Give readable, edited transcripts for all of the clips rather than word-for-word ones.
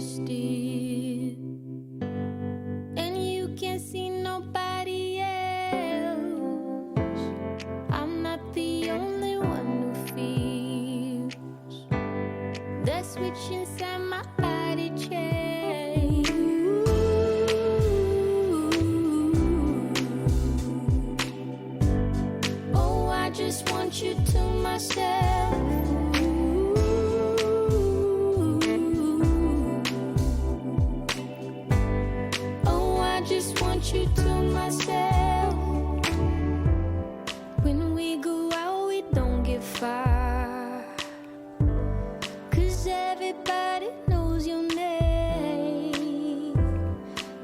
still, and you can't see nobody else. I'm not the only one who feels the switch inside my body change. Oh, I just want you to myself. Just want you to myself. When we go out, we don't get far, 'cause everybody knows your name.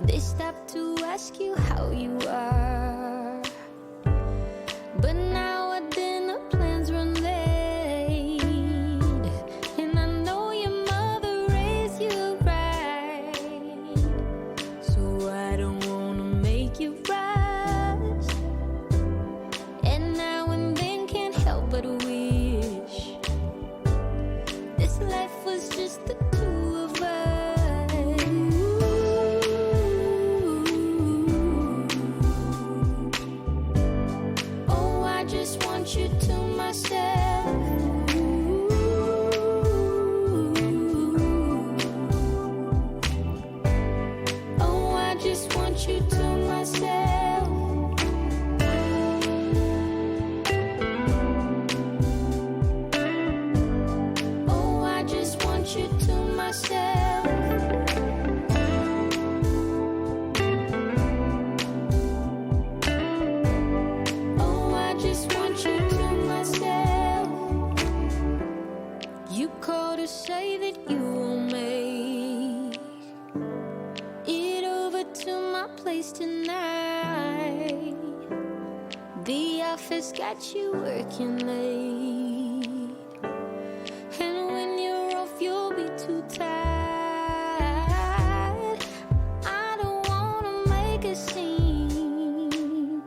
They stop to ask you how you are, but now our dinner plans run late, and I know your mother raised you right, so I don't you rise, and now and then can't help but wish this life was just the two of us. Oh, I just want you to myself. Oh, I just want you to myself. Oh, I just want you to myself. Oh, I just want you to myself. You called to say that you will make it over to my place tonight. The office got you working late, and when you're off, you'll be too tired. I don't wanna make a scene.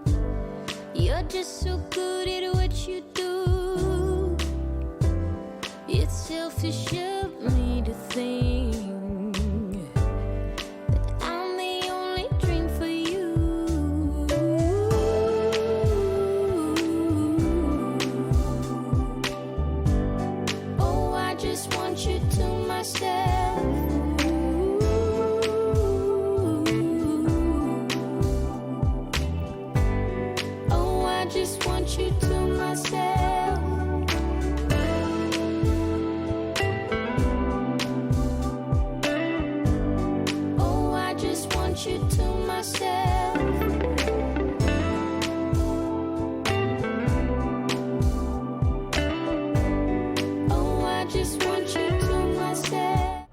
You're just so good at what you do. It's selfish of me to think myself. Oh, I just want you to myself. Oh, I just want you to myself. Oh, I just want you to myself.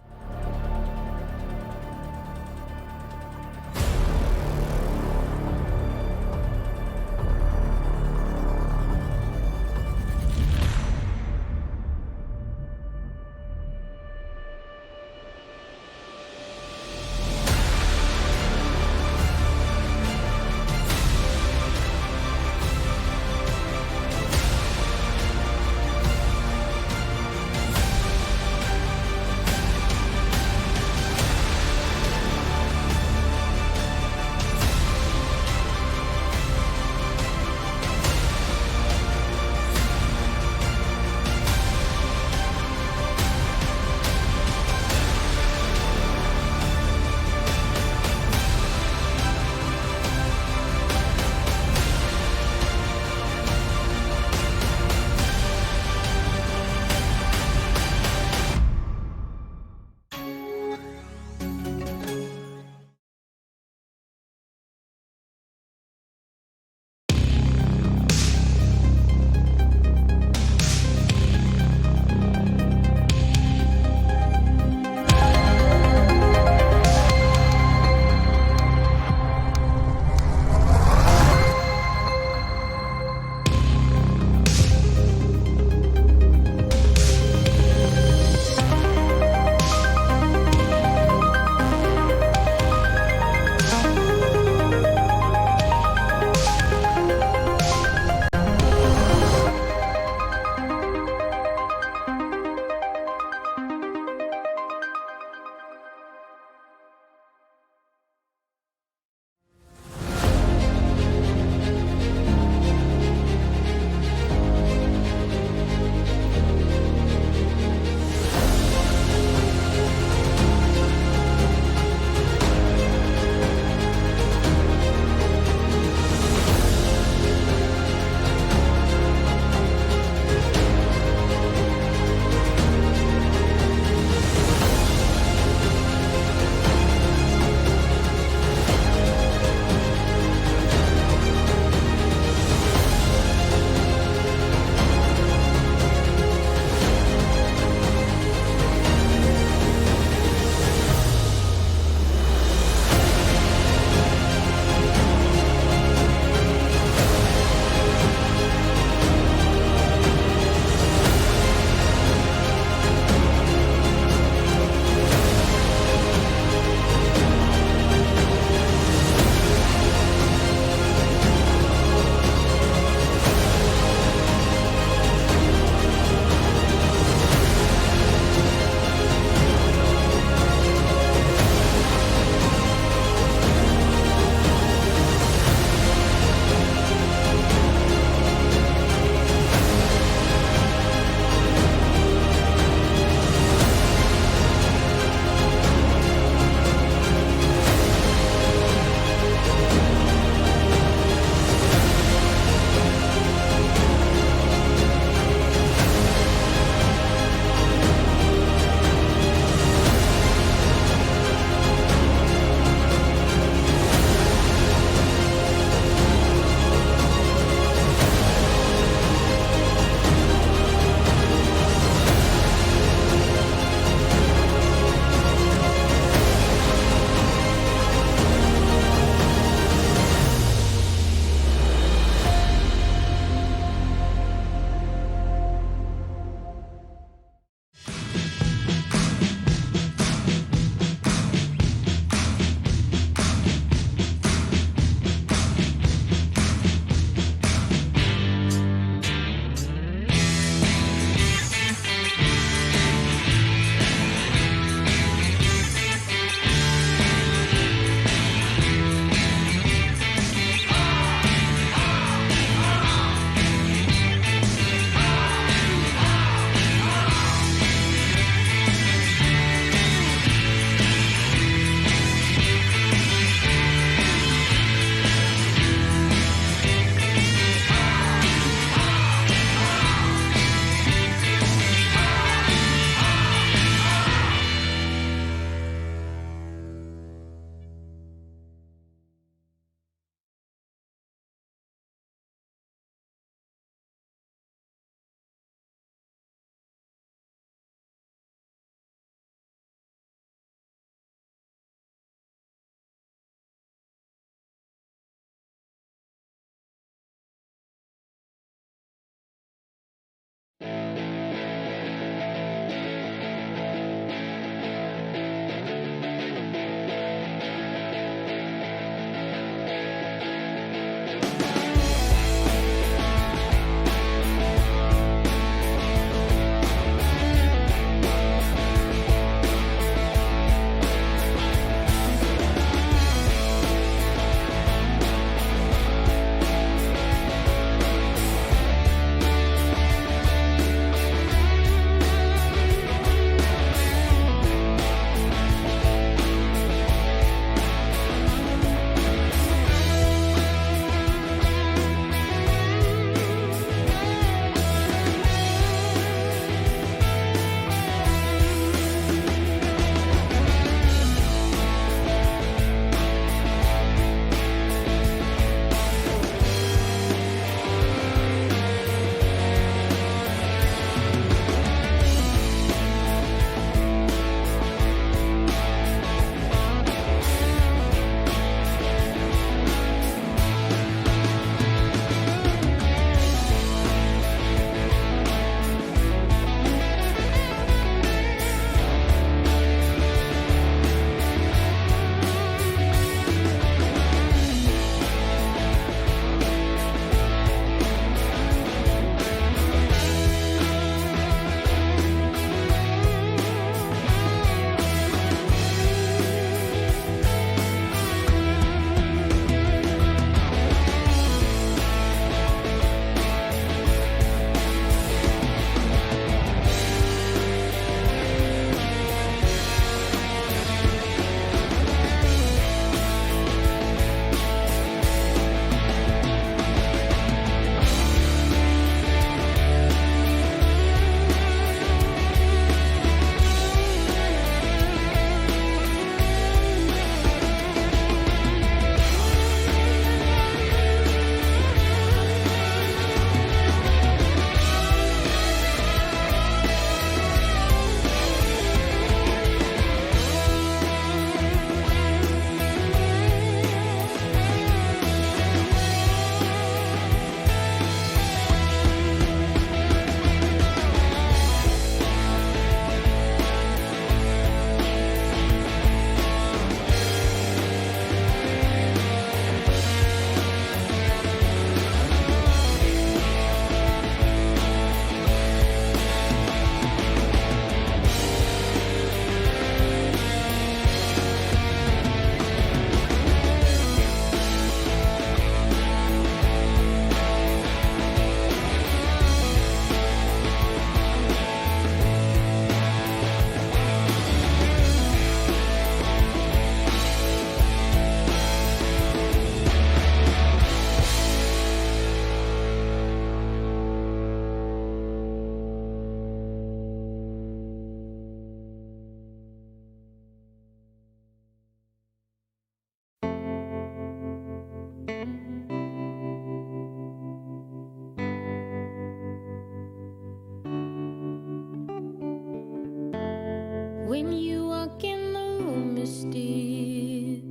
When you walk in the room, it's still,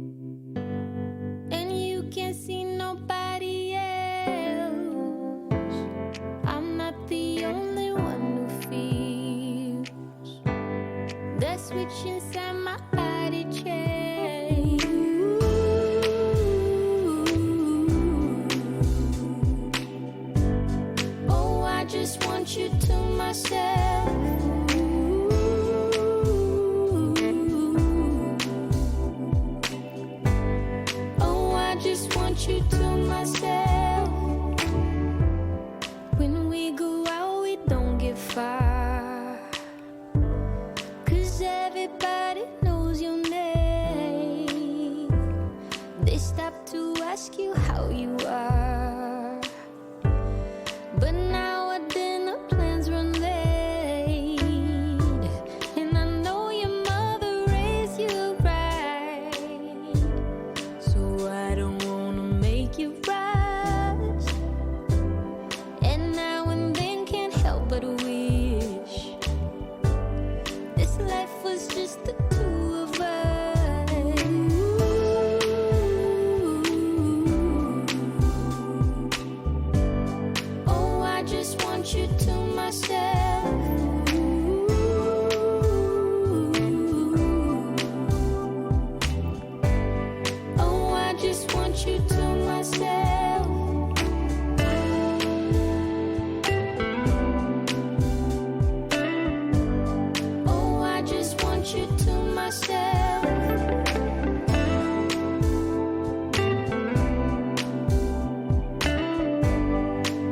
and you can't see nobody else. I'm not the only one who feels the switch inside my body change. Oh, I just want you to myself. Oh, I just want you to myself. When we go out, we don't get far, 'cause everybody knows your name. They stop to ask you how you are, but now our dinner plans run late, and I know your mother raised you right, so I don't wanna make you rush, and now and then can't help but wish this life was just the two of us. Oh, I just want you to myself. Oh, I just want you to myself. Oh, I just want you to myself.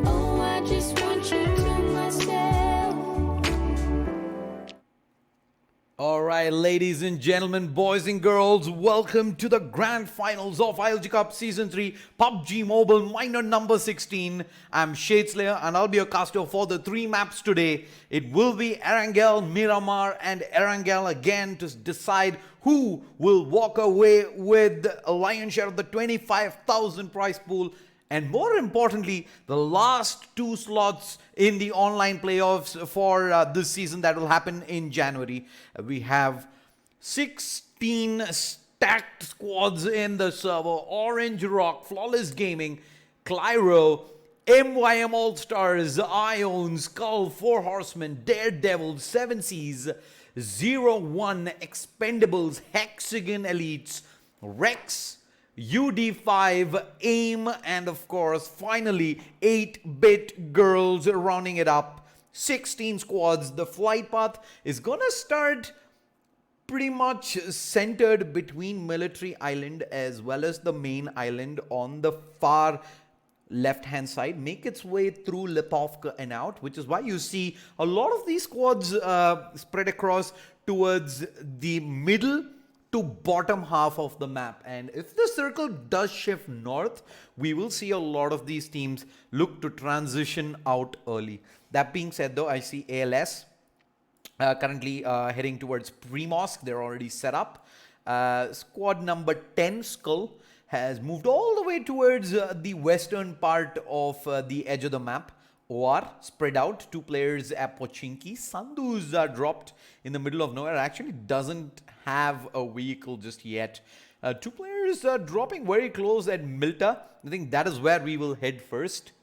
Oh, I just want you to myself. All right, ladies and gentlemen, boys and girls, welcome to the grand finals of ILG Cup Season 3 PUBG Mobile Minor number 16. I'm Shadeslayer and I'll be your caster for the 3 maps today. It will be Erangel, Miramar and Erangel again to decide who will walk away with a lion's share of the 25,000 prize pool. And more importantly, the last 2 slots in the online playoffs for this season that will happen in January. We have 16 stacked squads in the server. Orange Rock, Flawless Gaming, Clyro, MYM All-Stars, Ion, Skull, 4 Horsemen, Daredevil, 7 Seas, 01 Expendables, Hexagon Elites, Rex, UD5, AIM, and of course, finally, 8-bit girls rounding it up. 16 squads. The flight path is gonna start pretty much centered between Military Island as well as the main island on the far left-hand side, make its way through Lipovka and out, which is why you see a lot of these squads spread across towards the middle to bottom half of the map. And if the circle does shift north, we will see a lot of these teams look to transition out early. That being said though, I see ALS currently heading towards Primorsk. They're already set up. Squad number 10, Skull, has moved all the way towards the western part of the edge of the map. OR spread out, 2 players at Pochinki. Sandhu's dropped in the middle of nowhere. Actually doesn't have a vehicle just yet. 2 players dropping very close at Milta. I think that is where we will head first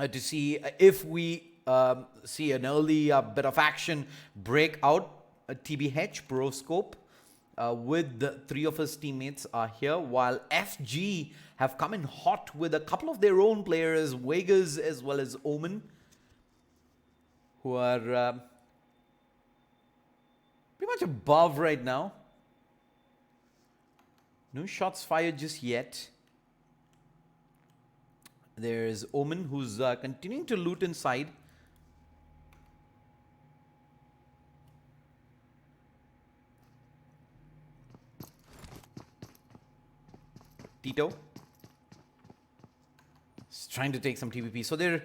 to see if we see an early bit of action break out. TBH, Proscope, with the 3 of his teammates are here, while FG have come in hot with a couple of their own players, Vegas as well as Omen, who are pretty much above right now. No shots fired just yet. There's Omen, who's continuing to loot inside. Tito is trying to take some TVP. So they're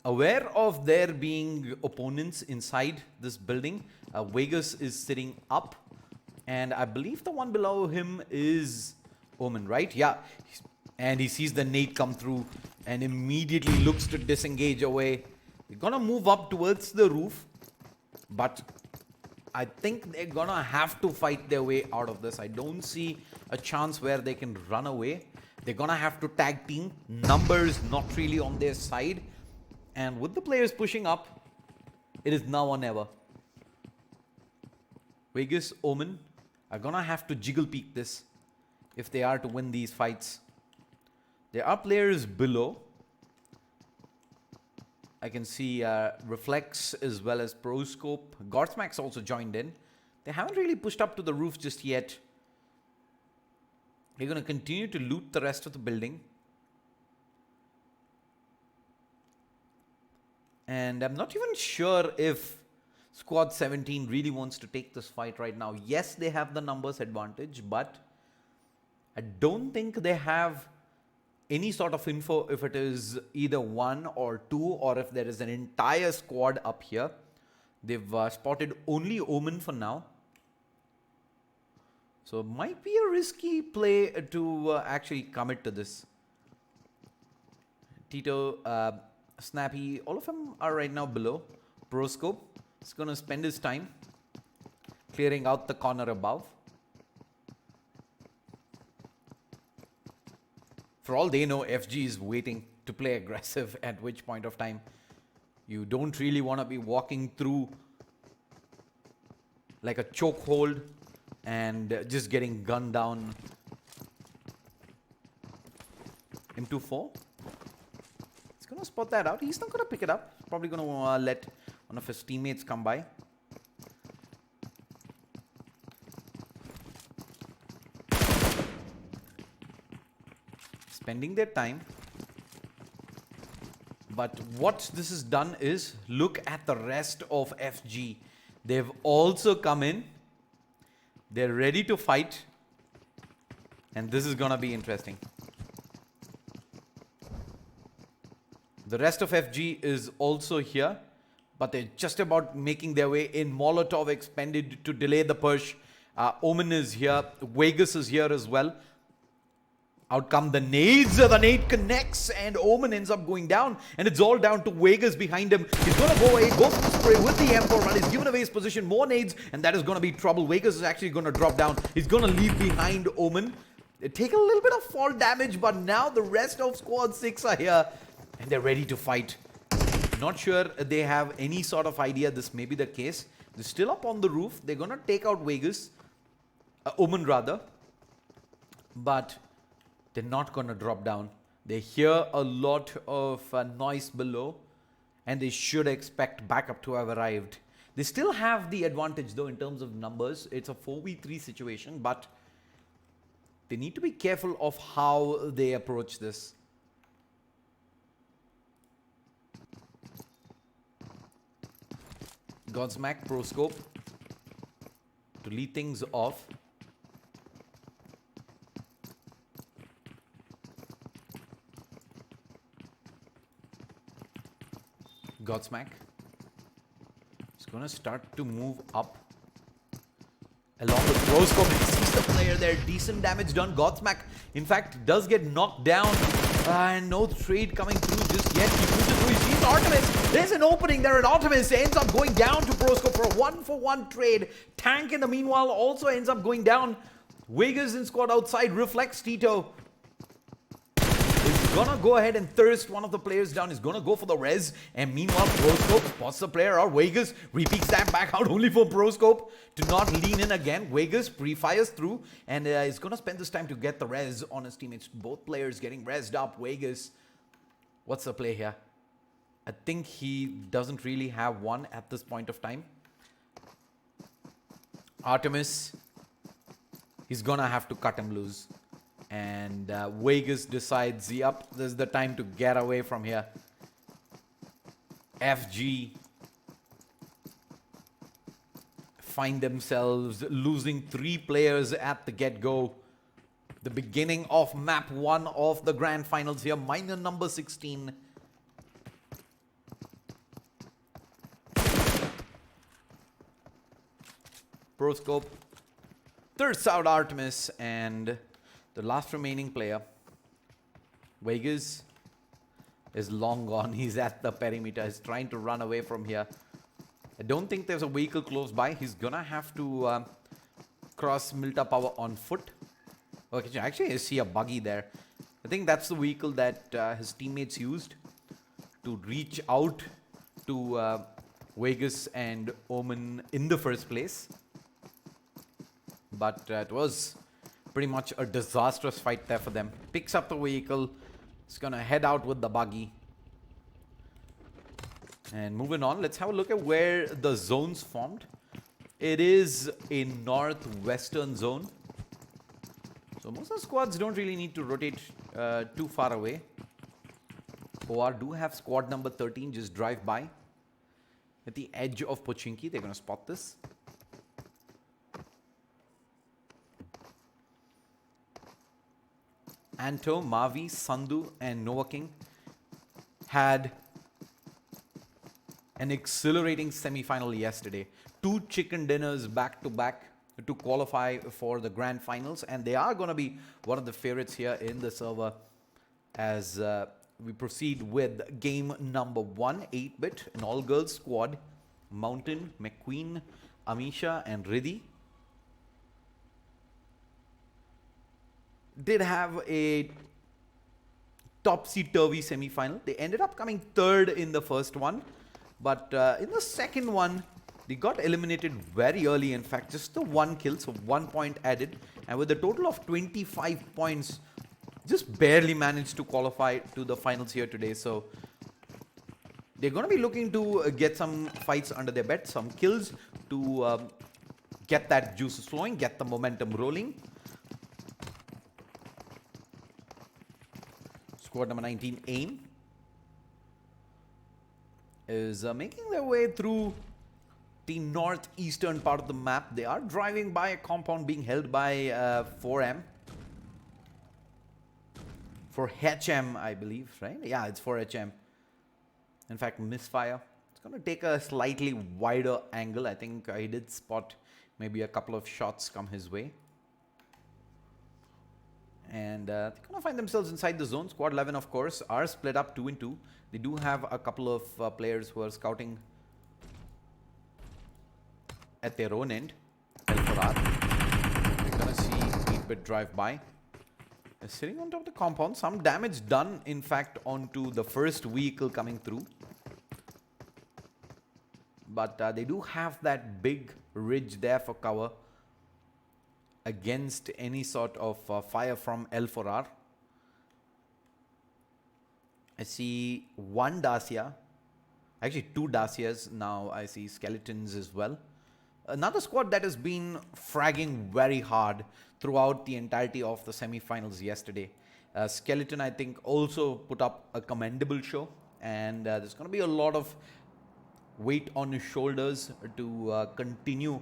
aware of there being opponents inside this building. Vegas is sitting up, and I believe the one below him is Omen, right? Yeah. And he sees the nade come through and immediately looks to disengage away. They're gonna move up towards the roof, but I think they're gonna have to fight their way out of this. I don't see a chance where they can run away. They're gonna have to tag team. Numbers not really on their side. And with the players pushing up, it is now or never. Vegas, Omen are gonna have to jiggle peek this if they are to win these fights. There are players below. I can see Reflex as well as Proscope. Godsmack's also joined in. They haven't really pushed up to the roof just yet. They're going to continue to loot the rest of the building. And I'm not even sure if Squad 17 really wants to take this fight right now. Yes, they have the numbers advantage, but I don't think they have any sort of info if it is either 1 or 2 or if there is an entire squad up here. They've spotted only Omen for now. So it might be a risky play to actually commit to this. Tito, Snappy, all of them are right now below. Proscope is going to spend his time clearing out the corner above. For all they know, FG is waiting to play aggressive, at which point of time you don't really want to be walking through like a chokehold and just getting gunned down. M24. He's going to spot that out. He's not going to pick it up. He's probably going to let one of his teammates come by. Spending their time. But what this has done is look at the rest of FG. They've also come in. They're ready to fight. And this is going to be interesting. The rest of FG is also here. But they're just about making their way in. Molotov expended to delay the push. Omen is here. Vegas is here as well. Out come the nades. The nade connects and Omen ends up going down. And it's all down to Vegas behind him. He's going to go away, go for the spray with the M4 run. He's given away his position. More nades and that is going to be trouble. Vegas is actually going to drop down. He's going to leave behind Omen. They take a little bit of fall damage, but now the rest of Squad 6 are here. And they're ready to fight. Not sure they have any sort of idea this may be the case. They're still up on the roof. They're going to take out Vegas. Omen rather. But they're not going to drop down. They hear a lot of noise below. And they should expect backup to have arrived. They still have the advantage though in terms of numbers. It's a 4v3 situation. But they need to be careful of how they approach this. Godsmack, Proscope to lead things off. Godsmack is going to start to move up along with Proscope. He sees the player there. Decent damage done. Godsmack, in fact, does get knocked down. And no trade coming through just yet. He pushes through. He sees Artemis. There's an opening there at Artemis. Ends up going down to Proscope for a 1-for-1 trade. Tank in the meanwhile also ends up going down. Vegas in squad outside. Reflex Tito is gonna go ahead and thirst one of the players down. He's gonna go for the res. And meanwhile, Proscope spots the player out. Vegas repeats that back out only for Proscope to not lean in again. Vegas pre-fires through and is gonna spend this time to get the res on his teammates. Both players getting resed up. Vegas, what's the play here? I think he doesn't really have one at this point of time. Artemis, he's gonna have to cut him loose. And Vegas decides, yep, this is the time to get away from here. FG find themselves losing 3 players at the get-go. The beginning of map 1 of the grand finals here. Minor number 16. Proscope thirsts out Artemis and the last remaining player, Vegas, is long gone. He's at the perimeter. He's trying to run away from here. I don't think there's a vehicle close by. He's gonna have to cross Milta Power on foot. Okay, actually, I see a buggy there. I think that's the vehicle that his teammates used to reach out to Vegas and Omen in the first place. But it was pretty much a disastrous fight there for them. Picks up the vehicle. It's gonna head out with the buggy. And moving on, let's have a look at where the zones formed. It is a northwestern zone. So most of the squads don't really need to rotate too far away. OR do have squad number 13 just drive by. At the edge of Pochinki, they're going to spot this. Anto, Mavi, Sandhu and Nova King had an exhilarating semi-final yesterday. 2 chicken dinners back to back to qualify for the grand finals, and they are going to be one of the favorites here in the server as we proceed with game number 1, 8-bit, an all-girls squad. Mountain, McQueen, Amisha and Riddhi did have a topsy-turvy semi-final. They ended up coming 3rd in the first one, but in the second one, they got eliminated very early. In fact, just the 1 kill, so 1 point added. And with a total of 25 points, just barely managed to qualify to the finals here today. So they're going to be looking to get some fights under their belt, some kills to get that juices flowing, get the momentum rolling. Squad number 19, AIM, is making their way through the northeastern part of the map. They are driving by a compound being held by 4M. For HM, I believe, right? Yeah, it's for HM. In fact, misfire. It's going to take a slightly wider angle. I think I did spot maybe a couple of shots come his way. And they're going to find themselves inside the zone. Squad 11, of course, are split up 2 and 2. They do have a couple of players who are scouting at their own end. We're going to see 8-bit drive by. They're sitting on top of the compound. Some damage done, in fact, onto the first vehicle coming through. But they do have that big ridge there for cover against any sort of fire from L4R. I see 1 Dacia. Actually, 2 Dacias. Now I see skeletons as well. Another squad that has been fragging very hard throughout the entirety of the semi-finals yesterday. Skeleton, I think, also put up a commendable show. And there's going to be a lot of weight on his shoulders to continue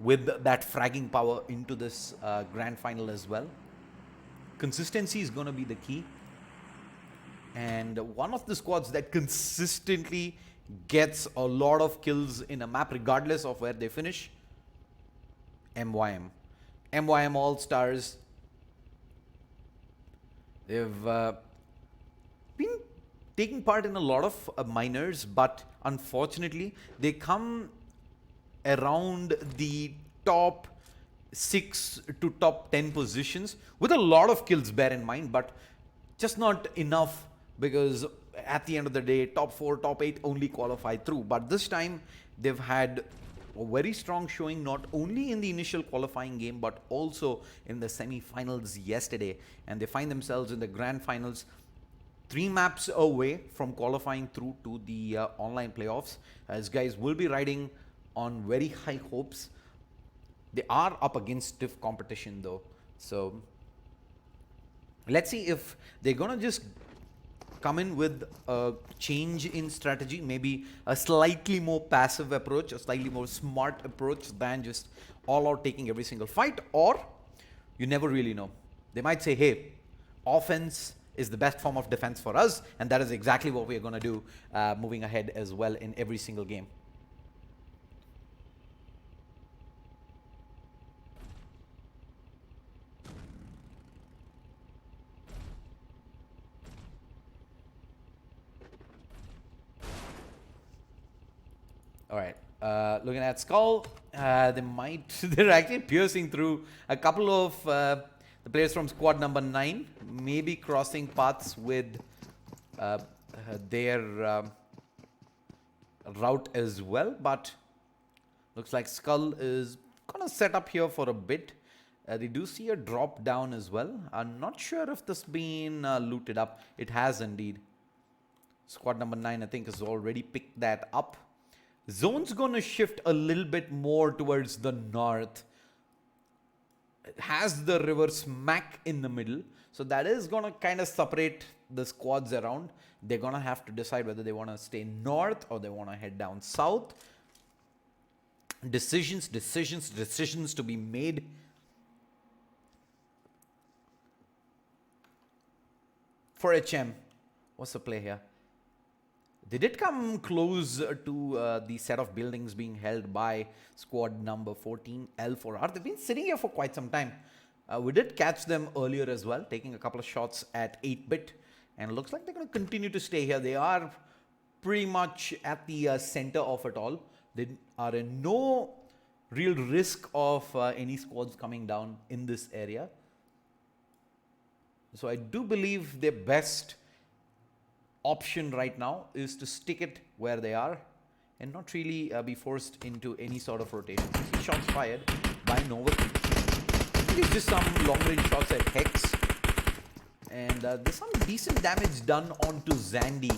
with that fragging power into this grand final as well. Consistency is going to be the key. And one of the squads that consistently gets a lot of kills in a map regardless of where they finish, MYM. MYM All-Stars. They've been taking part in a lot of minors, but unfortunately they come around the top 6 to top 10 positions with a lot of kills, bear in mind, but just not enough, because at the end of the day, top 4, top 8 only qualify through. But this time, they've had a very strong showing, not only in the initial qualifying game, but also in the semi-finals yesterday. And they find themselves in the grand finals, 3 maps away from qualifying through to the online playoffs. As guys will be riding on very high hopes. They are up against stiff competition though. So let's see if they're going to just come in with a change in strategy, maybe a slightly more passive approach, a slightly more smart approach than just all out taking every single fight, or you never really know. They might say, hey, offense is the best form of defense for us, and that is exactly what we are going to do moving ahead as well in every single game. All right. Looking at Skull, they're actually piercing through a couple of the players from squad number 9, maybe crossing paths with their route as well, but looks like Skull is gonna set up here for a bit. They do see a drop down as well. I'm not sure if this been looted up. It has indeed. Squad number 9, I think, has already picked that up. Zone's gonna shift a little bit more towards the north. It has the river smack in the middle, so that is gonna kind of separate the squads around. They're gonna have to decide whether they want to stay north or they want to head down south. Decisions to be made. For HM, what's the play here? They did come close to the set of buildings being held by squad number 14, L4R. They've been sitting here for quite some time. We did catch them earlier as well, taking a couple of shots at 8-bit. And it looks like they're going to continue to stay here. They are pretty much at the center of it all. They are in no real risk of any squads coming down in this area. So I do believe their best option right now is to stick it where they are and not really be forced into any sort of rotation. See shots fired by Nova. It's just some long range shots at Hex. And there's some decent damage done onto Zandy.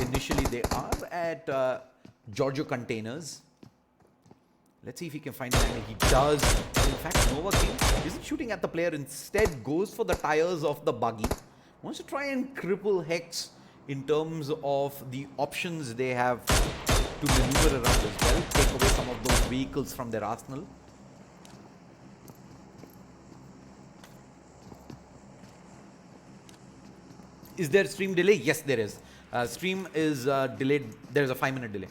Initially they are at Giorgio containers. Let's see if he can find an angle. He does. In fact, Nova King isn't shooting at the player. Instead, goes for the tires of the buggy. Wants to try and cripple Hex in terms of the options they have to maneuver around as well. Take away some of those vehicles from their arsenal. Is there stream delay? Yes, there is. Stream is delayed. There is a 5-minute delay.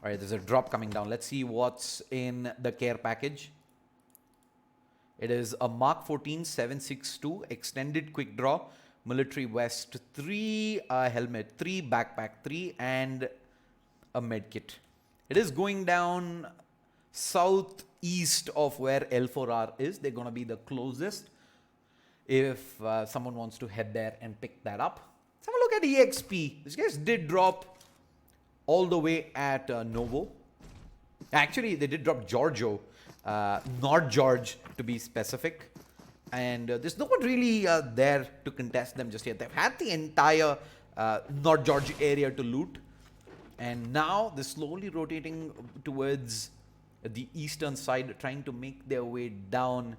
All right, there's a drop coming down. Let's see what's in the care package. It is a Mark 14 762 extended quick draw, military vest, 3 helmet, 3 backpack, 3 and a med kit. It is going down southeast of where L4R is. They're going to be the closest if someone wants to head there and pick that up. Let's have a look at EXP. These guys did drop all the way at Novo. Actually, they did drop Giorgio, not George to be specific. And there's no one really there to contest them just yet. They've had the entire North George area to loot. And now they're slowly rotating towards the eastern side, trying to make their way down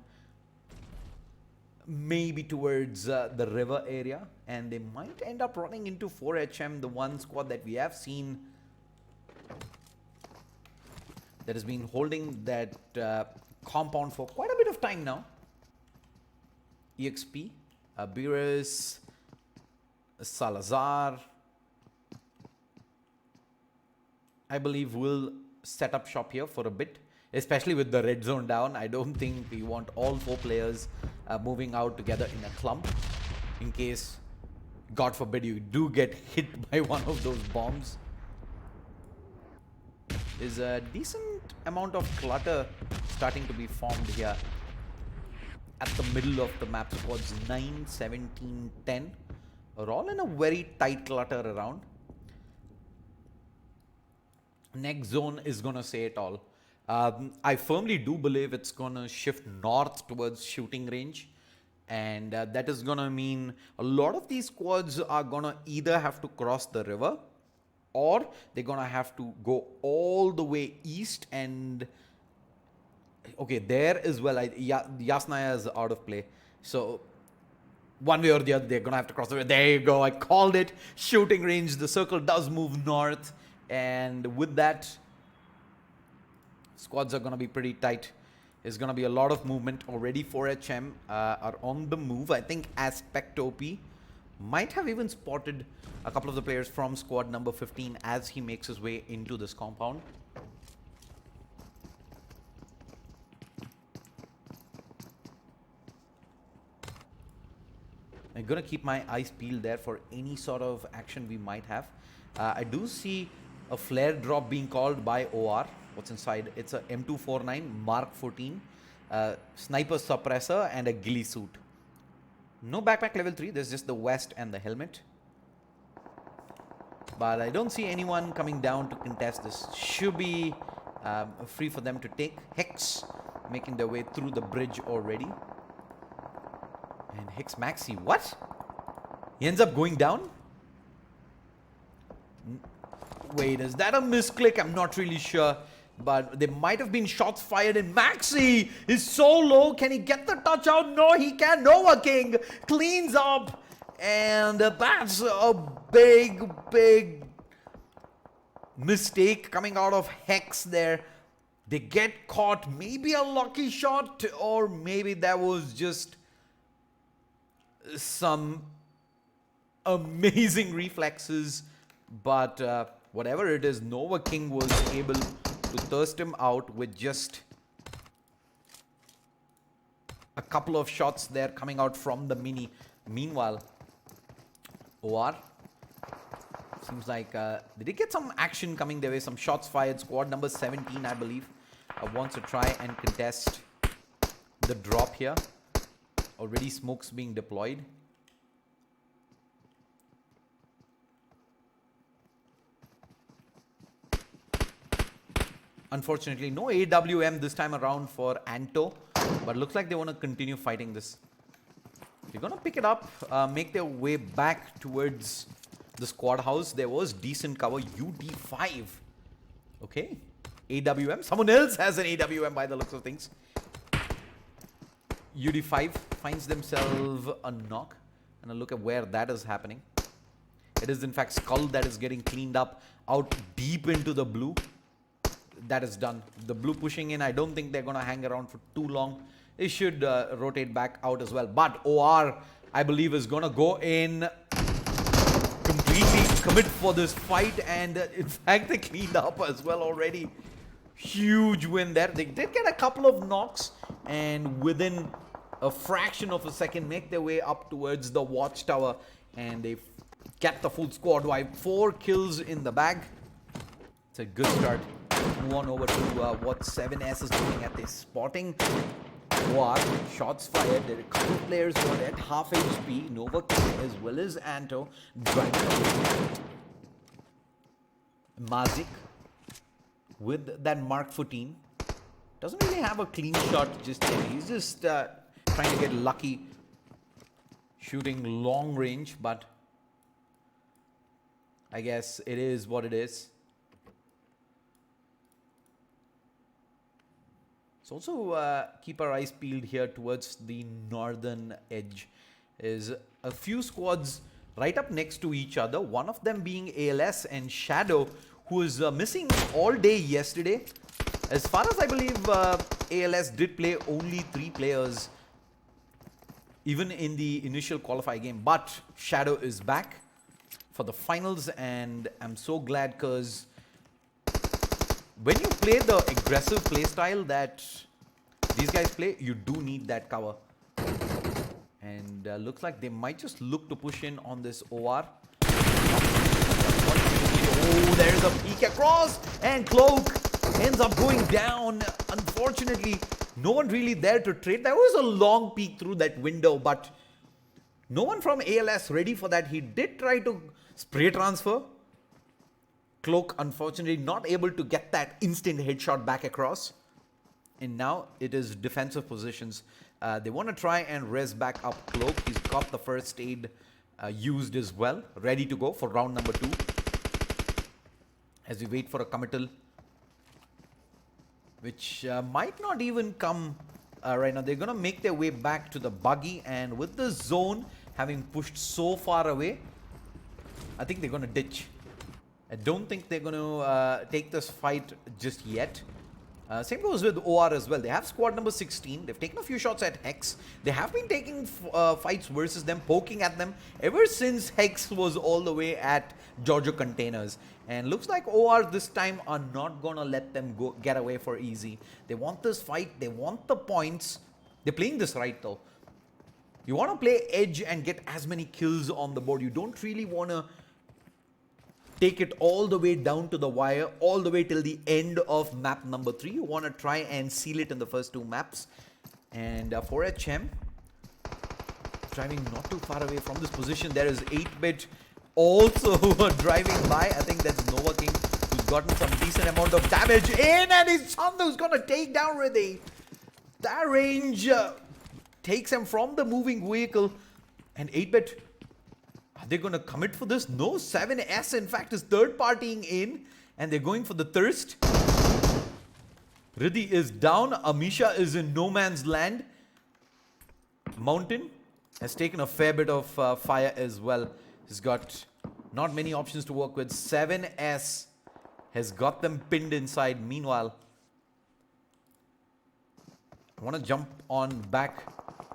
maybe towards the river area. And they might end up running into 4HM, the one squad that we have seen that has been holding that compound for quite a bit of time now. EXP, Beerus, Salazar, I believe will set up shop here for a bit, especially with the red zone down. I don't think we want all 4 players moving out together in a clump in case, God forbid, you do get hit by one of those bombs. There's a decent amount of clutter starting to be formed here at the middle of the map. Squads 9, 17, 10 are all in a very tight clutter around. Next zone is going to say it all. I firmly do believe it's going to shift north towards shooting range. And that is going to mean a lot of these squads are going to either have to cross the river or they're going to have to go all the way east and... Okay, there as well, Yasnaya is out of play. So, one way or the other, they're going to have to cross the river. There you go, I called it. Shooting range, the circle does move north. And with that, squads are going to be pretty tight. There's going to be a lot of movement already. 4HM are on the move. I think Aspect OP might have even spotted a couple of the players from squad number 15 as he makes his way into this compound. I'm going to keep my eyes peeled there for any sort of action we might have. I do see a flare drop being called by OR. What's inside? It's a M249 Mark 14, sniper suppressor and a ghillie suit. No backpack level 3, there's just the vest and the helmet. But I don't see anyone coming down to contest this. Should be free for them to take. Hex making their way through the bridge already. And Hex Maxi, what? He ends up going down? Wait, is that a misclick? I'm not really sure. But there might have been shots fired, and Maxi is so low. Can he get the touch out? No, he can. Nova King cleans up. And that's a big mistake coming out of Hex there. They get caught. Maybe a lucky shot, or maybe that was just some amazing reflexes. But whatever it is, Nova King was able to thirst him out with just a couple of shots there coming out from the mini. Meanwhile, OR seems like they did get some action coming their way, some shots fired. Squad number 17, I believe, wants to try and contest the drop here. Already smokes being deployed. Unfortunately, no AWM this time around for Anto, but looks like they want to continue fighting this. They're going to pick it up, make their way back towards the squad house. There was decent cover. UD5. Okay. AWM. Someone else has an AWM by the looks of things. UD5 finds themselves a knock. And a look at where that is happening. It is in fact Skull that is getting cleaned up out deep into the blue. That is done. The blue pushing in. I don't think they're going to hang around for too long. They should rotate back out as well. But OR, I believe, is going to go in, completely commit for this fight. And in fact, they cleaned up as well already. Huge win there. They did get a couple of knocks. And within a fraction of a second, make their way up towards the watchtower. And they get the full squad wipe. 4 kills in the bag. It's a good start. Move on over to what 7S is doing at this spotting. OR, shots fired. There are a couple of players who are at half HP. Nova King as well as Anto driving away. Mazik with that Mark 14. Doesn't really have a clean shot just yet. He's just trying to get lucky shooting long range, but I guess it is what it is. So also keep our eyes peeled here towards the northern edge. Is a few squads right up next to each other. One of them being ALS and Shadow, who is missing all day yesterday. As far as I believe, ALS did play only 3 players even in the initial qualifier game. But Shadow is back for the finals, and I'm so glad because when you play the aggressive playstyle that these guys play, you do need that cover. And looks like they might just look to push in on this OR. Oh, there's a peek across, and Cloak ends up going down. Unfortunately, no one really there to trade. There was a long peek through that window, but no one from ALS ready for that. He did try to spray transfer. Cloak, unfortunately, not able to get that instant headshot back across. And now it is defensive positions. They want to try and res back up Cloak. He's got the first aid used as well. Ready to go for round number 2. As we wait for a committal, which might not even come right now. They're going to make their way back to the buggy. And with the zone having pushed so far away, I think they're going to ditch. I don't think they're going to take this fight just yet. Same goes with OR as well. They have squad number 16. They've taken a few shots at Hex. They have been taking fights versus them, poking at them ever since Hex was all the way at Giorgio Containers. And looks like OR this time are not going to let them get away for easy. They want this fight. They want the points. They're playing this right though. You want to play edge and get as many kills on the board. You don't really want to take it all the way down to the wire, all the way till the end of map number 3. You want to try and seal it in the first 2 maps. And for HM, driving not too far away from this position, there is 8-bit also driving by. I think that's Nova King, who's gotten some decent amount of damage in, and his son who's going to take down Riddhi. That range takes him from the moving vehicle, and 8-bit, are they going to commit for this? No, 7S in fact is third partying in, and they're going for the thirst. Riddhi is down. Amisha is in no man's land. Mountain has taken a fair bit of fire as well. He's got not many options to work with. 7S has got them pinned inside. Meanwhile, I want to jump on back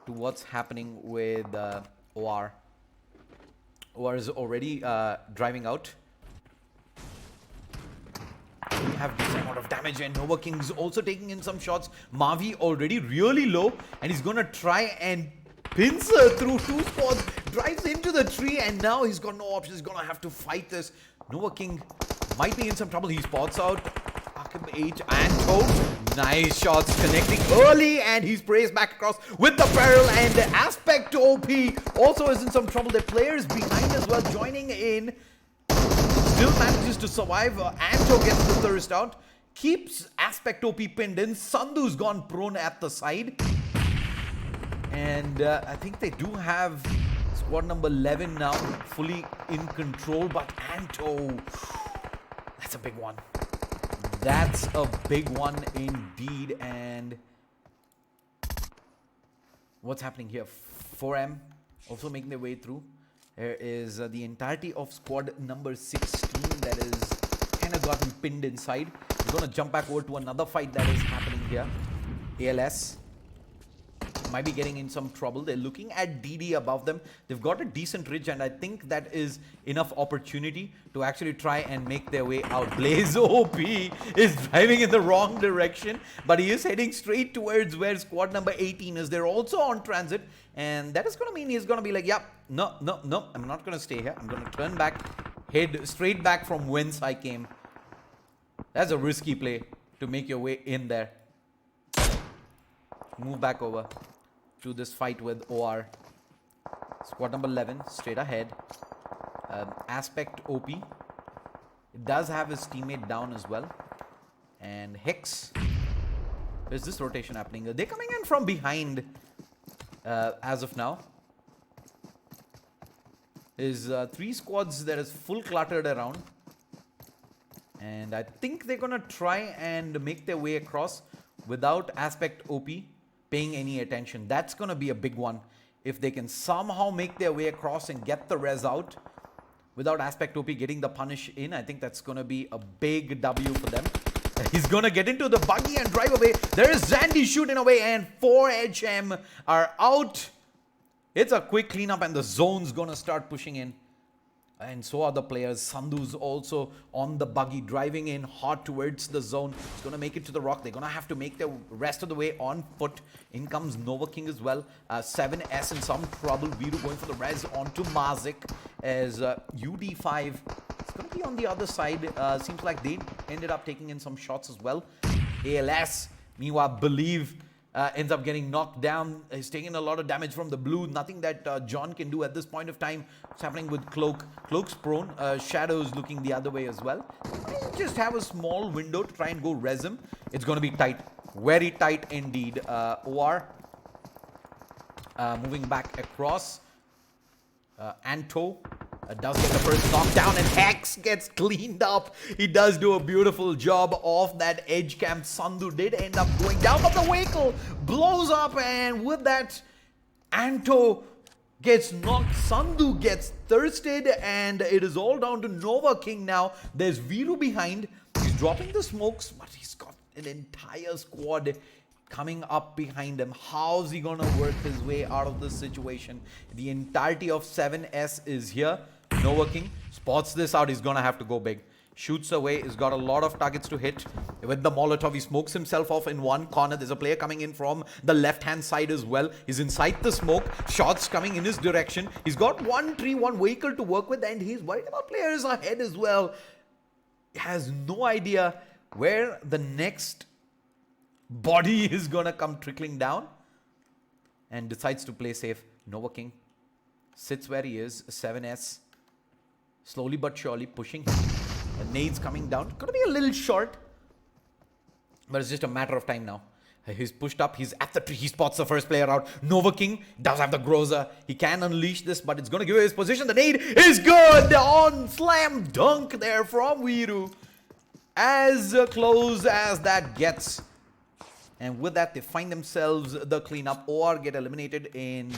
to what's happening with OR. OR is already driving out. We have decent amount of damage, and Nova King's also taking in some shots. Mavi already really low, and he's gonna try and pincer through 2 spots, drives into the tree, and now he's got no options. He's gonna have to fight this. Nova King might be in some trouble. He spots out Akim H and Toe. Nice shots connecting early, and he sprays back across with the barrel, and the Aspect OP also is in some trouble. The players behind as well joining in. Still manages to survive. Anto gets the thirst out. Keeps Aspect OP pinned in. Sandhu's gone prone at the side. And I think they do have squad number 11 now fully in control. But Anto, that's a big one. That's a big one indeed. And what's happening here? 4M also making their way through. There is the entirety of squad number 16 that is kind of gotten pinned inside. We're going to jump back over to another fight that is happening here. ALS might be getting in some trouble. They're looking at DD above them. They've got a decent ridge, and I think that is enough opportunity to actually try and make their way out. Blaze OP is driving in the wrong direction, but he is heading straight towards where squad number 18 is. They're also on transit, and that is going to mean he's going to be like, yeah, no, I'm not going to stay here. I'm going to turn back, head straight back from whence I came. That's a risky play to make your way in there. Move back over to this fight with OR. Squad number 11 straight ahead. Aspect OP. It does have his teammate down as well. And Hex. Where's this rotation happening? They're coming in from behind as of now. There's 3 squads that is full cluttered around. And I think they're going to try and make their way across without Aspect OP paying any attention. That's going to be a big one. If they can somehow make their way across and get the res out without Aspect OP getting the punish in, I think that's going to be a big W for them. He's going to get into the buggy and drive away. There is Zandy shooting away, and 4HM are out. It's a quick cleanup, and the zone's going to start pushing in. And so are the players. Sandhu's also on the buggy, driving in hard towards the zone. He's going to make it to the rock. They're going to have to make the rest of the way on foot. In comes Nova King as well. 7S in some trouble. Viru going for the res onto Mazik as UD5 is going to be on the other side. Seems like they ended up taking in some shots as well. ALS, meanwhile, Believe ends up getting knocked down. He's taking a lot of damage from the blue. Nothing that John can do at this point of time. What's happening with Cloak? Cloak's prone. Shadow's looking the other way as well. Just have a small window to try and go res him. It's going to be tight. Very tight indeed. OR moving back across. Anto does get the first knockdown, and Hex gets cleaned up. He does do a beautiful job of that edge camp. Sandhu did end up going down, but the vehicle blows up, and with that, Anto gets knocked. Sandhu gets thirsted, and it is all down to Nova King now. There's Viru behind. He's dropping the smokes, but he's got an entire squad coming up behind him. How's he gonna work his way out of this situation? The entirety of 7S is here. Nova King spots this out. He's gonna have to go big. Shoots away. He's got a lot of targets to hit. With the Molotov, he smokes himself off in one corner. There's a player coming in from the left-hand side as well. He's inside the smoke. Shots coming in his direction. He's got one tree, one vehicle to work with, and he's worried about players ahead as well. He has no idea where the next body is gonna come trickling down, and decides to play safe. Nova King sits where he is. 7S slowly but surely pushing him. The nades coming down. Gonna be a little short, but it's just a matter of time now. He's pushed up. He's at the tree. He spots the first player out. Nova King does have the Groza. He can unleash this, but it's going to give away his position. The nade is good. On slam dunk there from Viru. As close as that gets. And with that, they find themselves the cleanup or get eliminated in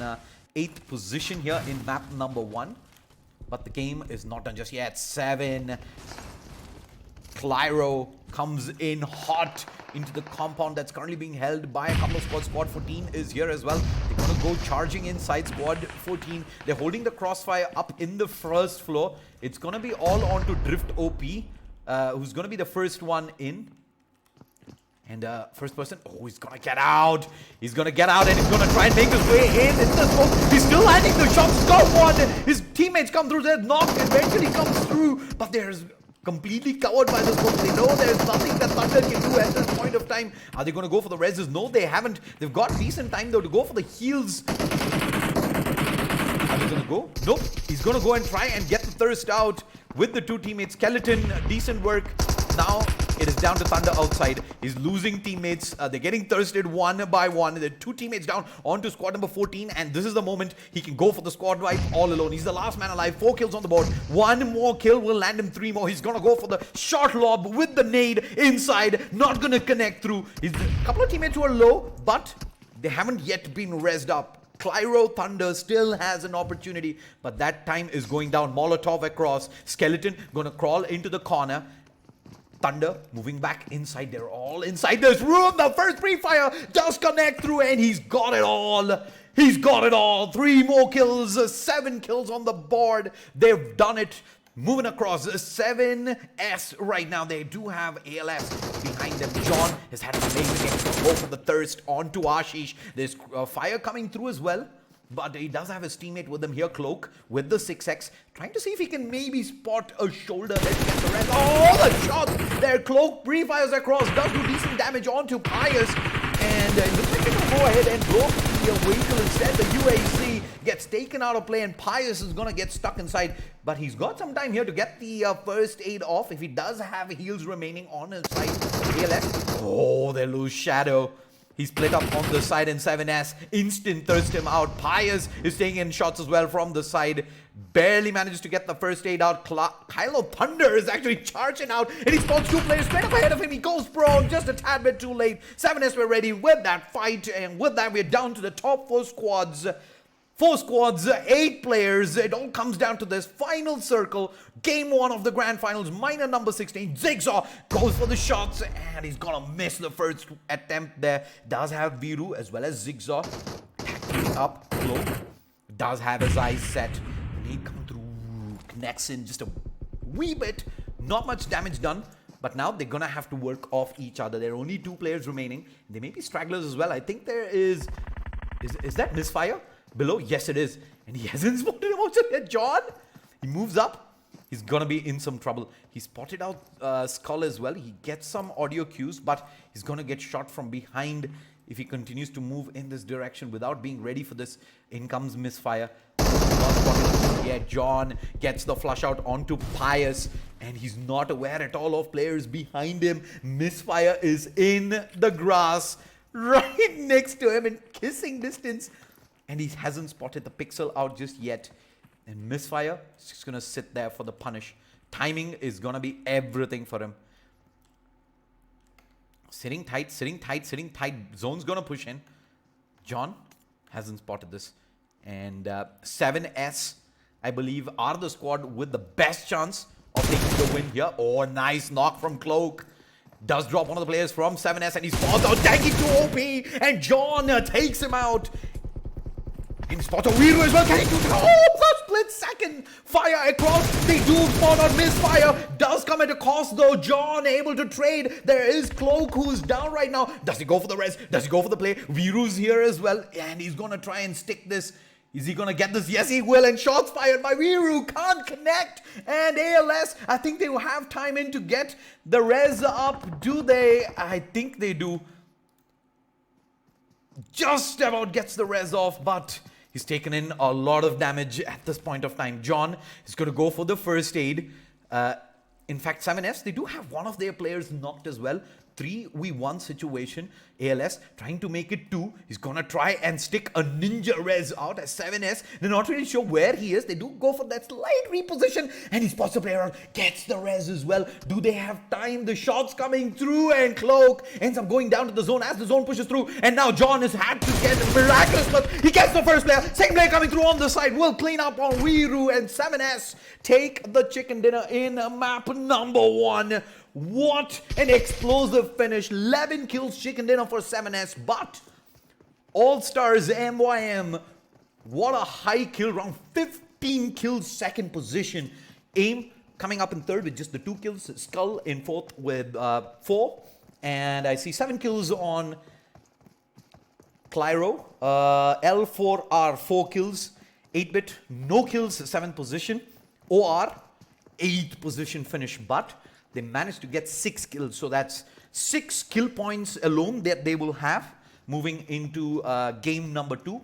8th position here in map number 1. But the game is not done just yet. 7. Clyro comes in hot into the compound that's currently being held by a couple of squads. Squad 14 is here as well. They're going to go charging inside Squad 14. They're holding the crossfire up in the first floor. It's going to be all on to Drift OP, who's going to be the first one in. And first person, oh, he's going to get out. He's going to get out and he's going to try and make his way in the smoke. He's still landing the shots. He's got one. His teammates come through. Their knock eventually comes through. But there's completely covered by the smoke. They know there's nothing that Thunder can do at this point of time. Are they going to go for the reses? No, they haven't. They've got decent time though to go for the heals. Are they going to go? Nope. He's going to go and try and get the thirst out with the two teammates. Skeleton, decent work. Now it is down to Thunder outside. He's losing teammates. They're getting thirsted one by one. The two teammates down onto squad number 14. And this is the moment he can go for the squad wipe all alone. He's the last man alive. 4 kills on the board. One more kill will land him 3 more. He's going to go for the short lob with the nade inside. Not going to connect through. He's a couple of teammates who are low, but they haven't yet been rezzed up. Clyro Thunder still has an opportunity, but that time is going down. Molotov across. Skeleton going to crawl into the corner. Thunder moving back inside. They're all inside this room. The first pre-fire does connect through and he's got it all. He's got it all. 3 more kills. 7 kills on the board. They've done it. Moving across 7S right now. They do have ALS behind them. John has had an amazing game. Go for the thirst onto Ashish. There's fire coming through as well. But he does have his teammate with him here, Cloak, with the 6X. Trying to see if he can maybe spot a shoulder. Let's get the rest. Oh, the shots there. Cloak pre-fires across. Does do decent damage onto Pius. And it looks like they can go ahead and blow up the vehicle instead. The UAC gets taken out of play and Pius is going to get stuck inside. But he's got some time here to get the first aid off. If he does have heals remaining on his side. ALS. Oh, they lose Shadow. He's split up on the side and 7S instant thirst him out. Pius is taking in shots as well from the side. Barely manages to get the first aid out. Kylo Thunder is actually charging out and he spots 2 players straight up ahead of him. He goes prone just a tad bit too late. 7S were ready with that fight, and with that we're down to the top 4 squads. 4 squads, 8 players. It all comes down to this final circle. Game 1 of the grand finals. Minor number 16. Zigzaw goes for the shots and he's gonna miss the first attempt there. Does have Viru as well as Zigzaw. Tacking up. Cloak does have his eyes set. He come through. Connects in just a wee bit. Not much damage done. But now they're gonna have to work off each other. There are only 2 players remaining. There may be stragglers as well. I think there is that misfire? Below? Yes, it is. And he hasn't spotted him out yet. John, he moves up. He's gonna be in some trouble. He spotted out Skull as well. He gets some audio cues, but he's gonna get shot from behind if he continues to move in this direction without being ready for this. In comes misfire. Yeah, John gets the flush out onto Pius, and he's not aware at all of players behind him. Misfire is in the grass right next to him in kissing distance. And he hasn't spotted the pixel out just yet. And Misfire is just going to sit there for the punish. Timing is going to be everything for him. Sitting tight, sitting tight, sitting tight. Zone's going to push in. John hasn't spotted this. And 7S, I believe, are the squad with the best chance of taking the win here. Oh, nice knock from Cloak. Does drop one of the players from 7S and he spots out. Tanking to OP. And John takes him out. In spot of Viru as well. Can he do the first split second fire across. They do spot on misfire. Does come at a cost though. John able to trade. There is Cloak who's down right now. Does he go for the res? Does he go for the play? Viru's here as well, and he's gonna try and stick this. Is he gonna get this? Yes, he will. And shots fired by Viru. Can't connect. And ALS, I think they will have time in to get the res up. Do they? I think they do. Just about gets the res off, but he's taken in a lot of damage at this point of time. John is going to go for the first aid. In fact, 7S, they do have one of their players knocked as well. 3v1 situation. ALS trying to make it 2. He's gonna try and stick a ninja res out as 7S. They're not really sure where he is. They do go for that slight reposition, and he spots the player out, gets the res as well. Do they have time? The shots coming through, and Cloak ends up going down to the zone as the zone pushes through. And now John has had to get a miraculous, but he gets the first player. Second player coming through on the side will clean up on Viru, and 7S take the chicken dinner in map number 1. What an explosive finish. 11 kills chicken dinner for 7S, but All-Stars MYM, what a high kill round. 15 kills, second position. AIM coming up in third with just the 2 kills. Skull in fourth with 4. And I see 7 kills on Clyro. L4R 4 kills. 8-bit no kills, 7th position. OR 8th position finish, but they managed to get 6 kills. So that's 6 kill points alone that they will have moving into game number 2.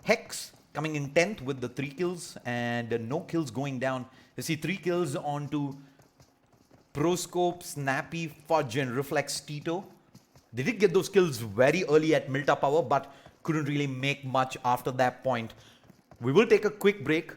Hex coming in 10th with the 3 kills and no kills going down. You see 3 kills onto Proscope, Snappy, Fudge and Reflex Tito. They did get those kills very early at Milta Power, but couldn't really make much after that point. We will take a quick break.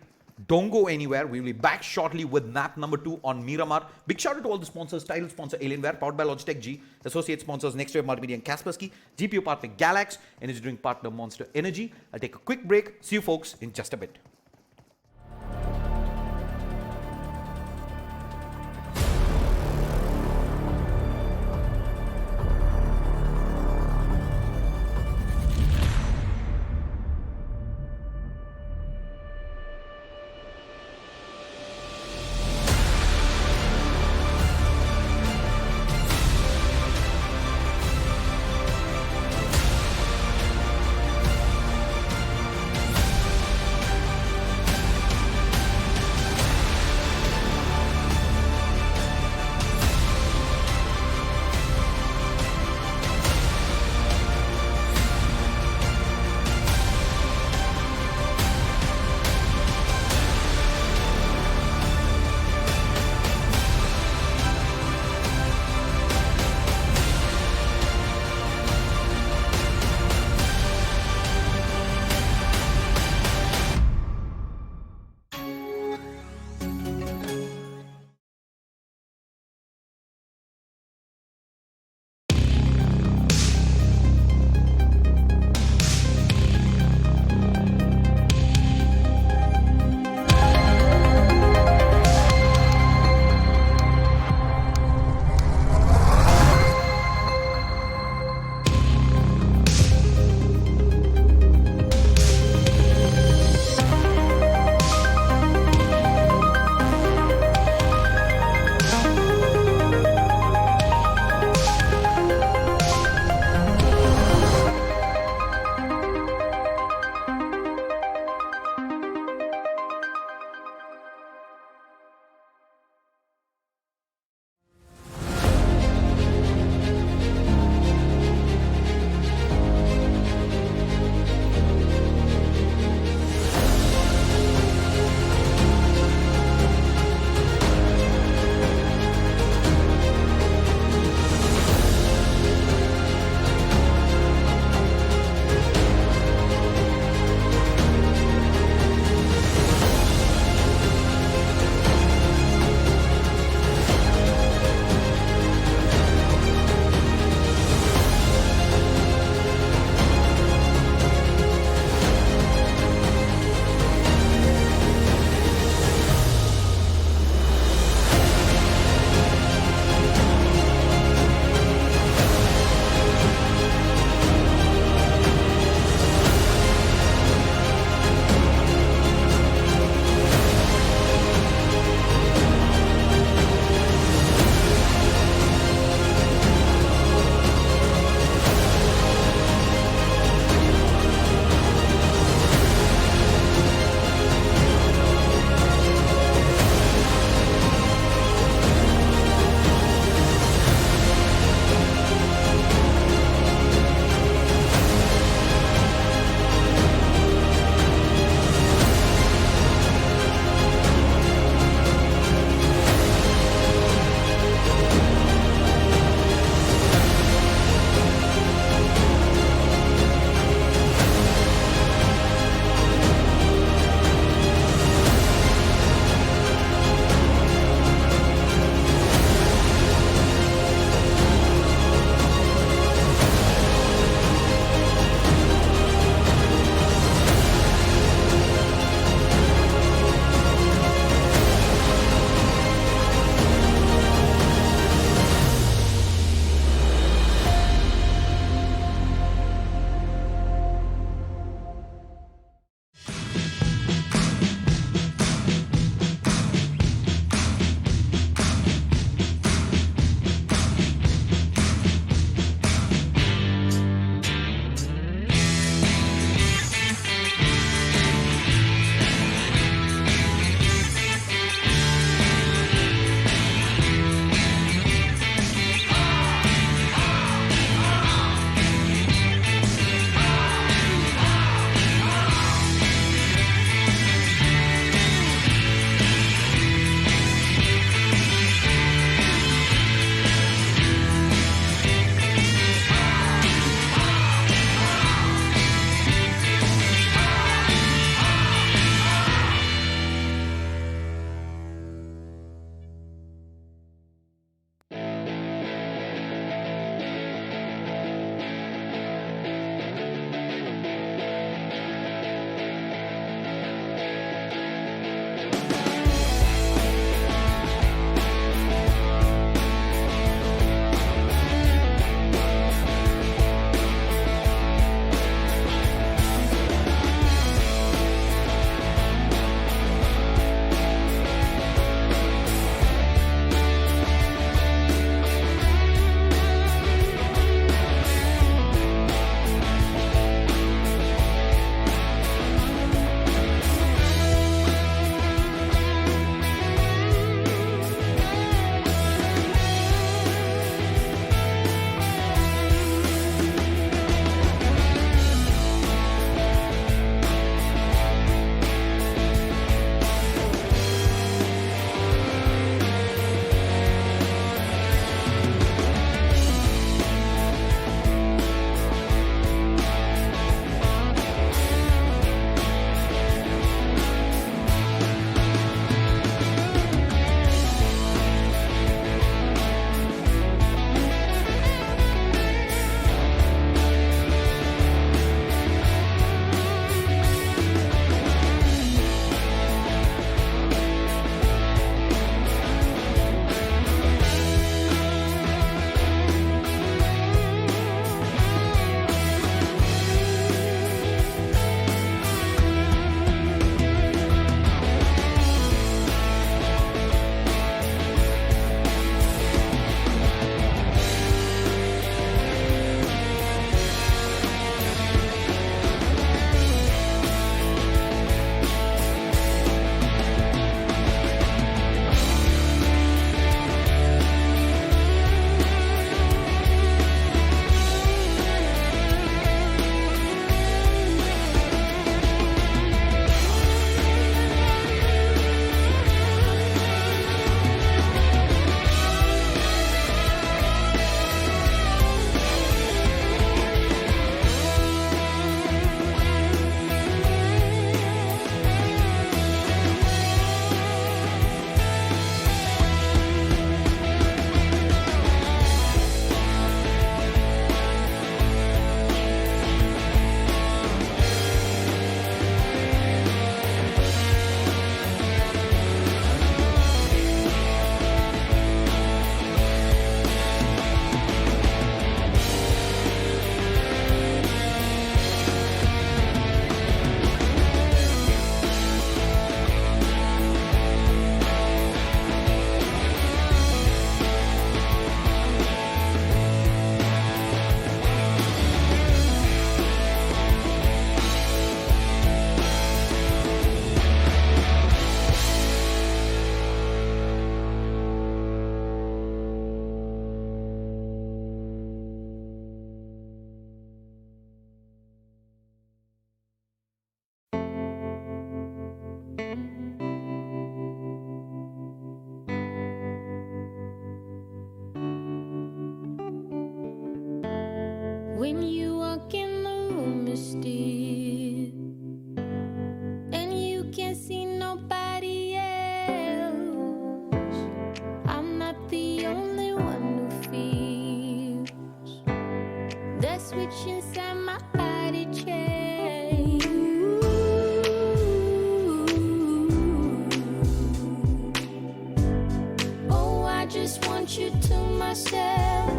Don't go anywhere. We will be back shortly with map number 2 on Miramar. Big shout out to all the sponsors. Title sponsor Alienware, powered by Logitech G. Associate sponsors Next Wave Multimedia and Kaspersky. GPO partner Galax. Energy drink partner Monster Energy. I'll take a quick break. See you folks in just a bit. When you walk in the room, it's still, and you can't see nobody else. I'm not the only one who feels that switch inside my body change. Oh, I just want you to myself.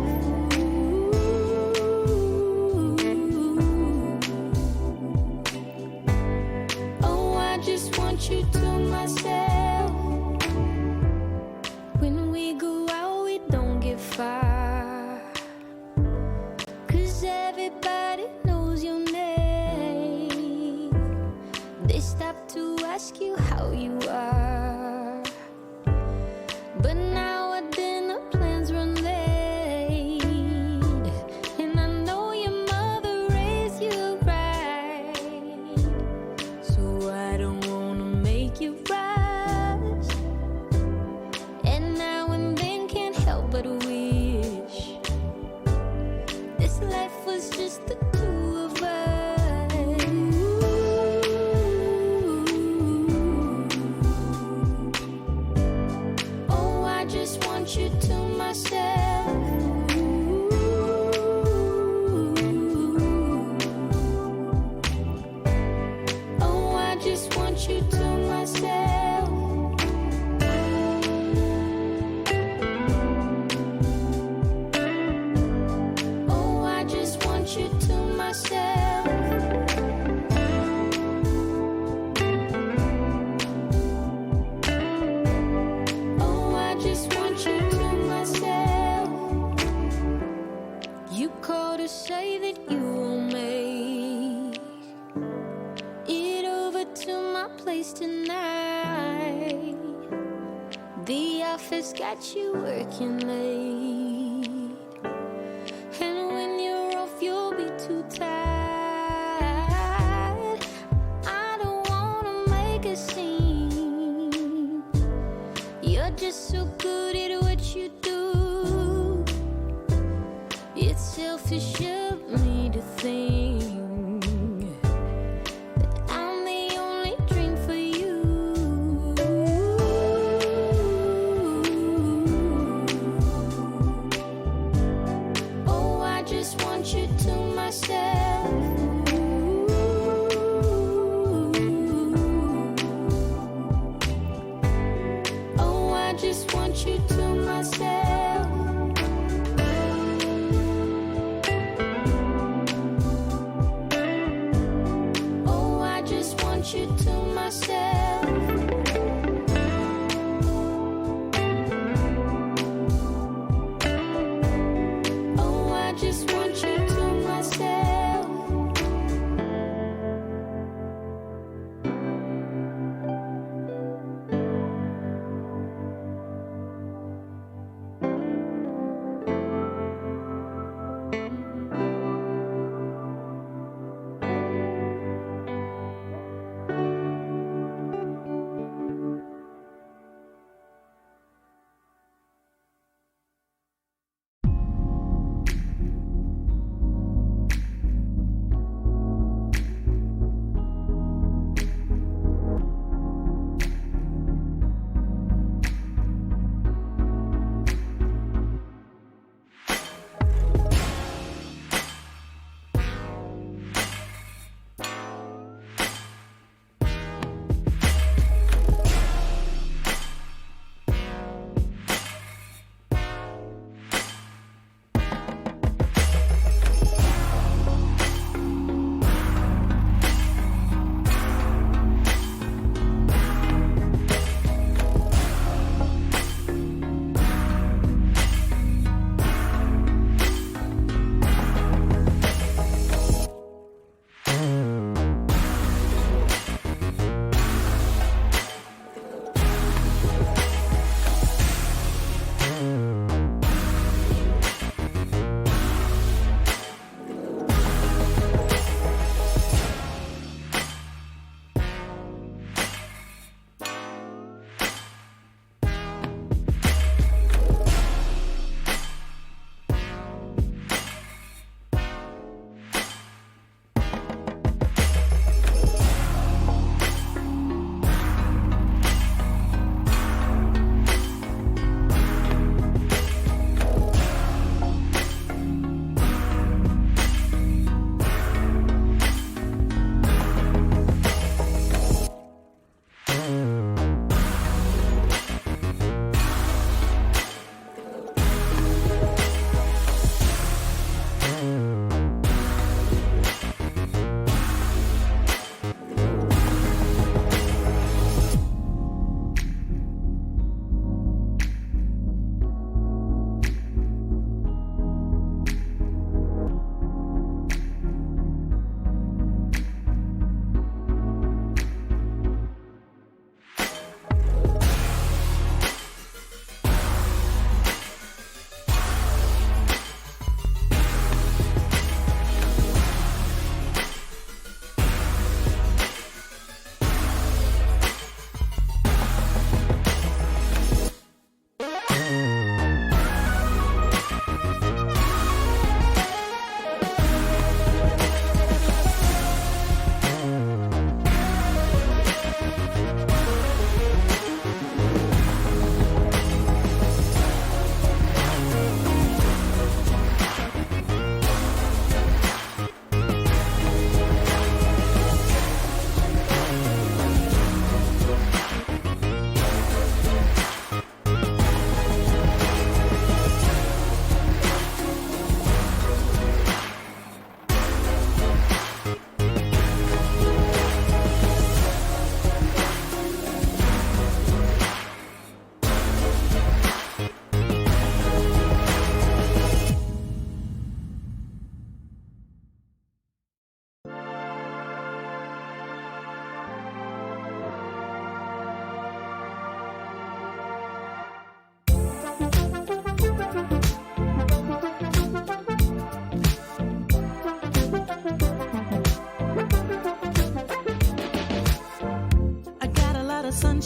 Just want you to myself. When we go out, we don't get far, 'cause everybody knows your name. They stop to ask you how you are, but now our dinner plans run late, and I know your mother raised you right, so I don't wanna make you rush, and now and then can't help but wish this life was just the two of us. Oh, I just want you to myself. Oh, I just want you to myself. Oh, I just want you to myself. Oh, I just want you to myself. You called to say that you will make it over to my place tonight. The office got you working late, and when you're off, you'll be too tired. I don't wanna make a scene. You're just so good at what you do. It's selfish of me to think that I'm the only dream for you. Oh, I just want you to myself. Oh, I just want you to myself. Oh, I just want you to myself. Oh, I just want you to myself.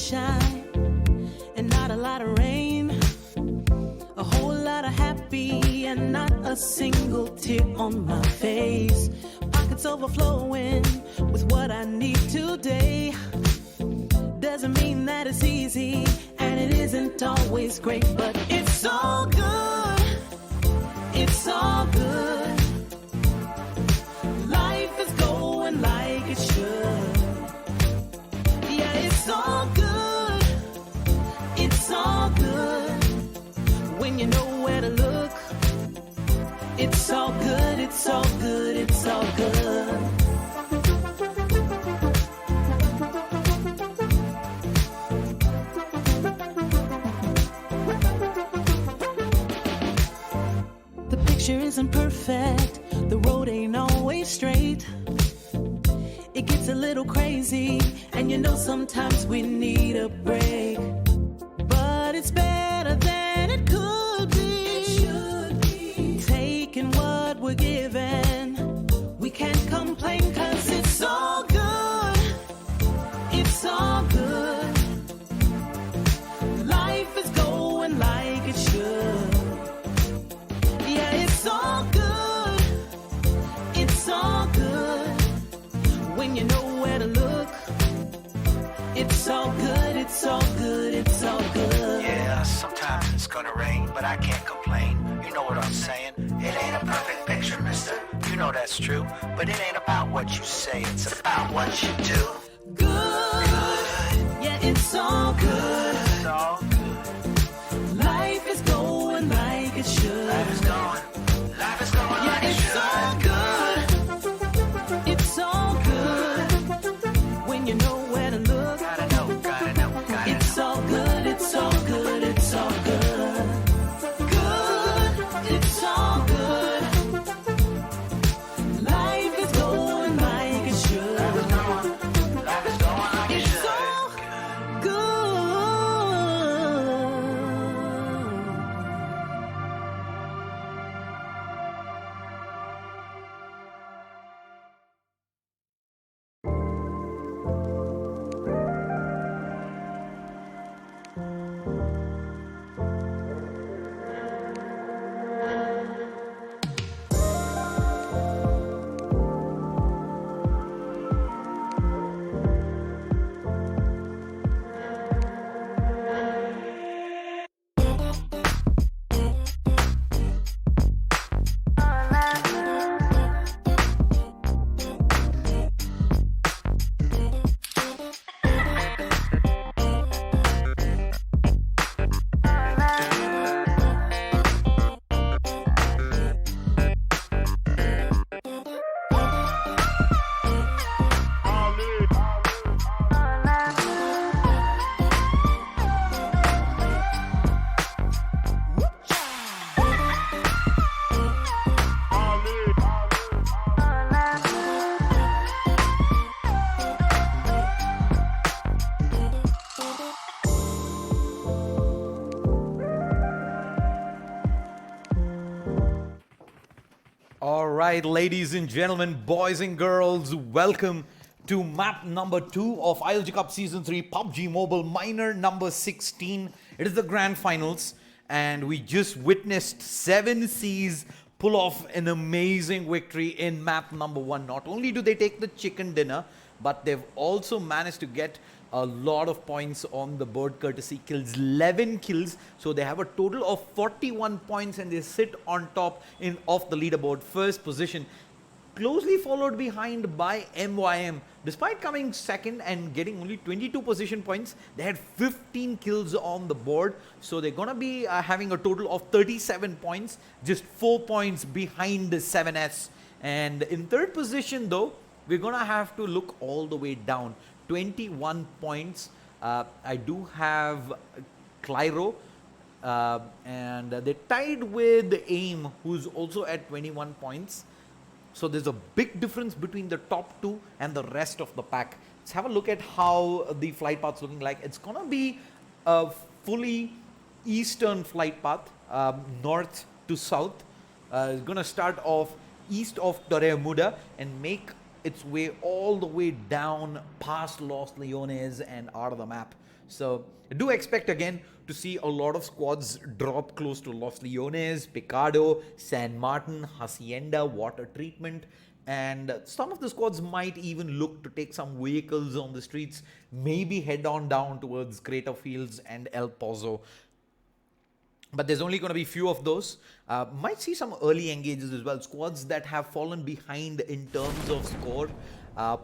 sunshine and not a lot of rain. A whole lot of happy and not a single tear on my face. Pockets overflowing with what I need today. Doesn't mean that it's easy, and it isn't always great, but it's all good. It's all good. Life is going like it should. Yeah, it's all good. It's all good. When you know where to look, it's all good. It's all good. It's all good. Isn't perfect, the road ain't always straight. It gets a little crazy, and you know sometimes we need a break. But it's better than it could be. It should be. Taking what we're given, we can't complain, 'cause it's all good. It's all good. Life is going like it should. It's all good. It's all good. When you know where to look, it's all good. It's all good. It's all good. Yeah, sometimes it's gonna rain, but I can't complain. You know what I'm saying? It ain't a perfect picture, mister. You know that's true. But it ain't about what you say, it's about what you do. Good. Yeah, it's all good. It's all good. Life is going like it should. Life is going yeah, like it it's should. all good. It's all good. When you know where to look, Gotta know. it's all good. It's all good. It's all good. Good. It's all good. Life is going like it should. Life is going like it It's should. all good. All right, ladies and gentlemen, boys and girls, welcome to map number 2 of ILG Cup Season 3 PUBG Mobile Minor number 16. It is the grand finals, and we just witnessed 7Cs pull off an amazing victory in map number 1. Not only do they take the chicken dinner, but they've also managed to get a lot of points on the board courtesy kills, 11 kills, so they have a total of 41 points and they sit on top of the leaderboard, first position, closely followed behind by MYM. Despite coming second and getting only 22 position points, they had 15 kills on the board, so they're gonna be having a total of 37 points, just 4 points behind the 7S. And in third position though, we're gonna have to look all the way down, 21 points. I do have Clyro, and they're tied with AIM, who's also at 21 points. So there's a big difference between the top two and the rest of the pack. Let's have a look at how the flight path's looking like. It's gonna be a fully eastern flight path, north to south. It's gonna start off east of Torre Muda and make its way all the way down past Los Leones and out of the map. So do expect again to see a lot of squads drop close to Los Leones, Picado, San Martin, Hacienda, Water Treatment, and some of the squads might even look to take some vehicles on the streets, maybe head on down towards Crater Fields and El Pozo. But there's only going to be few of those. Might see some early engages as well. Squads that have fallen behind in terms of score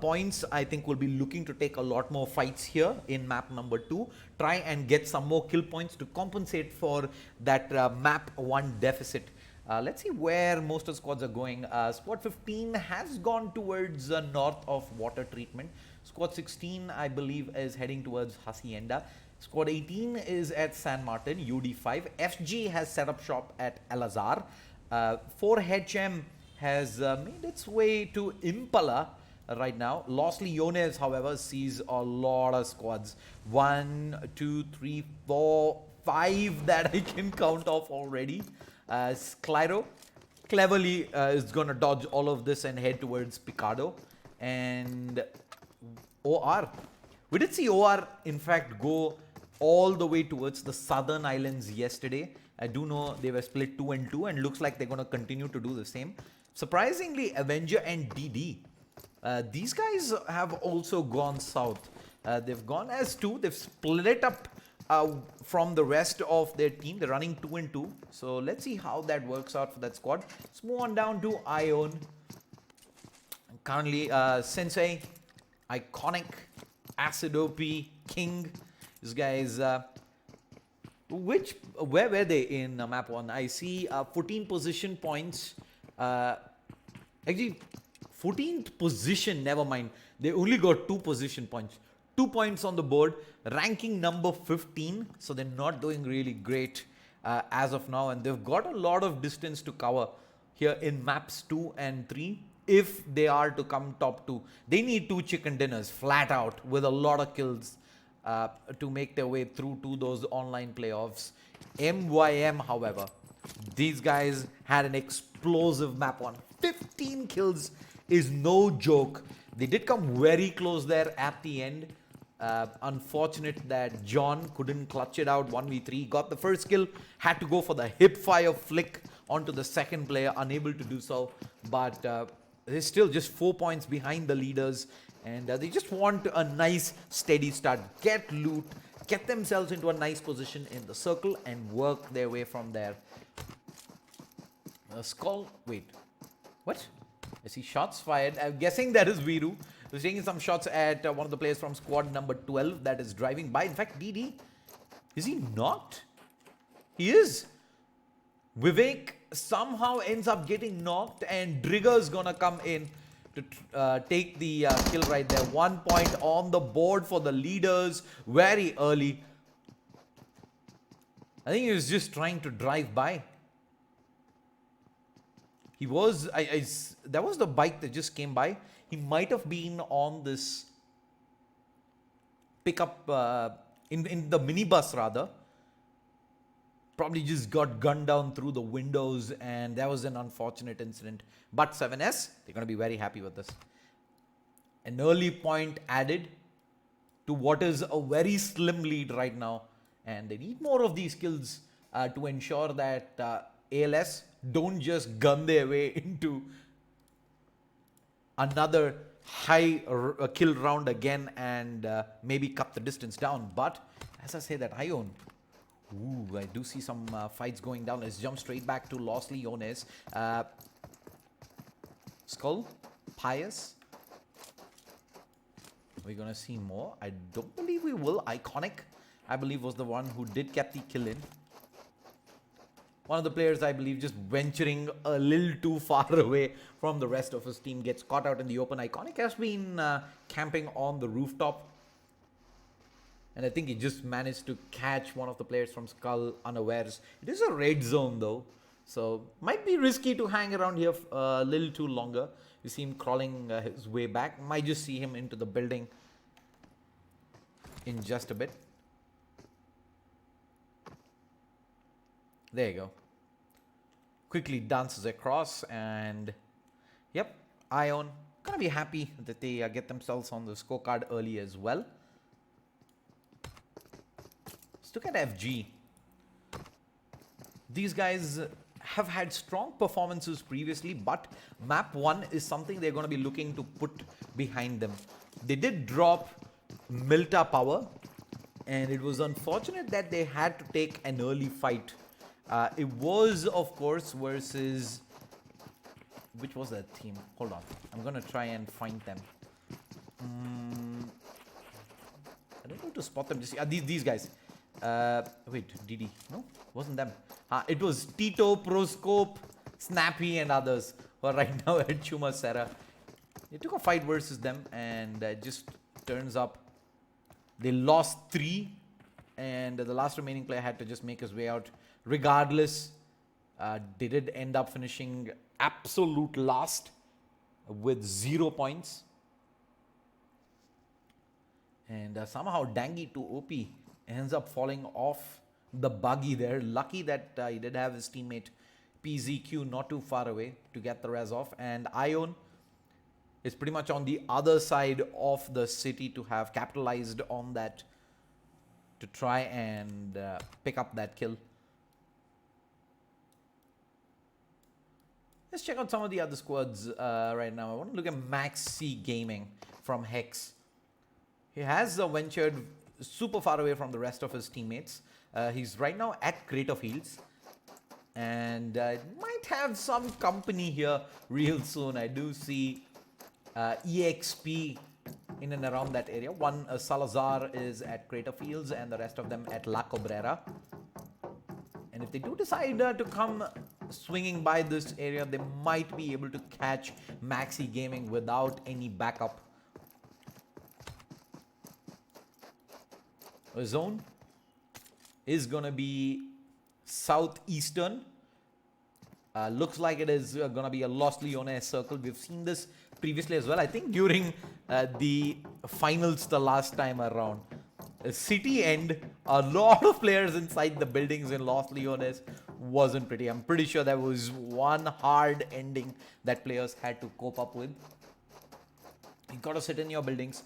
points, I think will be looking to take a lot more fights here in map number 2. Try and get some more kill points to compensate for that map 1 deficit. Let's see where most of the squads are going. Squad 15 has gone towards north of Water Treatment. Squad 16, I believe, is heading towards Hacienda. Squad 18 is at San Martin, UD5. FG has set up shop at El Azhar. 4HM has made its way to Impala right now. Los Leones, however, sees a lot of squads. 1, 2, 3, 4, 5 that I can count off already. Sclero cleverly is going to dodge all of this and head towards Picado. And OR. We did see OR, in fact, go all the way towards the southern islands yesterday. I do know they were split 2 and 2 and looks like they're going to continue to do the same. Surprisingly, Avenger and DD, these guys have also gone south. They've gone as 2. They've split up from the rest of their team. They're running 2 and 2. So let's see how that works out for that squad. Let's move on down to Ion. Currently, Sensei, Iconic, Acid OP, King. These guys, where were they in map 1? I see 14 position points. Actually, 14th position, never mind. They only got 2 position points. 2 points on the board, ranking number 15. So they're not doing really great as of now. And they've got a lot of distance to cover here in maps 2 and 3. If they are to come top 2, they need 2 chicken dinners flat out with a lot of kills to make their way through to those online playoffs. MYM, however, these guys had an explosive map 1. 15 kills is no joke. They did come very close there at the end. Unfortunate that John couldn't clutch it out 1v3. Got the first kill, had to go for the hip fire flick onto the second player, unable to do so. But they're still just 4 points behind the leaders. And they just want a nice steady start, get loot, get themselves into a nice position in the circle and work their way from there. Skull, wait, what? I see shots fired. I'm guessing that is Viru. He's taking some shots at one of the players from squad number 12 that is driving by. In fact, DD, is he knocked? He is. Vivek somehow ends up getting knocked and Drigger's gonna come in to take the kill right there. 1 point on the board for the leaders very early. I think he was just trying to drive by. He was, that was the bike that just came by. He might have been on this pickup, in the minibus rather. Probably just got gunned down through the windows and that was an unfortunate incident. But 7S, they're going to be very happy with this. An early point added to what is a very slim lead right now. And they need more of these kills to ensure that ALS don't just gun their way into another high kill round again and maybe cut the distance down. But as I say that, Ion, ooh, I do see some fights going down. Let's jump straight back to Los Leones. Skull, Pious. We're going to see more. I don't believe we will. Iconic, I believe, was the one who did get the kill in. One of the players, I believe, just venturing a little too far away from the rest of his team, gets caught out in the open. Iconic has been camping on the rooftop. And I think he just managed to catch one of the players from Skull unawares. It is a red zone though. So might be risky to hang around here a little too longer. You see him crawling his way back. Might just see him into the building in just a bit. There you go. Quickly dances across and yep, Ion gonna be happy that they get themselves on the scorecard early as well. Let's look at FG. These guys have had strong performances previously, but map 1 is something they're going to be looking to put behind them. They did drop Milta Power, and it was unfortunate that they had to take an early fight. It was, of course, versus... Which was that team? Hold on. I'm going to try and find them. I don't know to spot them. Just, these guys. Wait, DD. No, wasn't them. It was Tito, Proscope, Snappy, and others who are right now at Chuma Serra. They took a fight versus them, and it just turns up they lost 3, and the last remaining player had to just make his way out. Regardless, they did end up finishing absolute last with 0 points. And somehow Dangy to OP ends up falling off the buggy there. Lucky that he did have his teammate PZQ not too far away to get the res off. And Ion is pretty much on the other side of the city to have capitalized on that to try and pick up that kill. Let's check out some of the other squads right now. I want to look at Max C Gaming from Hex. He has ventured super far away from the rest of his teammates. He's right now at Crater Fields, and might have some company here real soon. I do see EXP in and around that area. One Salazar is at Crater Fields, and the rest of them at La Cabrera. And if they do decide to come swinging by this area, they might be able to catch Maxi Gaming without any backup. A zone is going to be southeastern. Looks like it is going to be a Los Leones circle. We've seen this previously as well. I think during the finals the last time around. City end, a lot of players inside the buildings in Los Leones wasn't pretty. I'm pretty sure there was one hard ending that players had to cope up with. You got to sit in your buildings,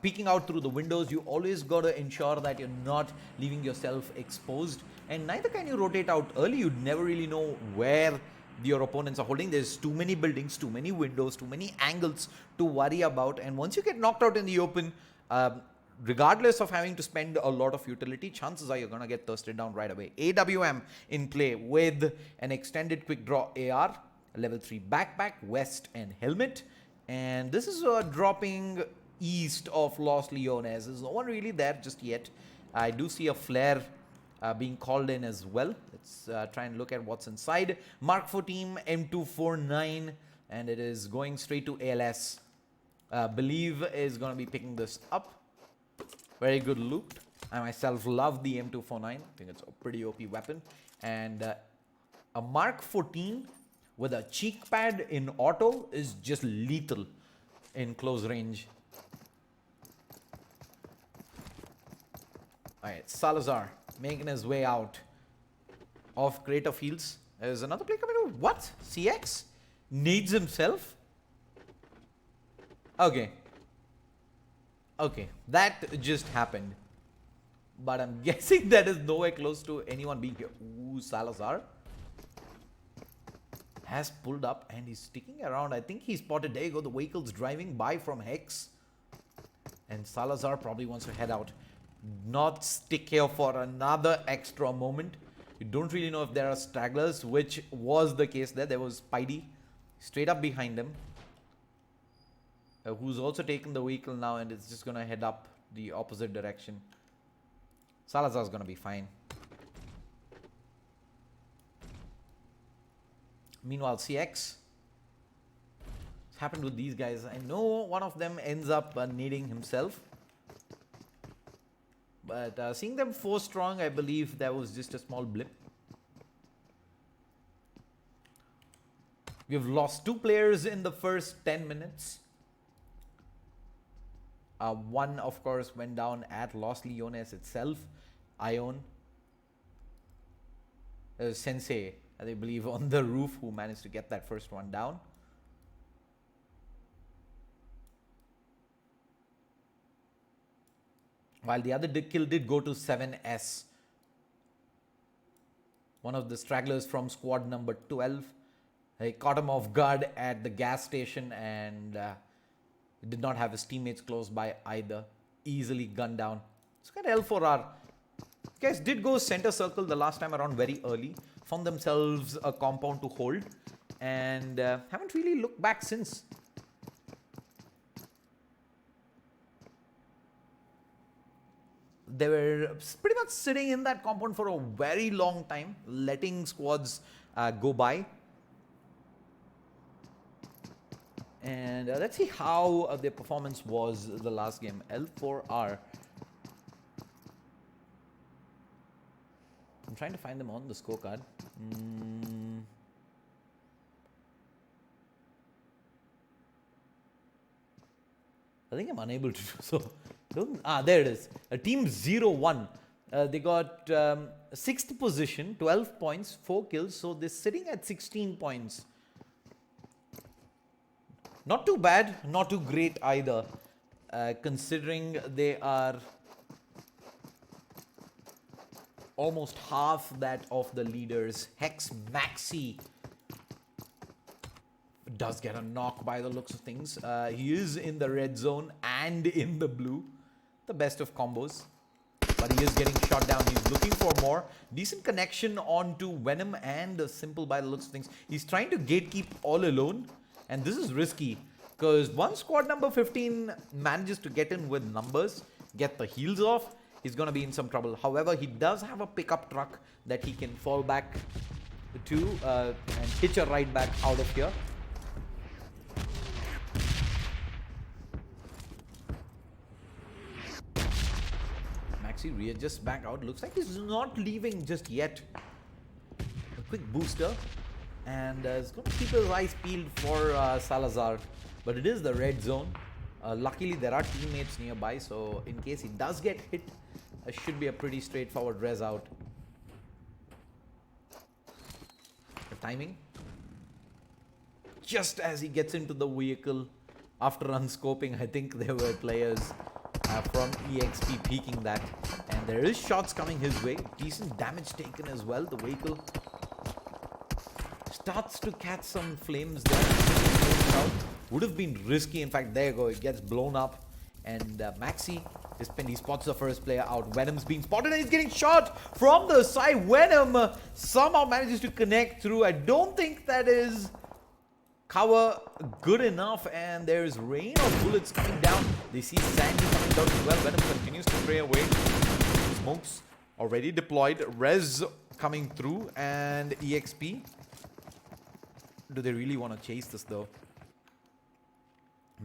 peeking out through the windows. You always got to ensure that you're not leaving yourself exposed, and neither can you rotate out early. You'd never really know where your opponents are holding. There's too many buildings, too many windows, too many angles to worry about, and once you get knocked out in the open, regardless of having to spend a lot of utility, chances are you're going to get thirsted down right away. AWM in play with an extended quick draw AR, level 3 backpack, vest, and helmet. And this is dropping east of Los Leones. There's no one really there just yet. I do see a flare being called in as well. Let's try and look at what's inside. Mark 4 team M249, and it is going straight to ALS. Believe is going to be picking this up. Very good loot. I myself love the M249. I think it's a pretty OP weapon. And a Mark 14 with a cheek pad in auto is just lethal in close range. Alright, Salazar making his way out of Crater Fields. There's another player coming over. What? CX? Needs himself? Okay. Okay, that just happened. But I'm guessing that is nowhere close to anyone being here. Ooh, Salazar has pulled up and he's sticking around. I think he spotted, there you go, the vehicle's driving by from Hex. And Salazar probably wants to head out. Not stick here for another extra moment. You don't really know if there are stragglers, which was the case there. There was Spidey straight up behind him, who's also taken the vehicle now, and it's just going to head up the opposite direction. Salazar's going to be fine. Meanwhile, CX. What's happened with these guys? I know one of them ends up needing himself. But seeing them 4 strong, I believe that was just a small blip. We've lost 2 players in the first 10 minutes. One, of course, went down at Los Leones itself. Ion. Sensei, I believe, on the roof, who managed to get that first one down. While the other kill did go to 7S one of the stragglers from squad number 12. He caught him off guard at the gas station and did not have his teammates close by either. Easily gunned down. It's got L4R. Guys did go center circle the last time around very early. Found themselves a compound to hold. And haven't really looked back since. They were pretty much sitting in that compound for a very long time, letting squads go by. And let's see how their performance was the last game. L4R. I'm trying to find them on the scorecard. I think I'm unable to do so. There it is. Team 0-1. They got 6th position, 12 points, 4 kills. So they're sitting at 16 points. Not too bad, not too great either. Considering they are almost half that of the leaders. Hex Maxi does get a knock by the looks of things. He is in the red zone and in the blue. The best of combos. But he is getting shot down. He's looking for more. Decent connection onto Venom and Simple by the looks of things. He's trying to gatekeep all alone. And this is risky. Because once squad number 15 manages to get in with numbers, get the heals off, he's going to be in some trouble. However, he does have a pickup truck that he can fall back to and hitch a ride back out of here. Maxi readjusts back out. Looks like he's not leaving just yet. A quick booster. And he's going to keep his eyes peeled for Salazar. But it is the red zone. Luckily, there are teammates nearby. So in case he does get hit, it should be a pretty straightforward res out. The timing. Just as he gets into the vehicle, after unscoping, I think there were players from EXP peeking that. And there is shots coming his way. Decent damage taken as well. The vehicle starts to catch some flames there. Would have been risky. In fact, there you go. It gets blown up. And Maxi is pinned. He spots the first player out. Venom's being spotted and he's getting shot from the side. Venom somehow manages to connect through. I don't think that is cover good enough. And there's rain of bullets coming down. They see Sandy coming down as well. Venom continues to spray away. Smokes already deployed. Res coming through. And EXP. Do they really want to chase this though?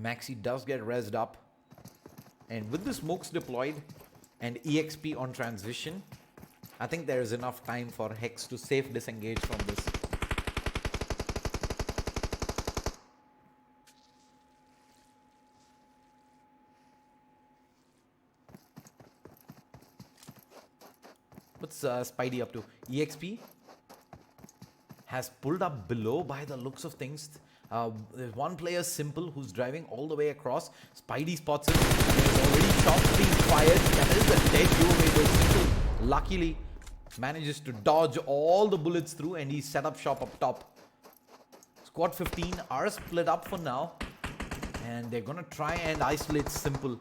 Maxi does get rezzed up. And with the smokes deployed and EXP on transition, I think there is enough time for Hex to safe disengage from this. What's Spidey up to? EXP has pulled up below by the looks of things. There's one player, Simple, who's driving all the way across. Spidey spots him. There's already shots being fired. That is a dead giveaway. Simple, luckily, manages to dodge all the bullets through and he set up shop up top. Squad 15 are split up for now. And they're going to try and isolate Simple.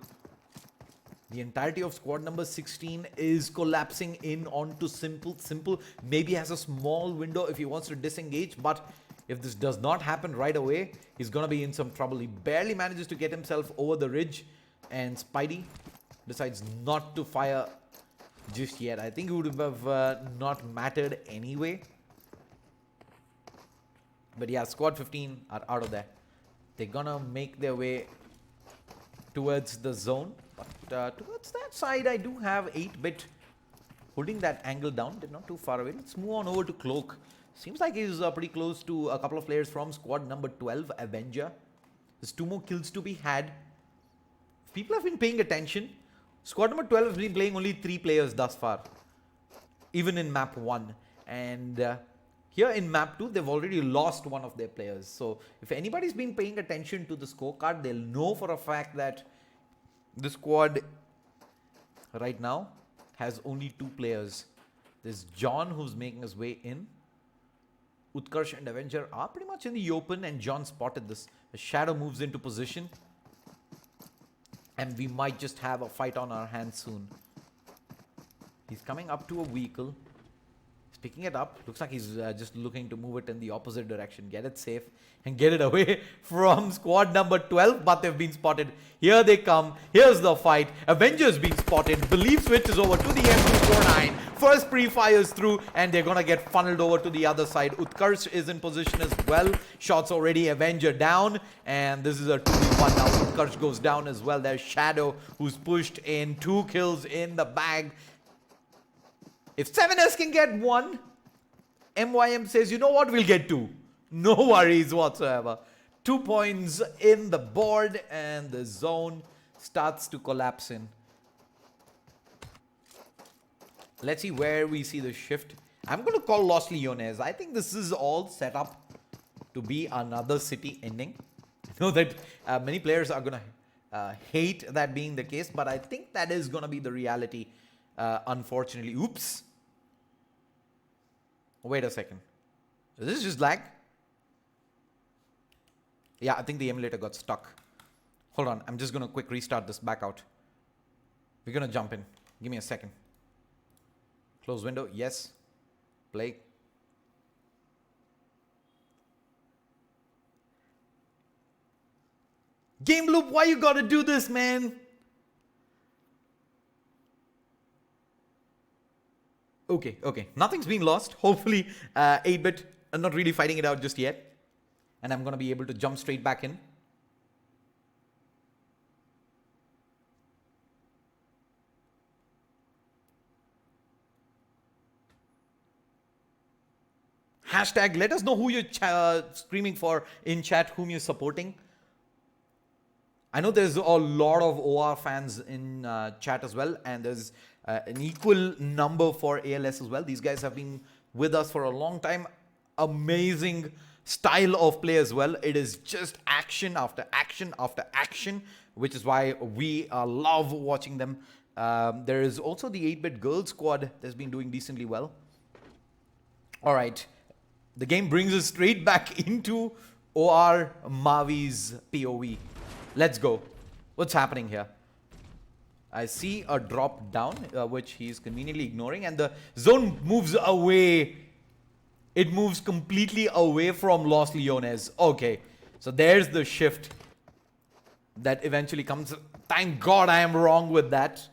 The entirety of squad number 16 is collapsing in onto Simple. Simple maybe has a small window if he wants to disengage, but if this does not happen right away, he's going to be in some trouble. He barely manages to get himself over the ridge, and Spidey decides not to fire just yet. I think it would have not mattered anyway. But yeah, squad 15 are out of there. They're going to make their way towards the zone. But towards that side, I do have 8-bit holding that angle down. They're not too far away. Let's move on over to Cloak. Seems like he's pretty close to a couple of players from squad number 12, Avenger. There's 2 more kills to be had. If people have been paying attention, squad number 12 has been playing only 3 players thus far. Even in map 1. And here in map 2, they've already lost one of their players. So if anybody's been paying attention to the scorecard, they'll know for a fact that the squad right now has only 2 players. There's John who's making his way in. Utkarsh and Avenger are pretty much in the open, and John spotted this. The Shadow moves into position. And we might just have a fight on our hands soon. He's coming up to a vehicle. He's picking it up. Looks like he's just looking to move it in the opposite direction. Get it safe and get it away from squad number 12. But they've been spotted. Here they come. Here's the fight. Avengers being spotted. Belief switches over to the M249. First pre-fires through, and they're going to get funneled over to the other side. Utkarsh is in position as well. Shots already. Avenger down. And this is a 2v1 now. Utkarsh goes down as well. There's Shadow who's pushed in. 2 kills in the bag. If 7S can get 1, MYM says, you know what, we'll get 2. No worries whatsoever. 2 points in the board, and the zone starts to collapse in. Let's see where we see the shift. I'm going to call Los Leones. I think this is all set up to be another city ending. I know that many players are going to hate that being the case, but I think that is going to be the reality. Unfortunately. Oops. Wait a second. Is this just lag? Yeah, I think the emulator got stuck. Hold on. I'm just going to quick restart this back out. We're going to jump in. Give me a second. Close window. Yes. Play. Game loop, why you gotta do this, man? Okay. Nothing's been lost. Hopefully, 8-bit are not really fighting it out just yet. And I'm going to be able to jump straight back in. Hashtag, let us know who you're screaming for in chat, whom you're supporting. I know there's a lot of OR fans in chat as well, and there's an equal number for ALS as well. These guys have been with us for a long time. Amazing style of play as well. It is just action after action after action, which is why we love watching them. There is also the 8-bit girls squad that's been doing decently well. All right. The game brings us straight back into OR Mavi's POV. Let's go. What's happening here? I see a drop down, which he's conveniently ignoring, and the zone moves away. It moves completely away from Los Leones. Okay, so there's the shift that eventually comes. Thank God I am wrong with that.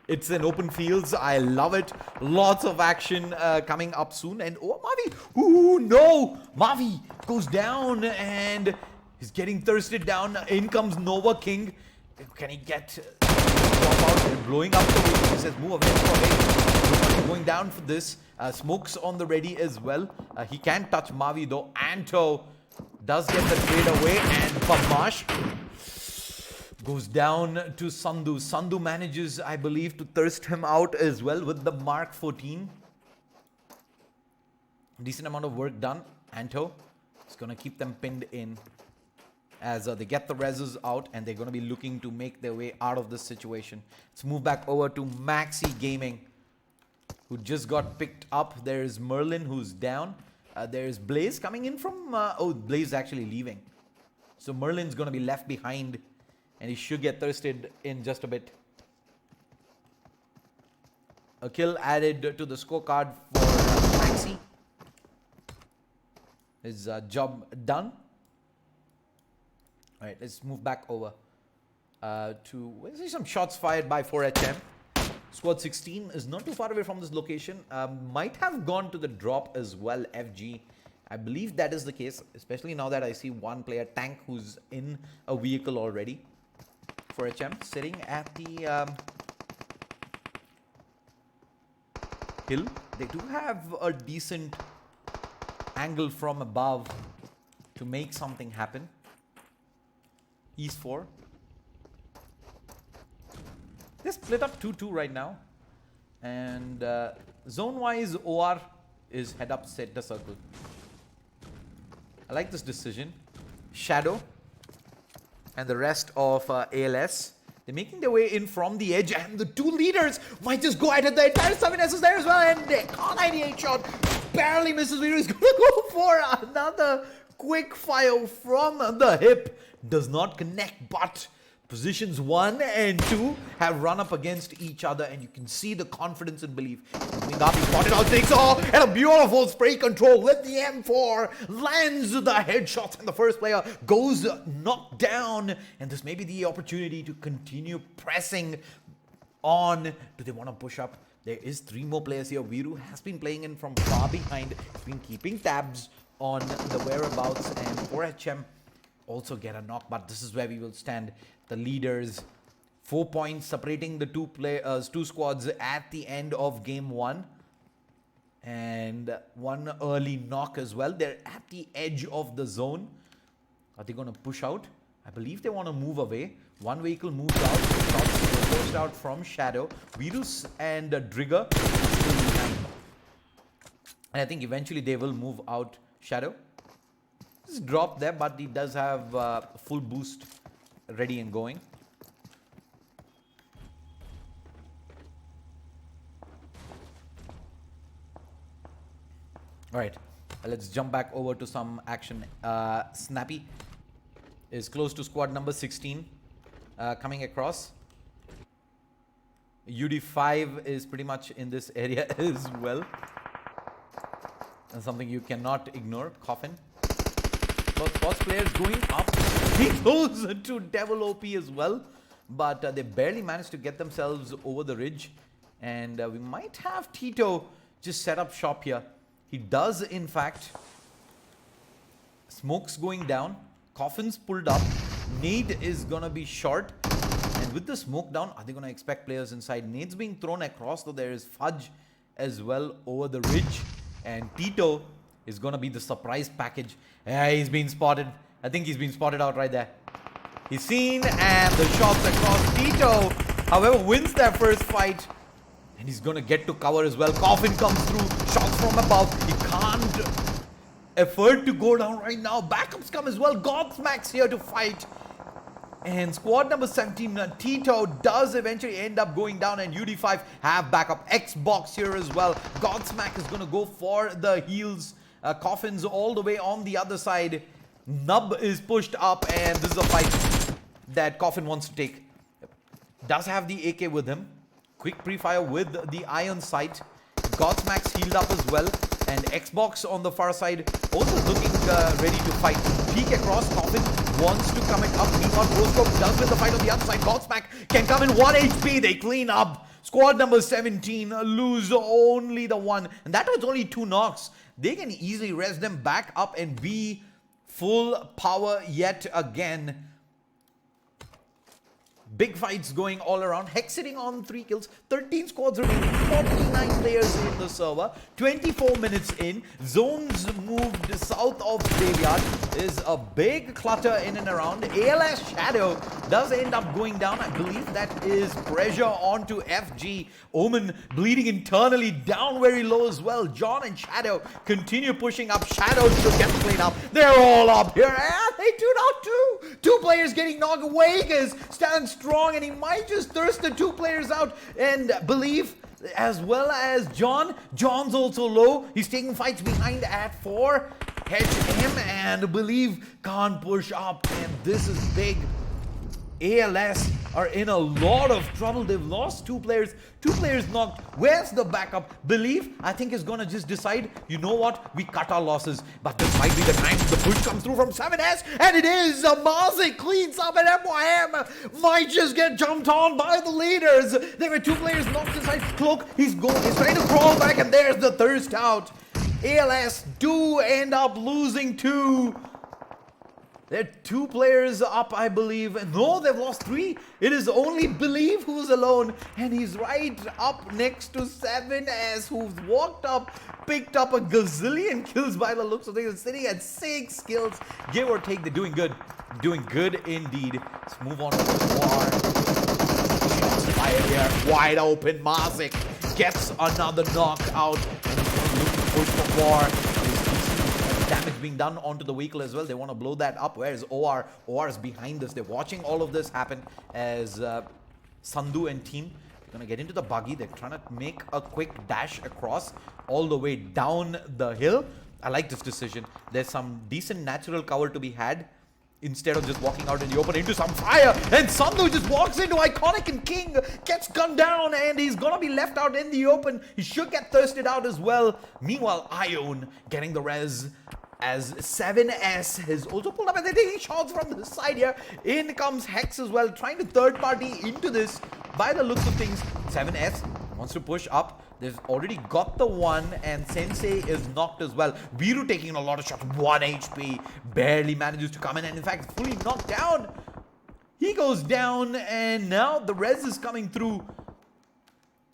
It's an open fields. I love it. Lots of action coming up soon. And oh, Mavi. Ooh, no. Mavi goes down and he's getting thirsted down. In comes Nova King. Can he get drop out? They're blowing up the way. He says move away from it. Nobody going down for this. Smokes on the ready as well. He can't touch Mavi though. Anto does get the trade away. And Pamash goes down to Sandhu. Sandhu manages, I believe, to thirst him out as well with the Mark 14. Decent amount of work done. Anto is going to keep them pinned in as they get the reses out, and they're going to be looking to make their way out of this situation. Let's move back over to Maxi Gaming, who just got picked up. There's Merlin, who's down. There's Blaze coming in from... oh, Blaze is actually leaving. So Merlin's going to be left behind, and he should get thirsted in just a bit. A kill added to the scorecard for Maxi. His job done. Alright, let's move back over to... we see some shots fired by 4HM. Squad 16 is not too far away from this location. Might have gone to the drop as well, FG. I believe that is the case, especially now that I see one player, Tank, who's in a vehicle already. 4HM sitting at the hill. They do have a decent angle from above to make something happen. East 4. They're split up 2-2 right now. And zone-wise, OR is head up, set the circle. I like this decision. Shadow and the rest of ALS, They're making their way in from the edge, and the two leaders might just go at it. The entire 7S is there as well, and they can't 98 shot. Barely misses. He's going to go for another quick fire from the hip. Does not connect, but positions 1 and 2 have run up against each other, and you can see the confidence and belief. Moving up, he spotted out 6 and a beautiful spray control with the M4. Lands the headshots, and the first player goes knocked down. And this may be the opportunity to continue pressing on. Do they want to push up? There is 3 more players here. Viru has been playing in from far behind. He's been keeping tabs on the whereabouts, and 4HM also get a knock, but this is where we will stand. The leaders, 4 points separating the two squads at the end of game 1, and 1 early knock as well. They're at the edge of the zone. Are they going to push out? I believe they want to move away. 1 vehicle moved out. Shots were forced out from Shadow. Virus and Drigger still behind. And I think eventually they will move out. Shadow just dropped there, but he does have full boost ready and going. All right, let's jump back over to some action. Snappy is close to squad number 16, coming across. UD5 is pretty much in this area as well. And something you cannot ignore. Coffin. Both spots players going up. He goes to Devil OP as well. But they barely managed to get themselves over the ridge. And we might have Tito just set up shop here. He does, in fact. Smoke's going down. Coffin's pulled up. Nade is going to be short. And with the smoke down, are they going to expect players inside? Nade's being thrown across, though there is Fudge as well over the ridge. And Tito is going to be the surprise package. Yeah, he's been spotted. I think he's been spotted out right there. He's seen, and the shots across. Tito, however, wins that first fight. And he's going to get to cover as well. Coffin comes through. Shots from above. He can't afford to go down right now. Backups come as well. Godsmack's here to fight. And squad number 17, Tito, does eventually end up going down, and UD5 have backup. Xbox here as well. Godsmack is going to go for the heals. Coffin's all the way on the other side. Nub is pushed up, and this is a fight that Coffin wants to take. Does have the AK with him. Quick pre-fire with the iron sight. Godsmack's healed up as well. And Xbox on the far side also looking ready to fight. Peek across. Coffin wants to come up. Meanwhile, Roscope does win the fight on the other side. Godsmack can come in 1 HP. They clean up. Squad number 17 lose only the 1. And that was only 2 knocks. They can easily rest them back up and be full power yet again. Big fights going all around. Hex sitting on 3 kills. 13 squads remaining. 49 players in the server. 24 minutes in. Zones moved south of Graveyard. Is a big clutter in and around. ALS Shadow does end up going down. I believe that is pressure onto FG. Omen bleeding internally down very low as well. John and Shadow continue pushing up. Shadow to get clean up. They're all up here. And they do not too. 2 players getting knocked away. Stands strong, and he might just thirst the 2 players out. And Believe as well as John. John's also low. He's taking fights behind at 4. Hedge him, and Believe can't push up, and this is big. ALS are in a lot of trouble. They've lost 2 players. 2 players knocked. Where's the backup? Believe, I think, is going to just decide, you know what? We cut our losses. But this might be the time. The push comes through from 7S. And it is. Mazik cleans up, and MYM might just get jumped on by the leaders. There were 2 players knocked inside. Cloak, he's trying to crawl back, and there's the thirst out. ALS do end up losing 2. There are 2 players up, I believe. No, they've lost 3. It is only Believe who's alone. And he's right up next to 7S, who's walked up, picked up a gazillion kills by the looks of things. Sitting at 6 kills. Give or take, they're doing good. Doing good indeed. Let's move on to the war. Shots fired here. Wide open. Mazik gets another knockout. And he's going to look to push for war. Damage being done onto the vehicle as well. They want to blow that up. Where's OR? OR is behind this. They're watching all of this happen as Sandhu and team. They're going to get into the buggy. They're trying to make a quick dash across all the way down the hill. I like this decision. There's some decent natural cover to be had instead of just walking out in the open into some fire. And Sandhu just walks into Iconic, and King gets gunned down, and he's gonna be left out in the open. He should get thirsted out as well. Meanwhile, Ion getting the res as 7S has also pulled up, and they're taking shots from the side here. In comes Hex as well, trying to third party into this. By the looks of things, 7S wants to push up. They've already got the one, and Sensei is knocked as well. Viru taking a lot of shots, 1 HP, barely manages to come in, and in fact, fully knocked down. He goes down, and now the res is coming through.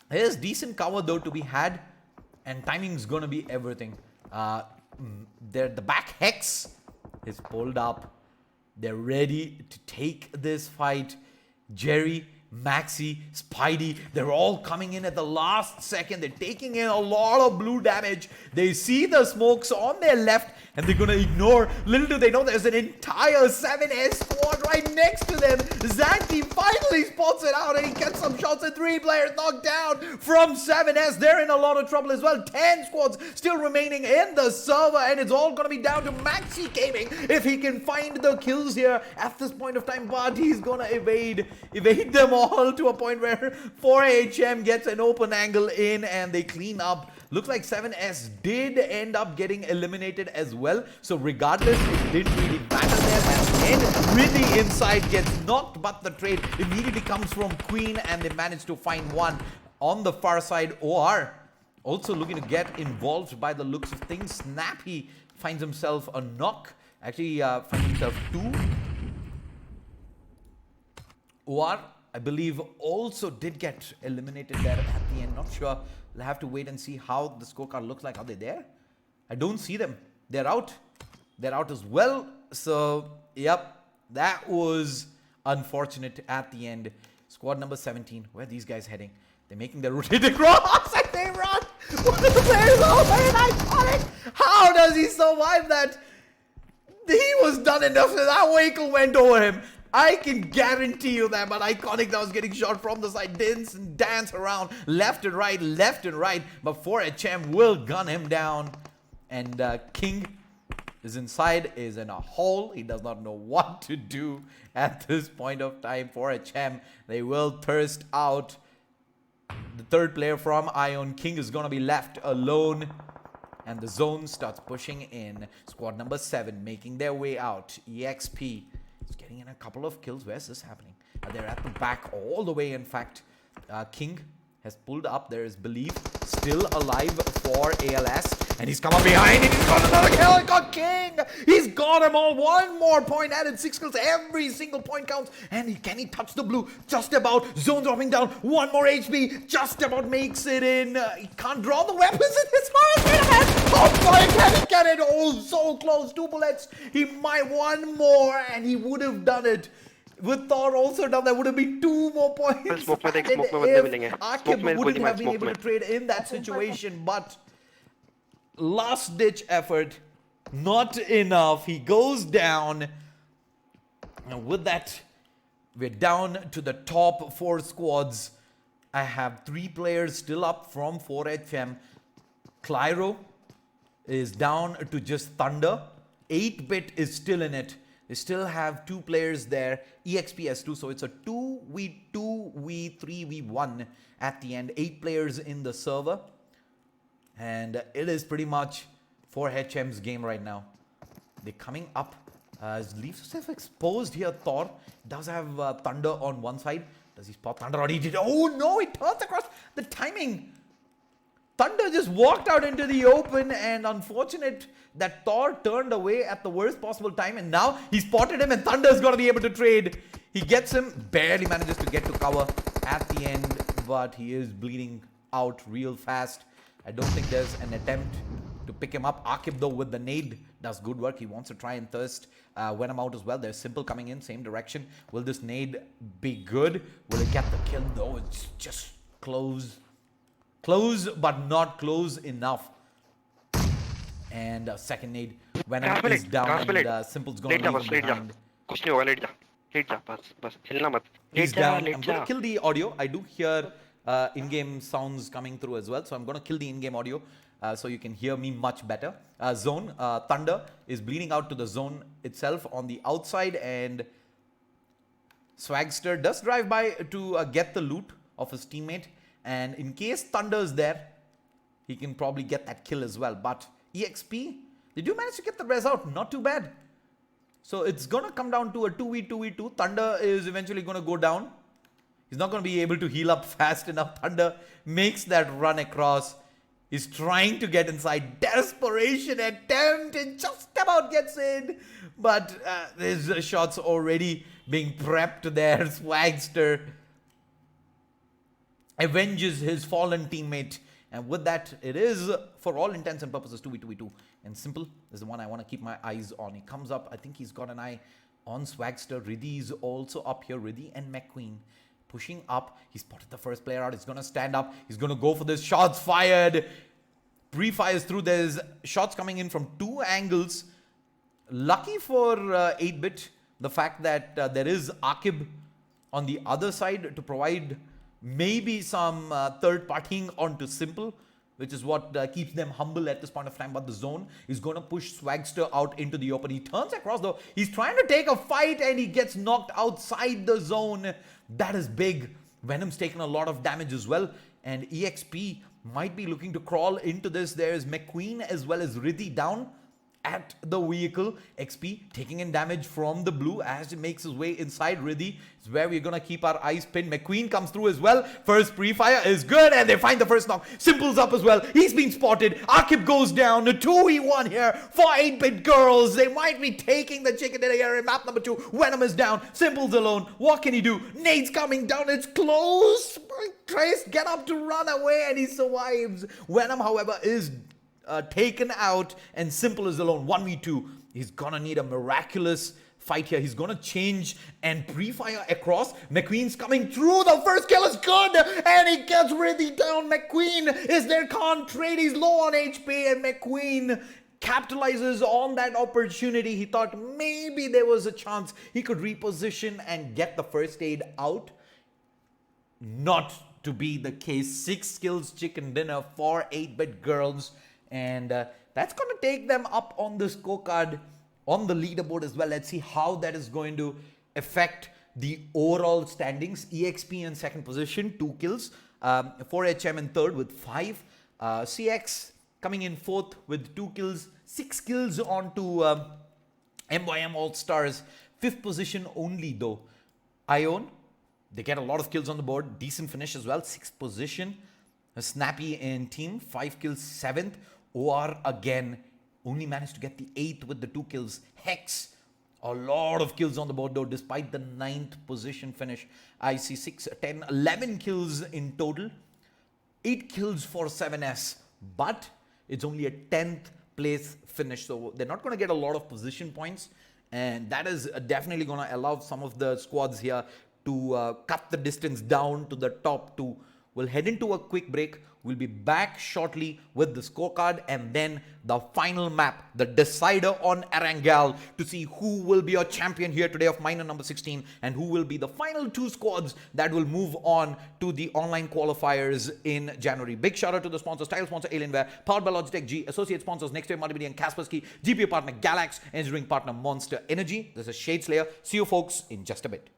There's decent cover though to be had, and timing's gonna be everything. The back Hex is pulled up. They're ready to take this fight. Jerry, Maxi, Spidey, they're all coming in at the last second. They're taking in a lot of blue damage. They see the smokes on their left, and they're gonna ignore. Little do they know there's an entire 7S squad right next to them. Zanki finally spots it out, and he gets some shots, and 3 players knocked down from 7S. They're in a lot of trouble as well. 10 squads still remaining in the server, and it's all gonna be down to Maxi Gaming if he can find the kills here at this point of time. But he's gonna evade them all to a point where 4HM gets an open angle in, and they clean up. Looks like 7S did end up getting eliminated as well. So regardless, it didn't really matter there. And really inside gets knocked, but the trade immediately comes from Queen, and they managed to find one on the far side. OR also looking to get involved by the looks of things. Snappy finds himself a knock. Actually finds himself 2. OR, I believe, also did get eliminated there at the end. Not sure. We'll have to wait and see how the scorecard looks like. Are they there? I don't see them. They're out. They're out as well. So, yep, that was unfortunate at the end. Squad number 17. Where are these guys heading? They're making their rotate across, and they run. One of the players over, and Iconic. How does he survive that? He was done enough that that vehicle went over him. I can guarantee you that, but Iconic now is getting shot from the side, dance around left and right, but 4HM will gun him down, and King is inside, is in a hole. He does not know what to do at this point of time. 4HM, they will thirst out. The third player from Ion, King, is gonna be left alone, and the zone starts pushing in. Squad number 7 making their way out. EXP is getting in a couple of kills. Where's this happening? They're at the back all the way. In fact, King has pulled up. There is Belief still alive for ALS, and he's come up behind, and he's got another kill. He got King. He's got him all. 1 more point added. 6 kills. Every single point counts. And can he touch the blue? Just about. Zone dropping down. 1 more HP. Just about makes it in. He can't draw the weapons in his fire. Oh boy, can he get it? Oh, so close. 2 bullets. He might 1 more, and he would have done it. With Thor also down, there would have been 2 more points. Akib wouldn't have been able to trade in that situation, but last ditch effort, not enough. He goes down, and with that, we're down to the top 4 squads. I have 3 players still up from 4HM. Clyro is down to just Thunder. 8-bit is still in it. They still have 2 players there. EXPS2, so it's a 2v2, v3v1 at the end. 8 players in the server. And it is pretty much 4HM's game right now. They're coming up. Leaves himself exposed here. Thor does have Thunder on one side. Does he spot Thunder? Or he did? Oh no, he turns across. The timing. Thunder just walked out into the open, and unfortunate that Thor turned away at the worst possible time, and now he spotted him, and Thunder's got to be able to trade. He gets him, barely manages to get to cover at the end, but he is bleeding out real fast. I don't think there's an attempt to pick him up. Akib, though, with the nade, does good work. He wants to try and thirst Venom out as well. There's Simple coming in, same direction. Will this nade be good? Will it get the kill? No, it's just close. Close, but not close enough. And second nade. Venom is down, and Simple's going to leave him behind. लेट जा बस हिलना मत. He's लेट जा down. I'm लेट going जा. to kill the audio. I do hear in-game sounds coming through as well. So I'm going to kill the in-game audio so you can hear me much better. Zone. Thunder is bleeding out to the zone itself on the outside. And Swagster does drive by to get the loot of his teammate. And in case Thunder is there, he can probably get that kill as well. But EXP, they do manage to get the res out. Not too bad. So it's going to come down to a 2v2v2. Thunder is eventually going to go down. He's not going to be able to heal up fast enough. Thunder makes that run across. He's trying to get inside. Desperation attempt and just about gets in. But there's shots already being prepped there. Swagster avenges his fallen teammate. And with that, it is, for all intents and purposes, 2v2v2. And Simple is the one I want to keep my eyes on. He comes up. I think he's got an eye on Swagster. Ridhi is also up here. Ridhi and McQueen pushing up. He spotted the first player out. He's going to stand up. He's going to go for this. Shots fired. Pre-fires through. There's shots coming in from two angles. Lucky for 8-bit, the fact that there is Akib on the other side to provide maybe some third partying onto Simple, which is what keeps them humble at this point of time. But the zone is going to push Swagster out into the open. He turns across though. He's trying to take a fight and he gets knocked outside the zone. That is big. Venom's taken a lot of damage as well. And EXP might be looking to crawl into this. There's McQueen as well as Ridhi down at the vehicle. XP taking in damage from the blue as he makes his way inside. Ridhi is where we're going to keep our eyes pinned. McQueen comes through as well. First pre-fire is good and they find the first knock. Simple's up as well. He's been spotted. Akib goes down. A 2v1 here for 8-bit girls. They might be taking the chicken dinner here in map number 2. Venom is down. Simple's alone. What can he do? Nade's coming down. It's close. Trace get up to run away and he survives. Venom, however, is taken out and Simple is alone. 1v2. He's gonna need a miraculous fight here. He's gonna change and pre-fire across. McQueen's coming through. The first kill is good and he gets really down. McQueen is there. Can't trade. He's low on HP and McQueen capitalizes on that opportunity. He thought maybe there was a chance he could reposition and get the first aid out. Not to be the case. 6 kills chicken dinner for 8-bit girls. And that's going to take them up on the scorecard, on the leaderboard as well. Let's see how that is going to affect the overall standings. EXP in second position, 2 kills. 4HM in third with 5. CX coming in fourth with 2 kills. 6 kills onto MYM All-Stars. 5th position only though. Ion, they get a lot of kills on the board. Decent finish as well. 6th position. Snappy in team, 5 kills, 7th. OR again, only managed to get the 8th with the 2 kills. Hex, a lot of kills on the board though, despite the 9th position finish. I see 6, 10, 11 kills in total. 8 kills for 7S, but it's only a 10th place finish. So they're not going to get a lot of position points. And that is definitely going to allow some of the squads here to cut the distance down to the top 2. We'll head into a quick break. We'll be back shortly with the scorecard and then the final map, the decider on Arangal, to see who will be our champion here today of minor number 16 and who will be the final 2 squads that will move on to the online qualifiers in January. Big shout out to the sponsors, title sponsor Alienware, powered by Logitech G, associate sponsors Next Wave Multimedia and Kaspersky, GPro partner Galax, engineering partner Monster Energy. This is Shadeslayer. See you folks in just a bit.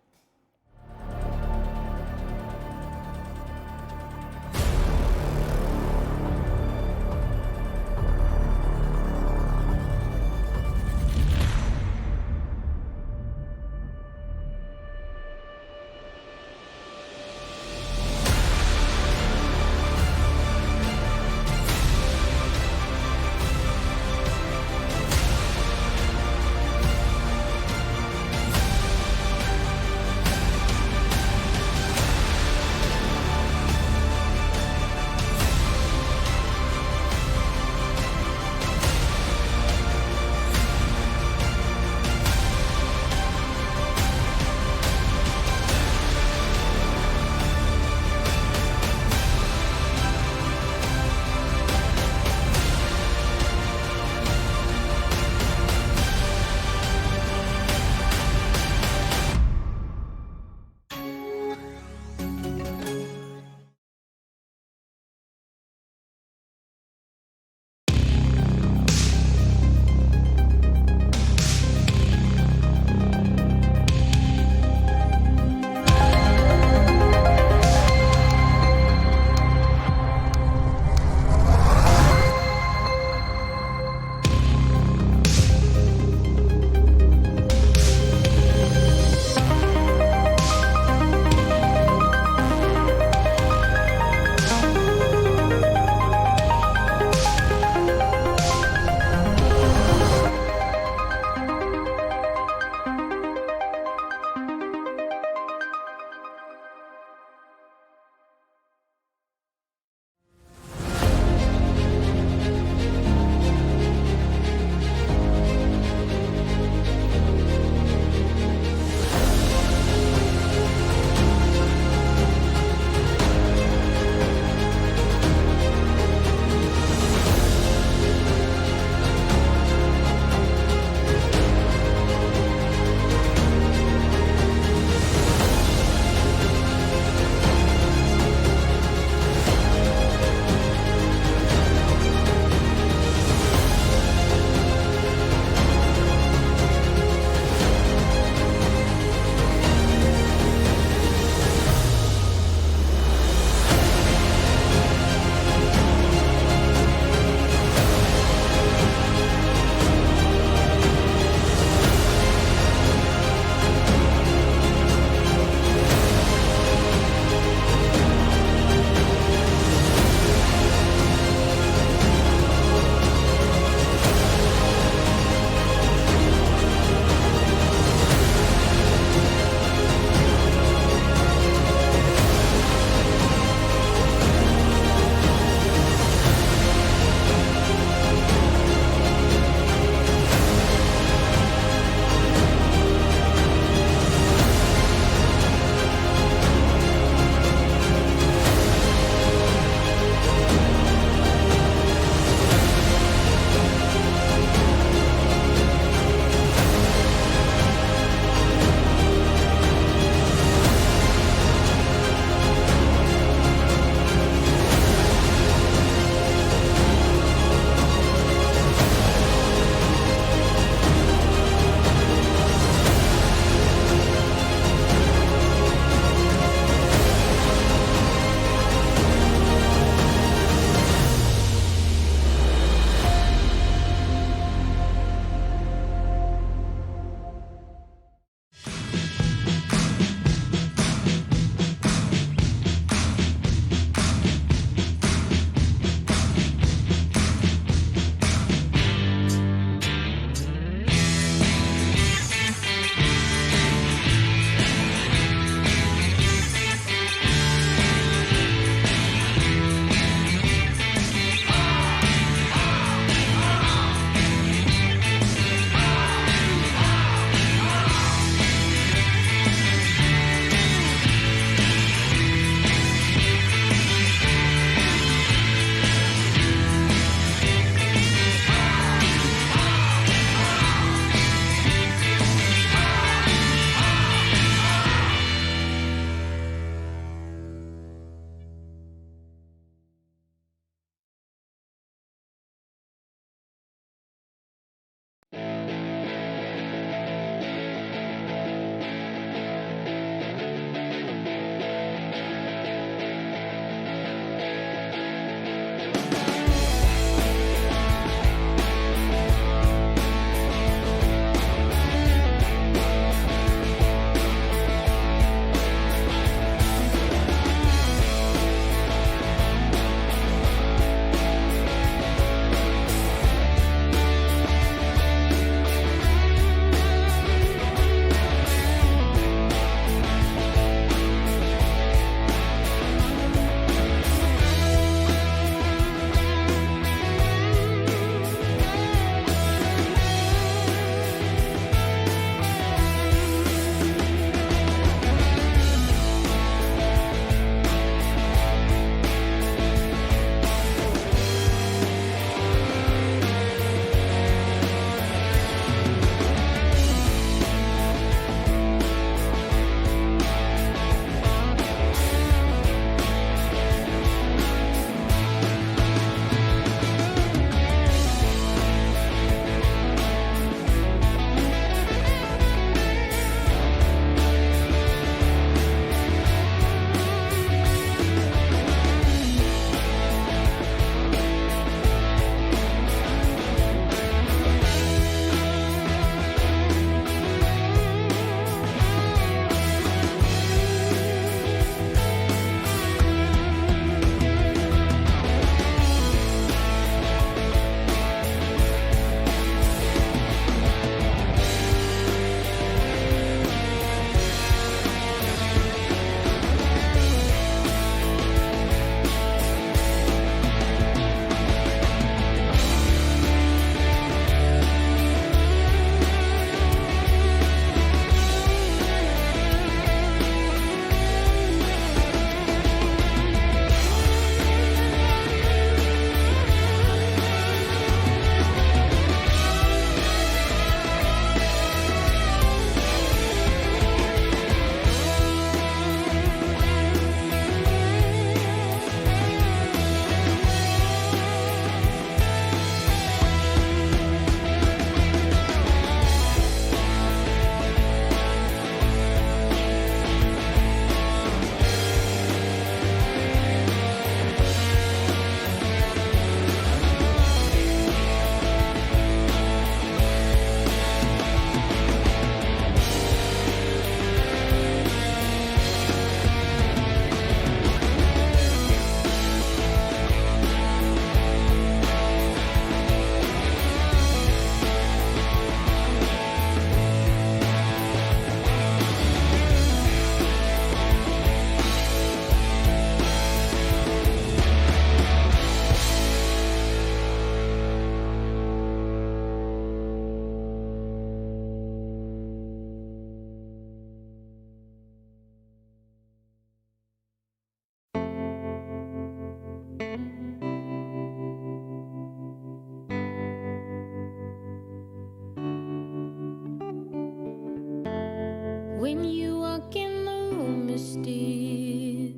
When you walk in the room, it's still,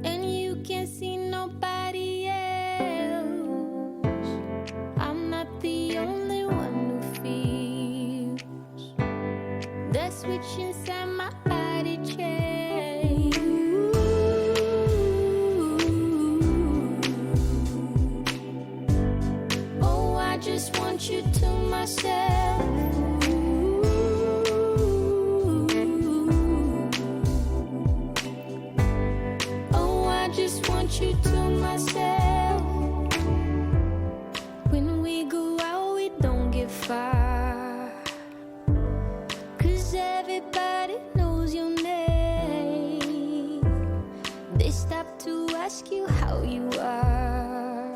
and you can't see nobody else. I'm not the only one who feels the switch inside my body change. Oh, I just want you to myself. Oh, I just want you to myself. When we go out, we don't get far, 'cause everybody knows your name. They stop to ask you how you are,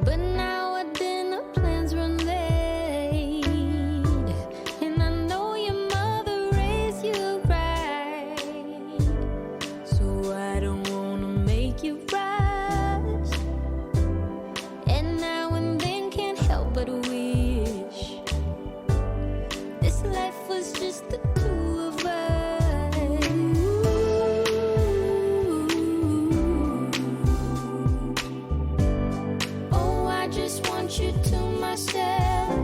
but now our dinner plans run late, and I know your mother raised you right, so I don't wanna make you rush. And now and then can't help but wish this life was just the two of us. Oh, I just want you to myself.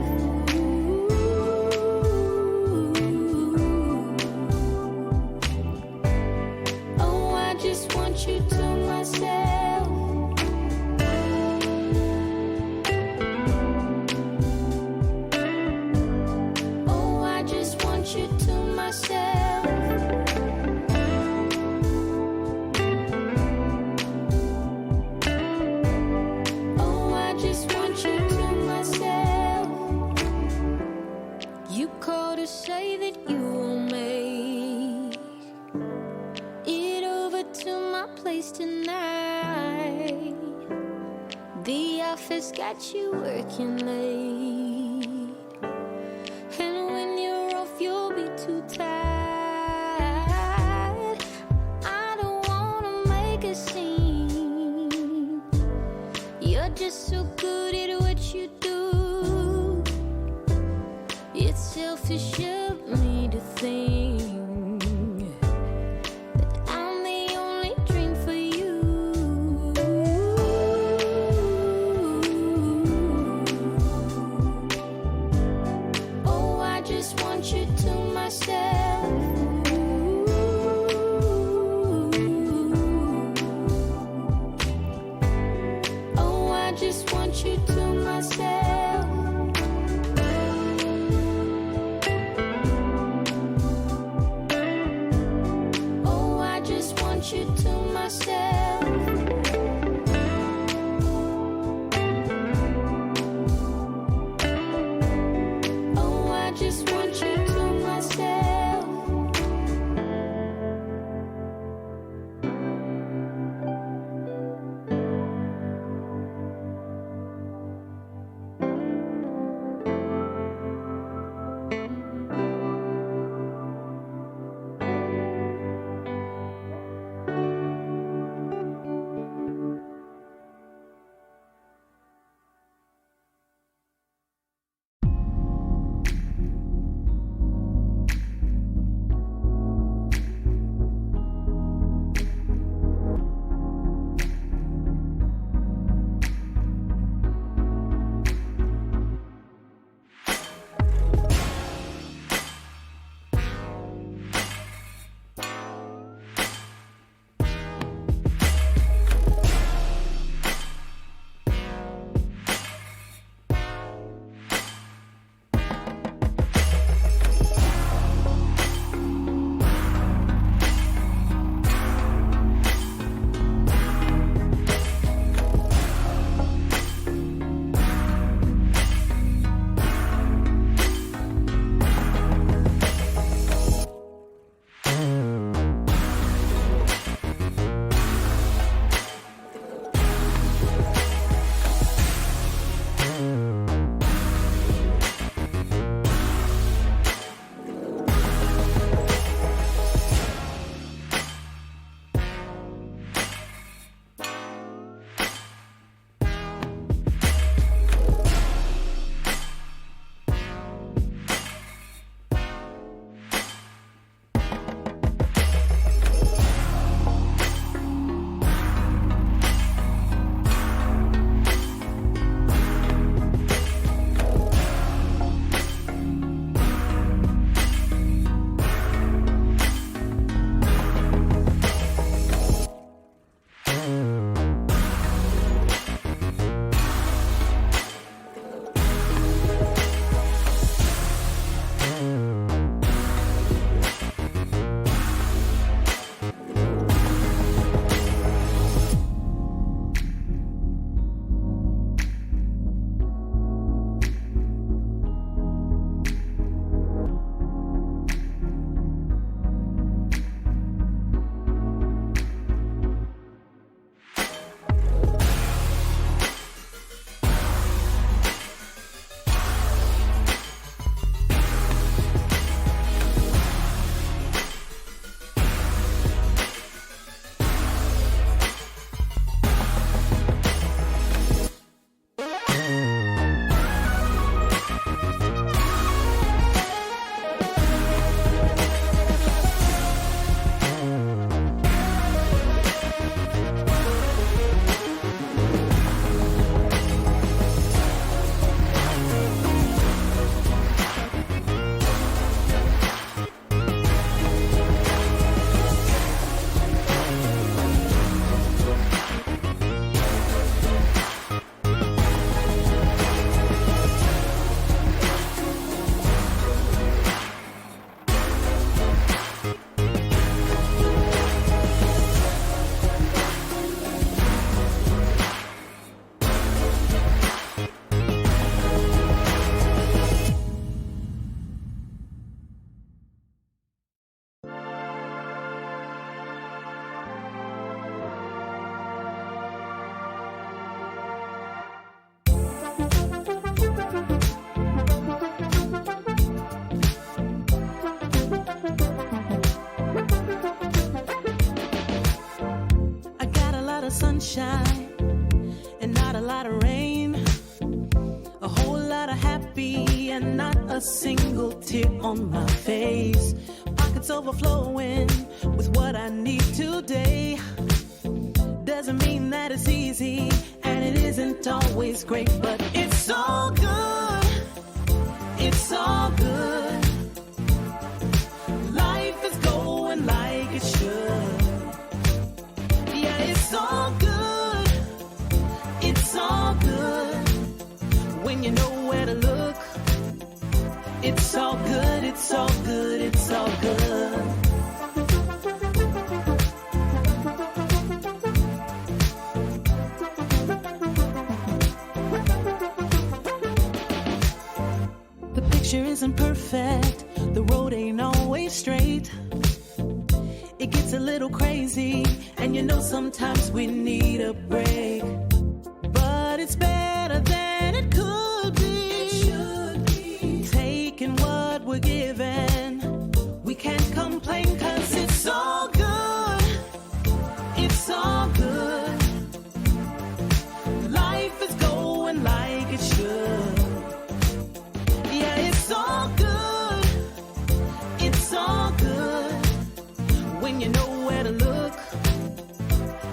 Oh, I just want you to myself. Oh, I just want you to myself. Oh, I just want you to myself. You called to say that you will make it over to my place tonight. The office got you working late, and when you're off, you'll be too tired. I don't wanna make a scene. You're just so good at what you do. It's selfish of me to think that I'm the only dream for you. Oh, I just want you to myself. Oh, I just want you to myself. Oh, I just want you to myself. Oh, I just want you to myself. sunshine and not a lot of rain. A whole lot of happy and not a single tear on my face. Pockets overflowing with what I need today. Doesn't mean that it's easy, and it isn't always great, but it's all good. It's all good. Life is going like it should. Yeah, it's all good. It's all good. When you know where to look, it's all good. It's all good. It's all good. The picture isn't perfect, the road ain't always straight. It gets a little crazy, and you know sometimes we need a break. But it's better than it could be. It should be. Taking what we're given, we can't complain, 'cause it's all good. It's all good. Life is going like it should. Yeah, it's all good. It's all good. When you know where to look,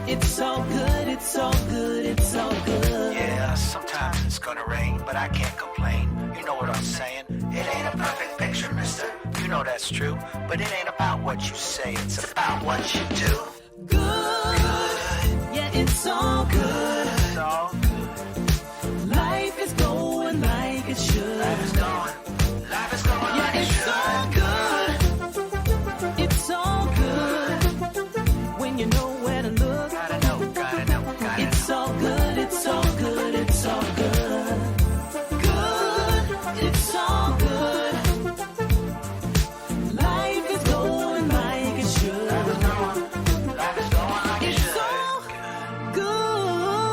it's all good. It's all good. It's all good. Yeah, sometimes it's gonna rain, but I can't complain. You know what I'm saying? It ain't a perfect picture, mister. You know that's true. But it ain't about what you say, it's about what you do. Good. Yeah, it's all good. It's all good. Life is going like it should. Life is going Yeah, like it it's should. all good. It's all good. When you know where to look, Gotta know, gotta know, gotta it's all good. It's all good. It's all good. Good. It's all good. Life is going like it should. Life is going like it It's should. all good.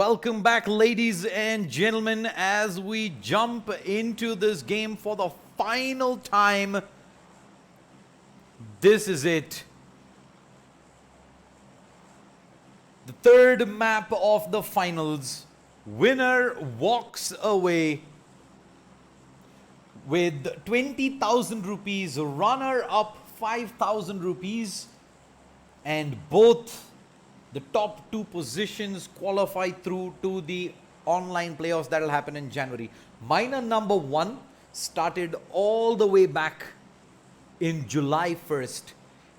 Welcome back, ladies and gentlemen, as we jump into this game for the final time. This is it. The third map of the finals. Winner walks away with 20,000 rupees, runner up 5,000 rupees, and both the top two positions qualify through to the online playoffs that will happen in January. Minor number 1 started all the way back in July 1st,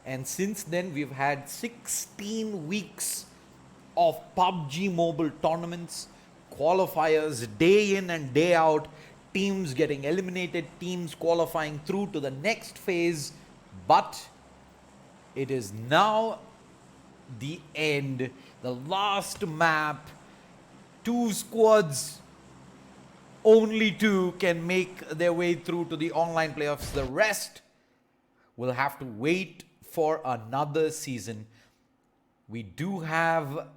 and since then we've had 16 weeks of PUBG Mobile tournaments, qualifiers, day in and day out, teams getting eliminated, teams qualifying through to the next phase. But it is now the end, the last map. 2 squads, only 2 can make their way through to the online playoffs. The rest will have to wait for another season. We do have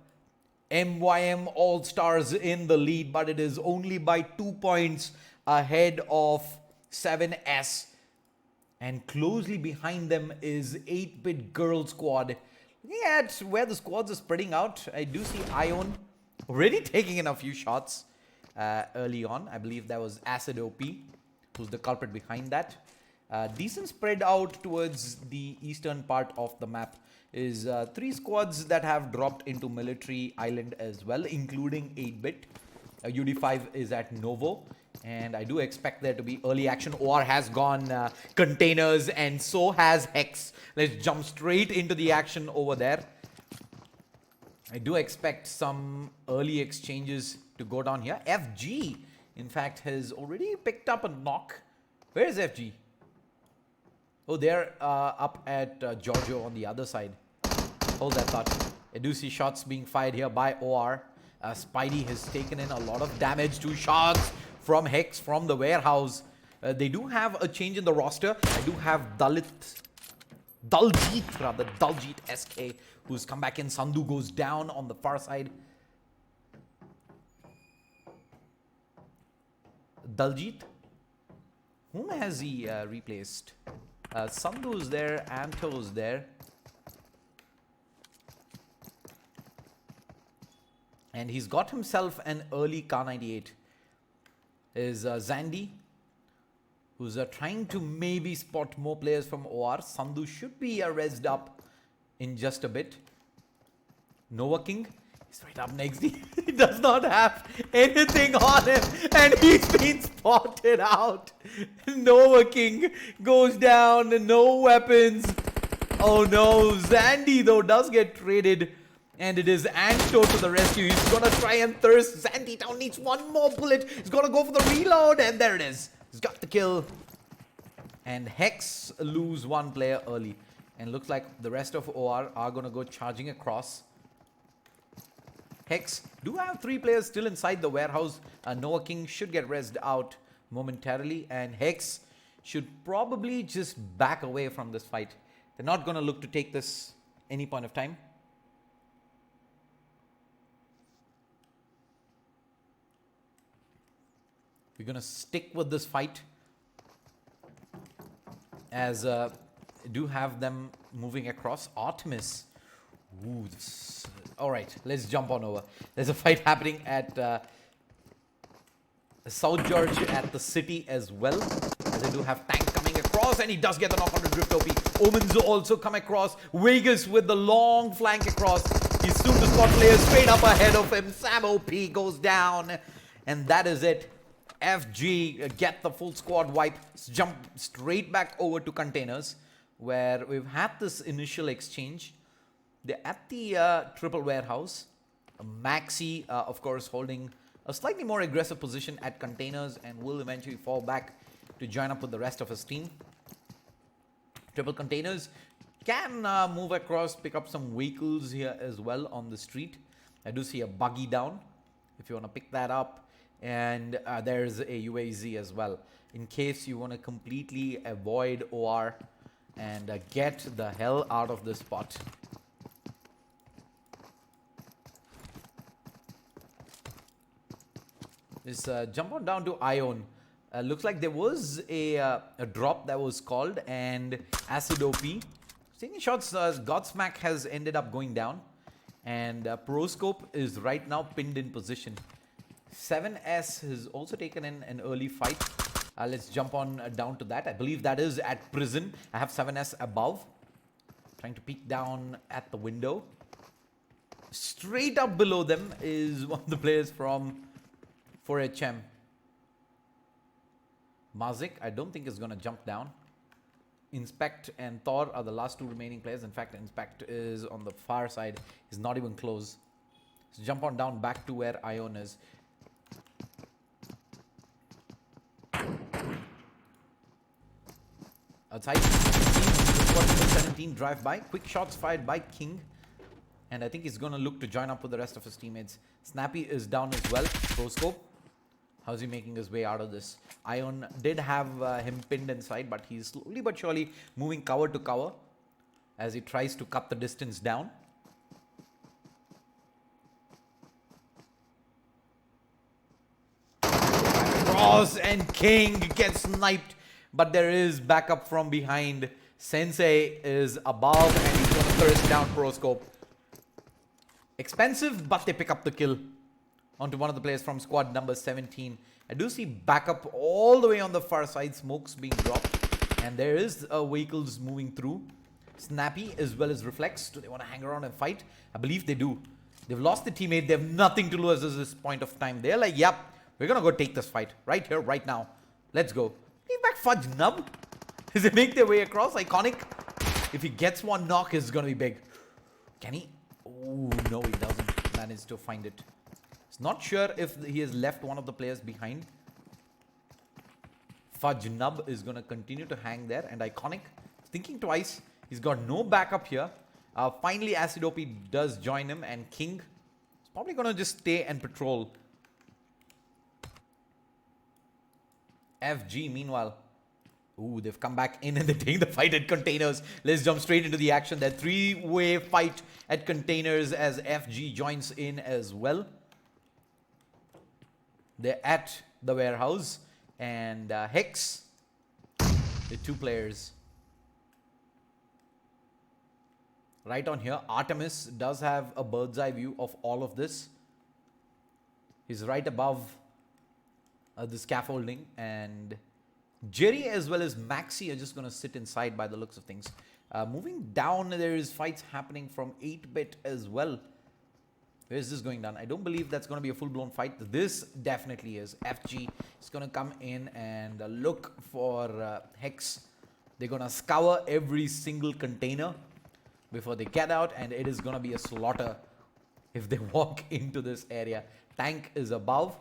MYM All-Stars in the lead, but it is only by 2 points ahead of 7S. And closely behind them is 8-Bit Girl Squad. Yeah, it's where the squads are spreading out. I do see Ion already taking in a few shots early on. I believe that was Acid OP who's the culprit behind that. Decent spread out towards the eastern part of the map is 3 squads that have dropped into Military Island as well, including 8-Bit. UD5 is at Novo, and I do expect there to be early action. OR has gone containers, and so has Hex. Let's jump straight into the action over there. I do expect some early exchanges to go down here. FG, in fact, has already picked up a knock. Where is FG? Oh, they're up at Giorgio on the other side. Hold that thought. I do see shots being fired here by OR. Spidey has taken in a lot of damage. 2 shots from Hex from the warehouse. They do have a change in the roster. I do have Daljit SK, who's come back in. Sandhu goes down on the far side. Daljit? Whom has he replaced? Sandhu's there, Anto's there. And he's got himself an early K98. Is Zandy, who's trying to maybe spot more players from OR. Sandhu should be rezzed up in just a bit. Nova King is right up next. He does not have anything on him, and he's been spotted out. Nova King goes down, no weapons. Oh no, Zandy though does get traded. And it is Anto to the rescue. He's gonna try and thirst. Zandy Town needs one more bullet. He's gonna go for the reload, and there it is. He's got the kill. And Hex lose 1 player early. And looks like the rest of OR are gonna go charging across. Hex do have 3 players still inside the warehouse. Noah King should get rezzed out momentarily. And Hex should probably just back away from this fight. They're not gonna look to take this any point of time. We're going to stick with this fight, as do have them moving across. Artemis. Ooh, all right, let's jump on over. There's a fight happening at South George at the city as well. As they do have Tank coming across, and he does get the knock on the Drift OP. Omens also come across. Vegas with the long flank across. He's soon to spot players straight up ahead of him. Sam OP goes down, and that is it. FG get the full squad wipe. Jump straight back over to containers, where we've had this initial exchange. They're at the triple warehouse. Maxi, of course, holding a slightly more aggressive position at containers, and will eventually fall back to join up with the rest of his team. Triple containers can move across, pick up some vehicles here as well on the street. I do see a buggy down if you want to pick that up. And there's a UAZ as well, in case you want to completely avoid OR and get the hell out of this spot. Let's jump on down to Ion. Looks like there was a drop that was called, and Acid OP. Taking shots, Godsmack has ended up going down, and Proscope is right now pinned in position. 7S has also taken in an early fight. Let's jump on down to that. I believe that is at prison. I have 7S above. Trying to peek down at the window. Straight up below them is one of the players from 4HM. Mazik, I don't think is going to jump down. Inspect and Thor are the last two remaining players. In fact, Inspect is on the far side. He's not even close. So jump on down back to where Ion is. Outside, squad number 17 drive by. Quick shots fired by King. And I think he's going to look to join up with the rest of his teammates. Snappy is down as well. Proscope. How's he making his way out of this? Ion did have him pinned inside, but he's slowly but surely moving cover to cover as he tries to cut the distance down. Cross and King gets sniped, but there is backup from behind. Sensei is above and he's going to thirst down Proscope. Expensive, but they pick up the kill onto one of the players from squad number 17. I do see backup all the way on the far side. Smokes being dropped. And there is vehicles moving through. Snappy as well as Reflex. Do they want to hang around and fight? I believe they do. They've lost the teammate. They have nothing to lose at this point of time. They're like, yep, we're going to go take this fight. Right here, right now. Let's go. Leave back Fudge Nub. Does they make their way across? Iconic. If he gets one knock, it's going to be big. Can he? Oh, no, he doesn't manage to find it. Not sure if he has left one of the players behind. Fudge Nub is going to continue to hang there. And Iconic, thinking twice. He's got no backup here. Finally, Acid OP does join him. And King is probably going to just stay and patrol. FG, meanwhile. Ooh, they've come back in and they're taking the fight at containers. Let's jump straight into the action. That three-way fight at containers as FG joins in as well. They're at the warehouse, and Hex, the two players. Right on here, Artemis does have a bird's eye view of all of this. He's right above the scaffolding, and Jerry as well as Maxi are just going to sit inside by the looks of things. Moving down, there is fights happening from 8-bit as well. Where is this going down? I don't believe that's going to be a full-blown fight. This definitely is. FG is going to come in and look for Hex. They're going to scour every single container before they get out, and it is going to be a slaughter if they walk into this area. Tank is above.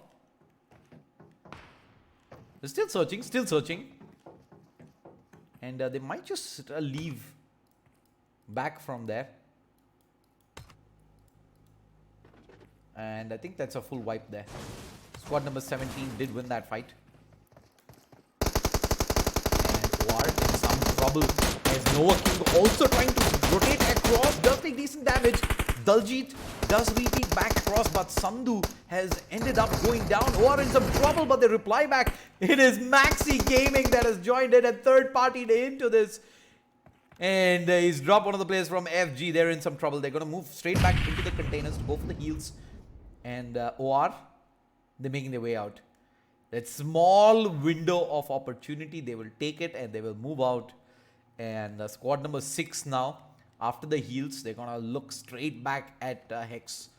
They're still searching, still searching. And they might just leave back from there. And I think that's a full wipe there. Squad number 17 did win that fight. And War in some trouble as Noah King also trying to rotate across. Does take decent damage. Daljit does repeat back across, but Sandhu has ended up going down. War in some trouble, but they reply back. It is Maxi Gaming that has joined in and third-partied into this. And he's dropped one of the players from FG. They're in some trouble. They're going to move straight back into the containers to go for the heals. And OR, they're making their way out. That small window of opportunity, they will take it and they will move out. And squad number 6 now, after the heals, they're going to look straight back at Hex.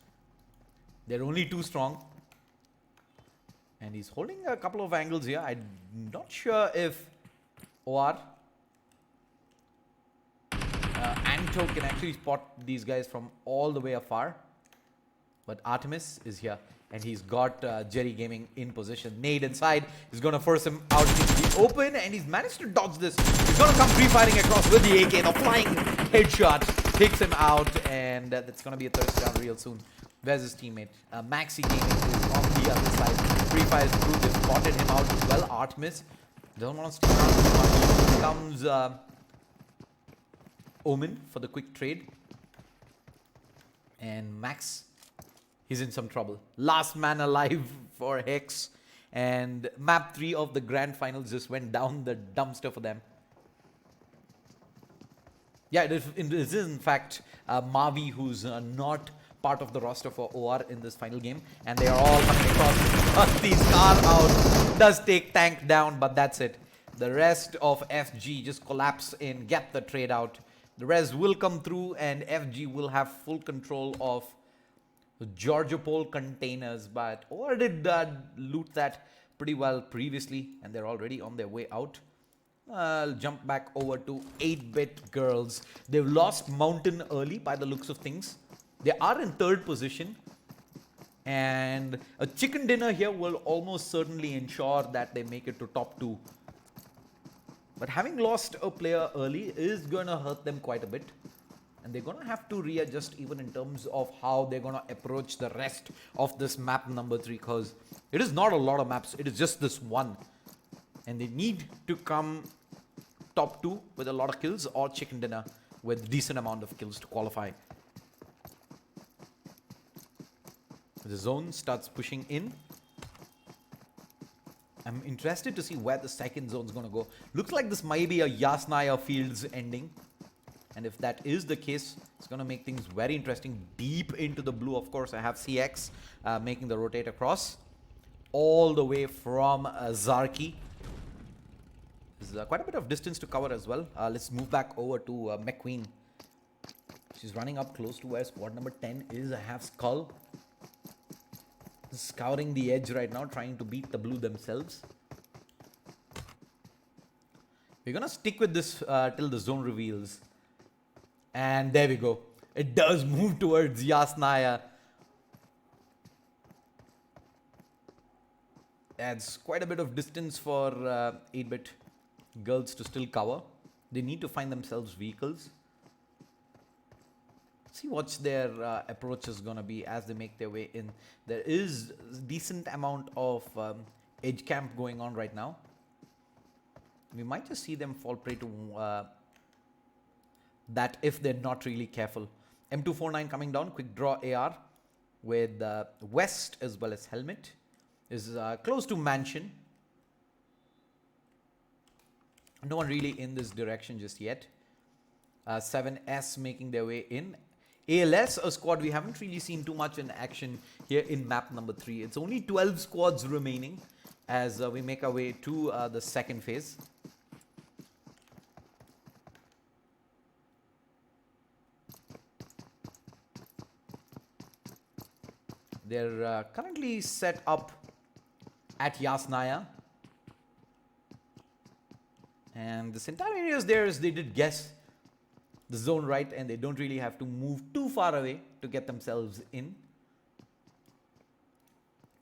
They're only too strong. And he's holding a couple of angles here. I'm not sure if OR, Anto can actually spot these guys from all the way afar. But Artemis is here, and he's got Jerry Gaming in position. Nade inside. He's going to force him out into the open, and he's managed to dodge this. He's going to come free-firing across with the AK. The flying headshot takes him out, and that's going to be a thirst down real soon. Where's his teammate? Maxi Gaming is on the other side. Free fires through. They spotted him out as well. Artemis don't want to stick around too much. Here comes Omen for the quick trade. And Max He's in some trouble. Last man alive for Hex. And map 3 of the grand finals just went down the dumpster for them. Yeah, it is in fact Mavi, who's not part of the roster for OR in this final game. And they are all coming across. The scar out does take tank down, but that's it. The rest of FG just collapse in, get the trade out. The rest will come through and FG will have full control of the Georgiopol containers. But OR did loot that pretty well previously and they're already on their way out. I'll jump back over to 8-bit girls. They've lost Mountain early by the looks of things. They are in 3rd position. And a chicken dinner here will almost certainly ensure that they make it to top 2. But having lost a player early is going to hurt them quite a bit. And they're going to have to readjust even in terms of how they're going to approach the rest of this map number 3. Because it is not a lot of maps. It is just this one. And they need to come top 2 with a lot of kills or chicken dinner with decent amount of kills to qualify. The zone starts pushing in. I'm interested to see where the second zone is going to go. Looks like this might be a Yasnaya Fields ending. And if that is the case, it's going to make things very interesting. Deep into the blue, of course, I have CX making the rotate across. All the way from Zarki. There's quite a bit of distance to cover as well. Let's move back over to McQueen. She's running up close to where squad number 10 is. I have Skull. Scouring the edge right now, trying to beat the blue themselves. We're going to stick with this till the zone reveals. And there we go. It does move towards Yasnaya. That's quite a bit of distance for 8-bit girls to still cover. They need to find themselves vehicles. See what their approach is going to be as they make their way in. There is a decent amount of edge camp going on right now. We might just see them fall prey to that if they're not really careful. M249 coming down, quick draw AR with West as well as Helmet. Is close to Mansion. No one really in this direction just yet. 7S making their way in. ALS, a squad we haven't really seen too much in action here in map number 3. It's only 12 squads remaining as we make our way to the second phase. They're currently set up at Yasnaya. And this entire area is theirs. They did guess the zone right and they don't really have to move too far away to get themselves in.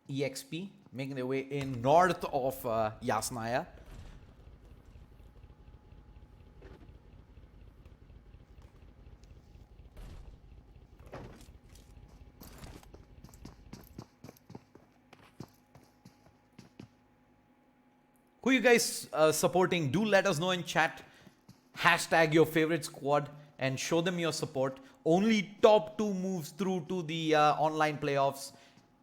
EXP making their way in north of Yasnaya. Who you guys supporting? Do let us know in chat. Hashtag your favorite squad and show them your support. Only top 2 moves through to the online playoffs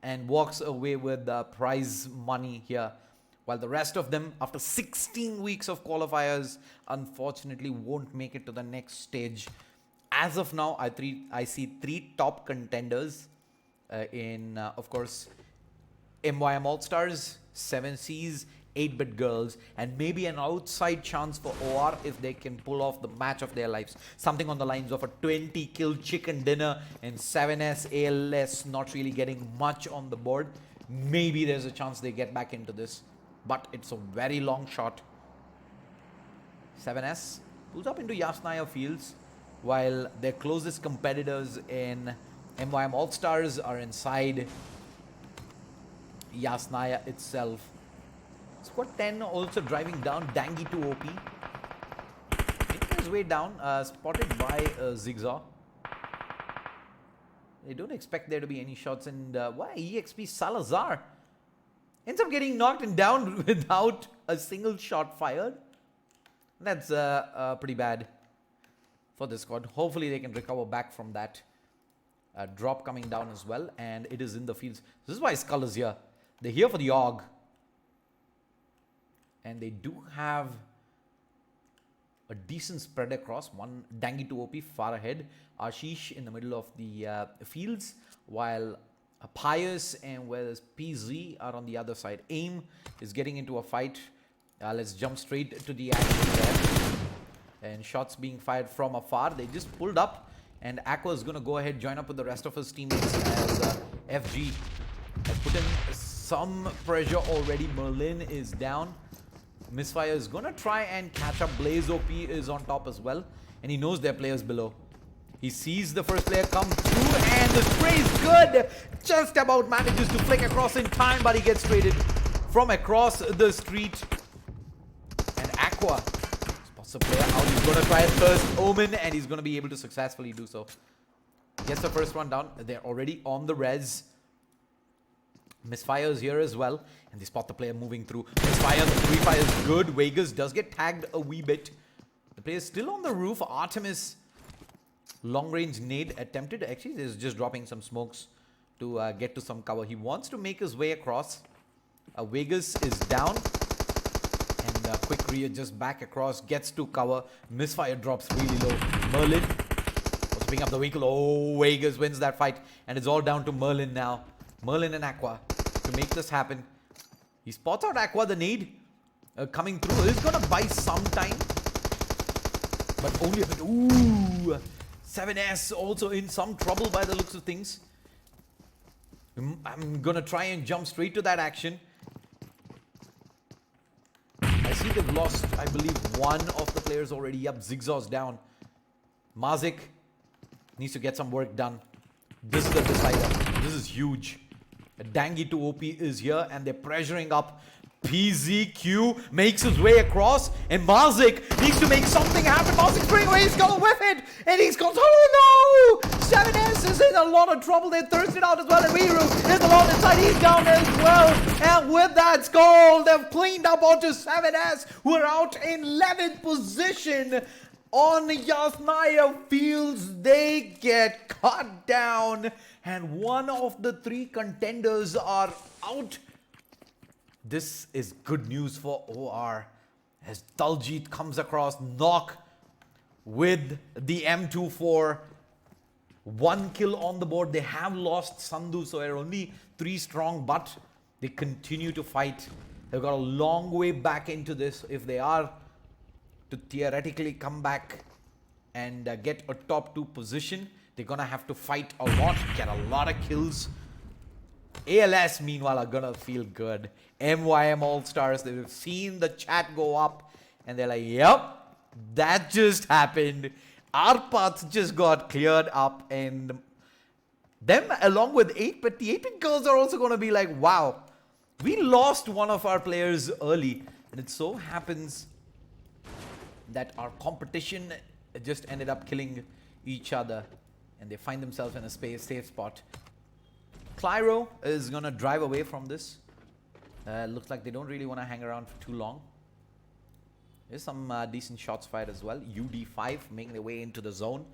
and walks away with prize money here. While the rest of them, after 16 weeks of qualifiers, unfortunately won't make it to the next stage. As of now, I see 3 top contenders in, of course, MYM All-Stars, 7Cs, 8-bit girls, and maybe an outside chance for OR if they can pull off the match of their lives. Something on the lines of a 20-kill chicken dinner and 7S, ALS not really getting much on the board. Maybe there's a chance they get back into this, but it's a very long shot. 7S pulls up into Yasnaya Fields while their closest competitors in MYM All-Stars are inside Yasnaya itself. Squad 10 also driving down Dangy to OP. Making his way down, spotted by Zigzag. They don't expect there to be any shots, and why EXP Salazar ends up getting knocked and down without a single shot fired. That's pretty bad for this squad. Hopefully they can recover back from that. drop coming down as well, and it is in the fields. This is why Skull is here. They're here for the AUG. And they do have a decent spread across. One Dangy to OP far ahead. Ashish in the middle of the fields, while Pius and whereas PZ are on the other side. AIM is getting into a fight. Let's jump straight to the action there. And shots being fired from afar. They just pulled up, and Aqua is going to go ahead, join up with the rest of his teammates as FG has put in some pressure already. Merlin is down. Misfire is going to try and catch up. Blaze OP is on top as well, and he knows there are players below. He sees the first player come through, and the spray is good. Just about manages to flick across in time, but he gets traded from across the street. And Aqua spots the player out. He's going to try it first. Omen, and he's going to be able to successfully do so. Gets the first one down. They're already on the res. Misfire is here as well, and they spot the player moving through. Misfire, the free fire is good. Vegas does get tagged a wee bit. The player is still on the roof. Artemis, long range nade attempted. Actually, he's just dropping some smokes to get to some cover. He wants to make his way across. Vegas is down, and quick readjust back across, gets to cover. Misfire drops really low. Merlin was picking up the vehicle. Oh, Vegas wins that fight, and it's all down to Merlin now. Merlin and Aqua to make this happen. He spots out Aqua, the nade coming through. He's gonna buy some time, but only a bit. Ooh, 7S also in some trouble by the looks of things. I'm gonna try and jump straight to that action. I see they've lost, I believe, one of the players already up. Zigzaw's down. Mazik needs to get some work done. This is the decider. This is huge. Dangy to OP is here, and they're pressuring up. PZQ makes his way across, and Mazik needs to make something happen. Mazik straight away, he's gonna whiff it, and he's gone, oh no! 7S is in a lot of trouble. They're thirsted out as well, and Viru is alone inside. He's down as well, and with that skull, they've cleaned up onto 7S, who are out in 11th position. On Yasnaya Fields, they get cut down, and one of the three contenders are out. This is good news for OR as Daljit comes across, knock with the M24. 1 kill on the board. They have lost Sandhu, so they're only 3 strong, but they continue to fight. They've got a long way back into this if they are to theoretically come back and get a top 2 position. They're gonna have to fight a lot, get a lot of kills. ALS meanwhile are gonna feel good. MYM All-Stars, they've seen the chat go up and they're like, yep, that just happened. Our paths just got cleared up, and them along with 8-bit, the 8-bit girls are also gonna be like, wow, we lost one of our players early, and it so happens that our competition just ended up killing each other, and they find themselves in a safe spot. Clyro is going to drive away from this. Looks like they don't really want to hang around for too long. There's some decent shots fired as well. UD5 making their way into the zone.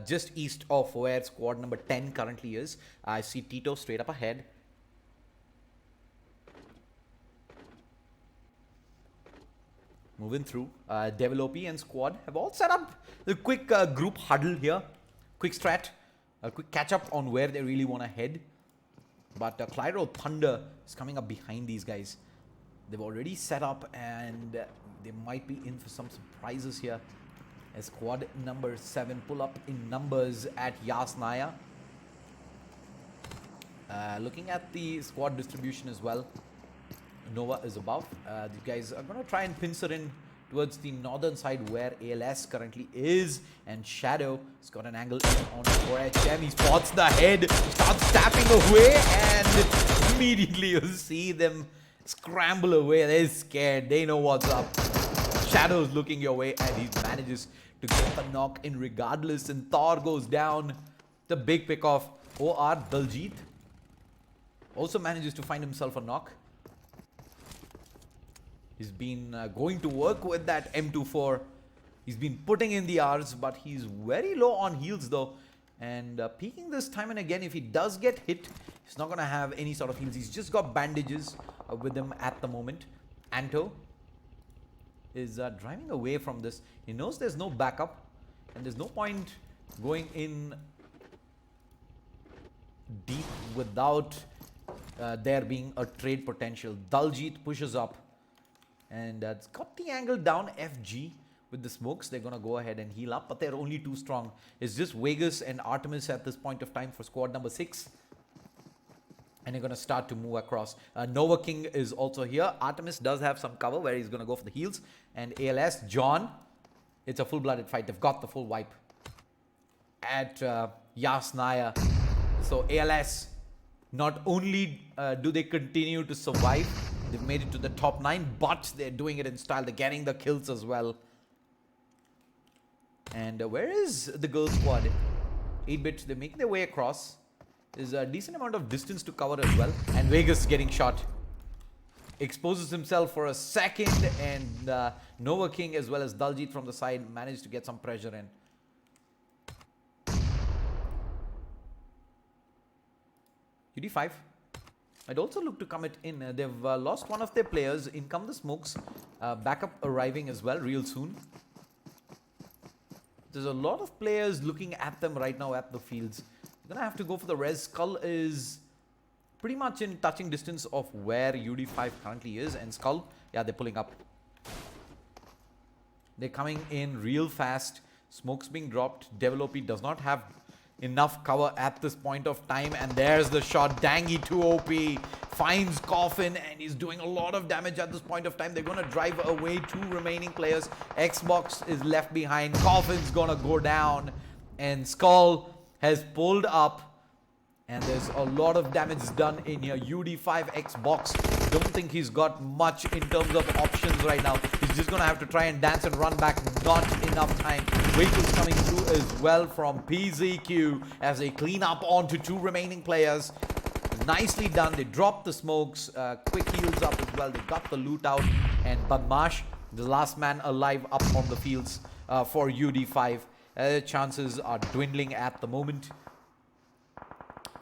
Just east of where squad number 10 currently is. I see Tito straight up ahead. Moving through. Devil OP and squad have all set up the quick group huddle here. Quick strat. A quick catch up on where they really want to head. But Clyro Thunder is coming up behind these guys. They've already set up, and they might be in for some surprises here. As squad number 7 pull up in numbers at Yasnaya. Looking at the squad distribution as well. Nova is above. These guys are going to try and pincer in towards the northern side where ALS currently is, and Shadow has got an angle on 4HM. He spots the head, starts tapping away, and immediately you see them scramble away. They're scared. They know what's up. Shadow's looking your way, and he manages to get the knock in regardless, and Thor goes down. The big pick off. OR Daljit also manages to find himself a knock. He's been going to work with that M24. He's been putting in the Rs, but he's very low on heals though. And peeking this time and again, if he does get hit, he's not going to have any sort of heals. He's just got bandages with him at the moment. Anto is driving away from this. He knows there's no backup and there's no point going in deep without there being a trade potential. Daljit pushes up and it's got the angle down. FG with the smokes, they're going to go ahead and heal up, but they're only too strong. It's just Vegas and Artemis at this point of time for squad number 6. And they're going to start to move across. Nova King is also here. Artemis does have some cover where he's going to go for the heals. And ALS, John, it's a full-blooded fight. They've got the full wipe at Yasnaya. So ALS, not only do they continue to survive, they've made it to the top 9, but they're doing it in style. They're getting the kills as well. And where is the girl squad? 8-bit, they make their way across. There's a decent amount of distance to cover as well. And Vegas getting shot. Exposes himself for a second. And Nova King as well as Daljit from the side managed to get some pressure in. UD5. I'd also look to commit in. They've lost one of their players. In come the smokes. Backup arriving as well real soon. There's a lot of players looking at them right now at the fields. You're going to have to go for the res. Skull is pretty much in touching distance of where UD5 currently is. And Skull, yeah, they're pulling up. They're coming in real fast. Smoke's being dropped. Devil OP does not have enough cover at this point of time. And there's the shot. Dangy 2 OP finds Coffin and he's doing a lot of damage at this point of time. They're going to drive away 2 remaining players. Xbox is left behind. Coffin's going to go down. And Skull has pulled up. And there's a lot of damage done in here. UD5 Xbox. Don't think he's got much in terms of options right now. He's just going to have to try and dance and run back. Not enough time. Vehicles coming through as well from PZQ as they clean up onto 2 remaining players. Nicely done. They dropped the smokes. Quick heals up as well. They got the loot out. And Badmash, the last man alive up on the fields for UD5. Chances are dwindling at the moment.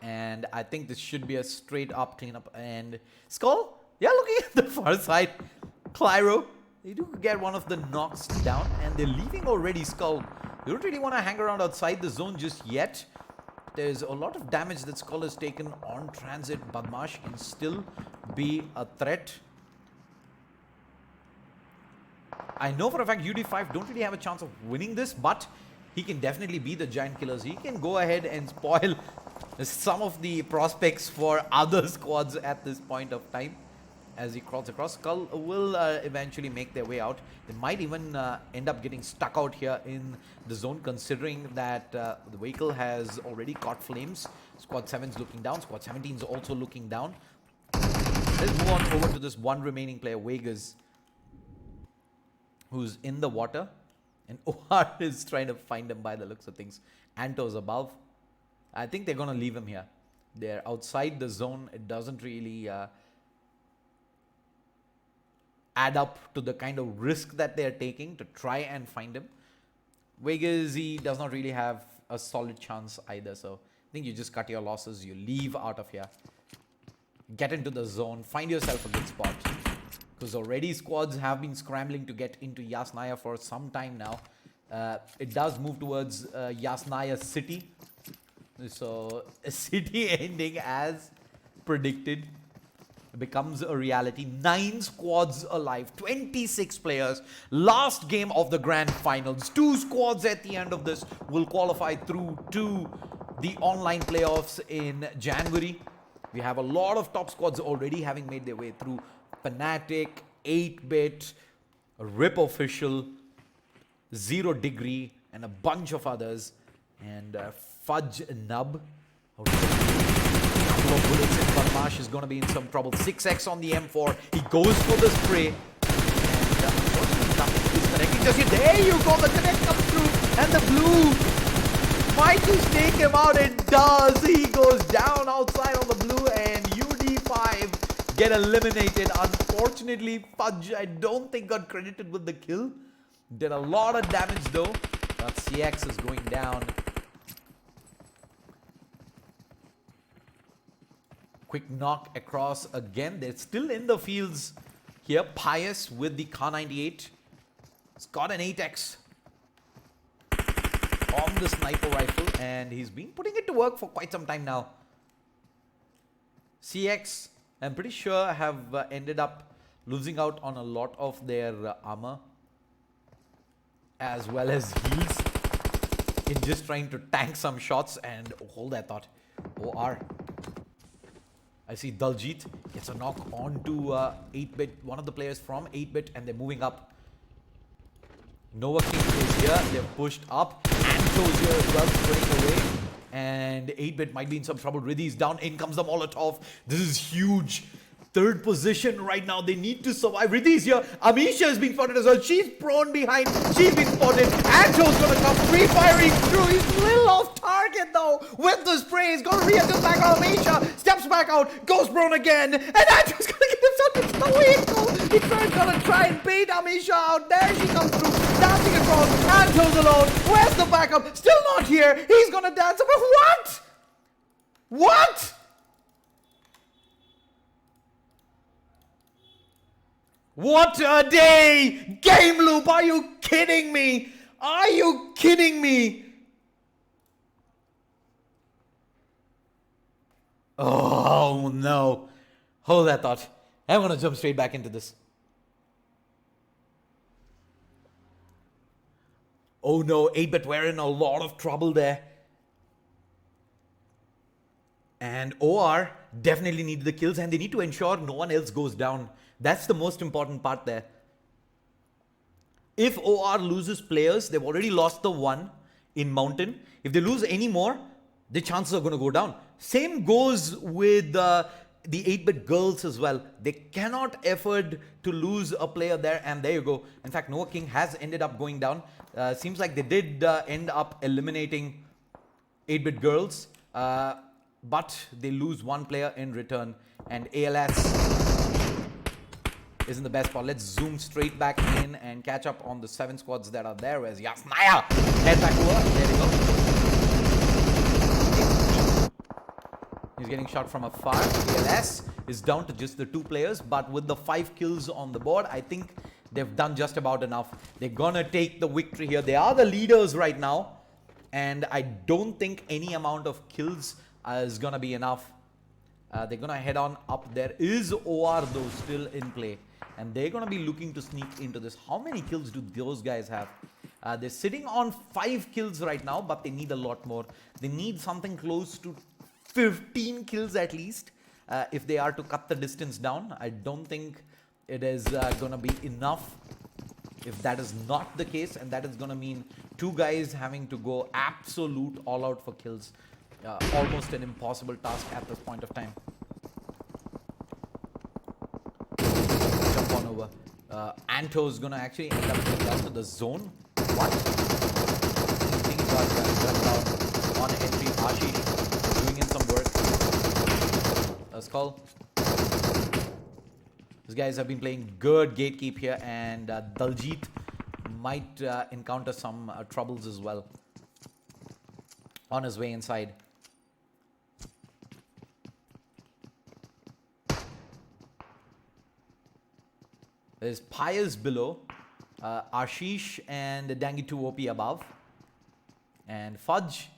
And I think this should be a straight up cleanup. And Skull, yeah, looking at the far side. Clyro, they do get one of the knocks down. And they're leaving already, Skull. They don't really want to hang around outside the zone just yet. There's a lot of damage that Skull has taken on transit. Badmash can still be a threat. I know for a fact UD5 don't really have a chance of winning this, but he can definitely be the giant killers. He can go ahead and spoil some of the prospects for other squads at this point of time. As he crawls across, Skull will eventually make their way out. They might even end up getting stuck out here in the zone, considering that the vehicle has already caught flames. Squad 7's looking down. Squad 17's also looking down. Let's move on over to this one remaining player, Vegas, who's in the water. And OR is trying to find him by the looks of things. Anto's above. I think they're going to leave him here. They're outside the zone. It doesn't really add up to the kind of risk that they're taking to try and find him. Vegas, he does not really have a solid chance either. So I think you just cut your losses. You leave out of here. Get into the zone. Find yourself a good spot. Because already squads have been scrambling to get into Yasnaya for some time now. It does move towards Yasnaya city. So a city ending as predicted becomes a reality. 9 squads alive, 26 players. Last game of the grand finals. 2 squads at the end of this will qualify through to the online playoffs in January. We have a lot of top squads already having made their way through. Fnatic, 8-bit, Rip Official, 0 Degree, and a bunch of others. And Fudge Nub. Bullets in Badmash is going to be in some trouble. 6x on the M4. He goes for the spray. And unfortunately, nothing is connecting just yet. There you go. The connect comes through. And the blue might just take him out. It does. He goes down outside on the blue. And UD5 get eliminated. Unfortunately, Fudge, I don't think got credited with the kill. Did a lot of damage though. But CX is going down. Quick knock across again. They're still in the fields here. Pius with the Kar 98. He's got an 8x on the sniper rifle, and he's been putting it to work for quite some time now. CX, I'm pretty sure, have ended up losing out on a lot of their armor as well as heals in just trying to tank some shots. And hold that thought. OR. I see Daljit gets a knock onto 8-bit, one of the players from 8-bit, and they're moving up. Nova King is here. They've pushed up. Anto's here as well, putting away. And 8-bit might be in some trouble. Ridhi's down. In comes the Molotov. This is huge. Third position right now. They need to survive. Ridhi's here. Amisha is being spotted as well. She's prone behind. She's been spotted. Anto's gonna come free firing through. He's a little off target though. With the spray, he's gonna readjust back on Amisha. Steps back out. Goes prone again. And Anto's gonna get himself into the vehicle. He's gonna try and bait Amisha out. There she comes through. Dancing across. Anto's alone. Where's the backup? Still not here. He's gonna dance. But what? What? What a day! Game loop, are you kidding me? Are you kidding me? Oh no. Hold that thought. I'm gonna jump straight back into this. Oh no, 8-bit, we're in a lot of trouble there. And OR definitely need the kills, and they need to ensure no one else goes down. That's the most important part there. If OR loses players, they've already lost the one in Mountain. If they lose any more, the chances are going to go down. Same goes with the 8-bit girls as well. They cannot afford to lose a player there, and there you go. In fact, Noah King has ended up going down. Seems like they did end up eliminating 8-bit girls, but they lose one player in return, and ALS is in the best spot. Let's zoom straight back in and catch up on the 7 squads that are there. Whereas Yasnaya head back over. There we go. He's getting shot from afar. ALS is down to just the 2 players, but with the 5 kills on the board, I think they've done just about enough. They're gonna take the victory here. They are the leaders right now, and I don't think any amount of kills is gonna be enough. They're gonna head on up. There is OR though still in play, and they're gonna be looking to sneak into this. How many kills do those guys have? They're sitting on 5 kills right now, but they need a lot more. They need something close to 15 kills at least if they are to cut the distance down. I don't think it is gonna be enough if that is not the case, and that is gonna mean 2 guys having to go absolute all out for kills. Almost an impossible task at this point of time. Jump on over. Anto's gonna actually end up going down to the zone. What? I think he got gunned down on entry. Ashish doing in some work. Skull. These guys have been playing good gatekeep here, and Daljit might encounter some troubles as well on his way inside. There's Pius below, Ashish and Dangi 2 OP above, and Fudge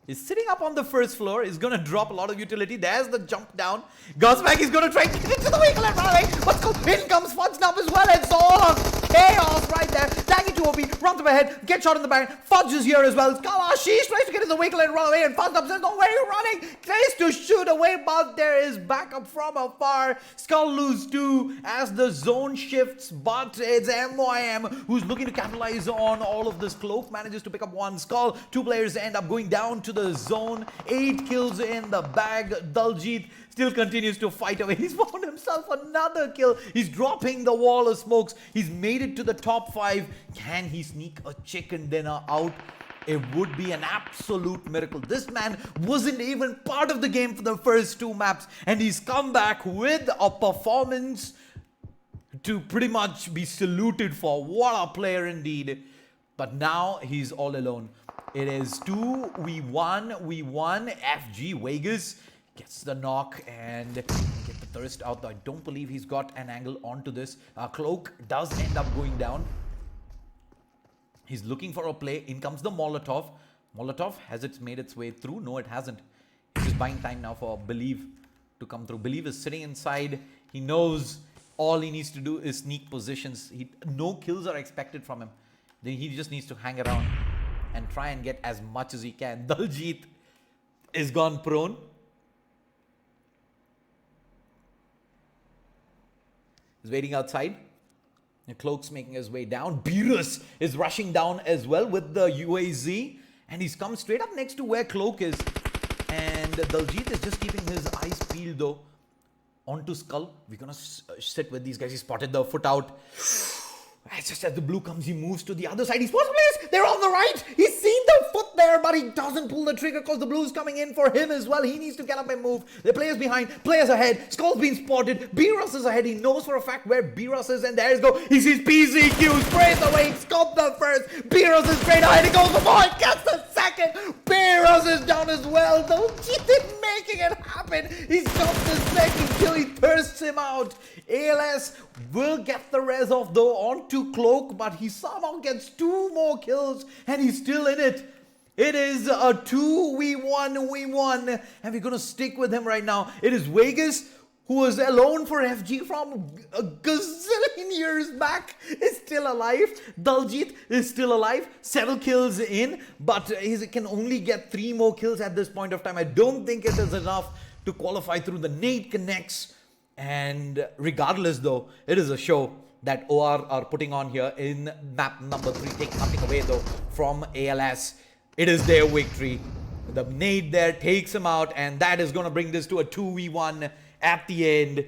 is sitting up on the first floor. Is going to drop a lot of utility. There's the jump down. Gosback is going to try and get into the vehicle and run away. Let's go. In comes Fudge now as well. It's all of chaos right there. Dangi 2 OP runs up ahead, gets shot in the back. Fudge is here as well. Ashish tries to get in the vehicle and run away, and Fudge says, no, where are you running? Tries to shoot away, but there is backup from afar. Skull lose 2 as the zone shifts, but it's MYM who's looking to capitalize on all of this. Cloak manages to pick up 1. Skull, 2 players end up going down to the zone. 8 kills in the bag. Daljit still continues to fight away. He's found himself another kill. He's dropping the wall of smokes. He's made it to the top 5. Can he sneak a chicken dinner out? It would be an absolute miracle. This man wasn't even part of the game for the first 2 maps, and he's come back with a performance to pretty much be saluted for. What a player indeed. But now he's all alone. It is 2v1. FG Vegas Gets the knock and get the thirst out. Though I don't believe he's got an angle onto this. Cloak does end up going down. He's looking for a play. In comes the Molotov. Molotov, has it made its way through? No, it hasn't. He's just buying time now for Believe to come through. Believe is sitting inside. He knows all he needs to do is sneak positions. No kills are expected from him. Then he just needs to hang around and try and get as much as he can. Daljit is gone prone. He's waiting outside. The Cloak's making his way down. Beerus is rushing down as well with the UAZ. And he's come straight up next to where Cloak is. And Daljit is just keeping his eyes peeled though onto Skull. We're going to sit with these guys. He spotted the foot out. It's just as the blue comes, he moves to the other side. He spots the players. They're on the right. He's seen the foot there, but he doesn't pull the trigger because the blue's coming in for him as well. He needs to get up and move. The players behind, players ahead. Skull's been spotted. Beerus is ahead. He knows for a fact where Beerus is, and there's go. He sees PCQ, sprays away. He's got the first. Beerus is straight ahead. He goes for more. He gets the second. Beerus is down as well. Daljit is making it happen. He's got the second kill. He thirsts him out. ALS will get the res off though onto Cloak, but he somehow gets 2 more kills and he's still in it. It is a 2v1, and we're going to stick with him right now. It is Vegas, who was alone for FG from a gazillion years back, is still alive. Daljit is still alive, 7 kills in, but he can only get 3 more kills at this point of time. I don't think it is enough to qualify through. The nade connects. And regardless though, it is a show that OR are putting on here in map number 3. Take nothing away though from ALS. It is their victory. The nade there takes him out, and that is going to bring this to a 2v1 at the end.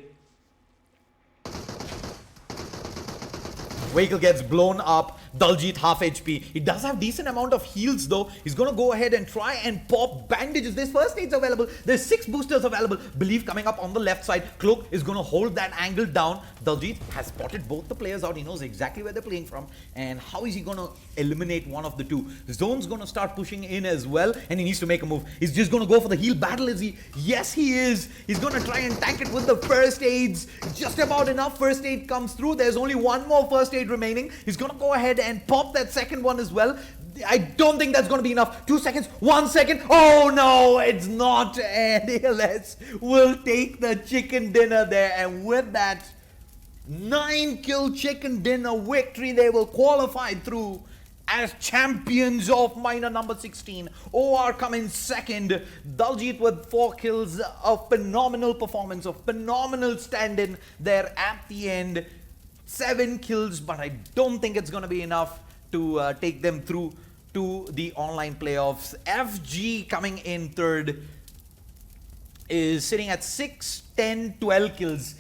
Vehicle gets blown up. Daljit half HP. He does have decent amount of heals though. He's going to go ahead and try and pop bandages. There's first aids available. There's 6 boosters available. Believe coming up on the left side. Cloak is going to hold that angle down. Daljit has spotted both the players out. He knows exactly where they're playing from. And how is he going to eliminate one of the two? Zone's going to start pushing in as well. And he needs to make a move. He's just going to go for the heal battle, is he? Yes, he is. He's going to try and tank it with the first aids. Just about enough first aid comes through. There's only 1 more first aid remaining. He's going to go ahead and pop that second one as well. I don't think that's going to be enough. 2 seconds, 1 second. Oh no, it's not. And ALS will take the chicken dinner there. And with that 9 kill chicken dinner victory, they will qualify through as champions of minor number 16. OR come in second. Daljit with 4 kills. A phenomenal performance, a phenomenal stand-in there at the end. 7 kills, but I don't think it's going to be enough to take them through to the online playoffs. FG coming in third is sitting at 6, 10, 12 kills,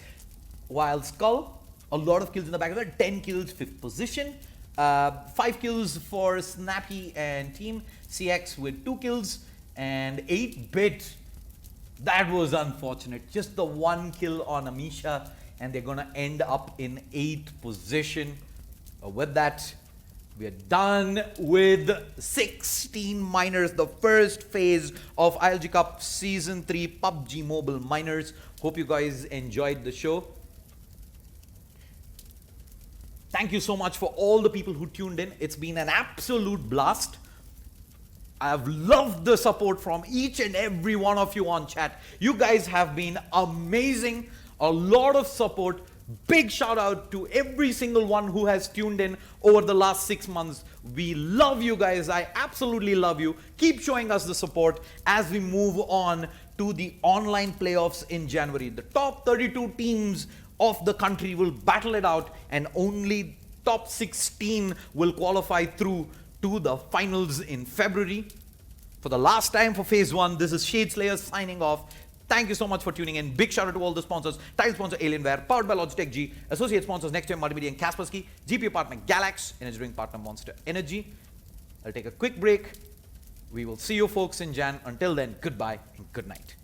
while Skull, a lot of kills in the back of that, 10 kills, 5th position. 5 kills for Snappy and team. CX with 2 kills, and 8-bit. That was unfortunate. Just the 1 kill on Amisha, and they're going to end up in 8th position. With that, we are done with 16 minors, the first phase of ILG Cup Season 3 PUBG Mobile Minors. Hope you guys enjoyed the show. Thank you so much for all the people who tuned in. It's been an absolute blast. I've loved the support from each and every one of you on chat. You guys have been amazing. A lot of support. Big shout out to every single one who has tuned in over the last 6 months. We love you guys. I absolutely love you. Keep showing us the support as we move on to the online playoffs in January. The top 32 teams of the country will battle it out, and only top 16 will qualify through to the finals in February. For the last time for phase 1, this is Shadeslayer signing off. Thank you so much for tuning in. Big shout out to all the sponsors. Title sponsor Alienware, powered by Logitech G. Associate sponsors Next Time Multimedia and Kaspersky. GPro partner Galax. Energy drink partner Monster Energy. I'll take a quick break. We will see you folks in Jan. Until then, goodbye and good night.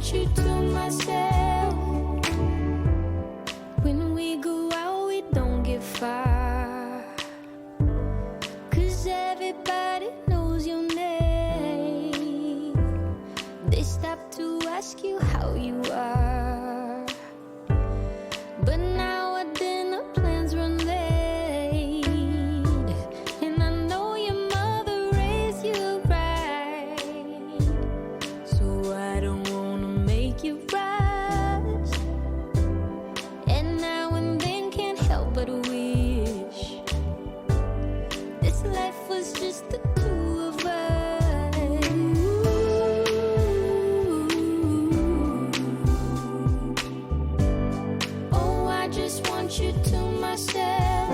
want you to myself. When we go out, we don't get far, 'cause everybody knows your name. They stop to ask you how you are, but now our dinner plans run late, and I know your mother raised you right, so I don't wanna make you rush, and now and then can't help but wish this life was just the two of us. Oh, I just want you to myself.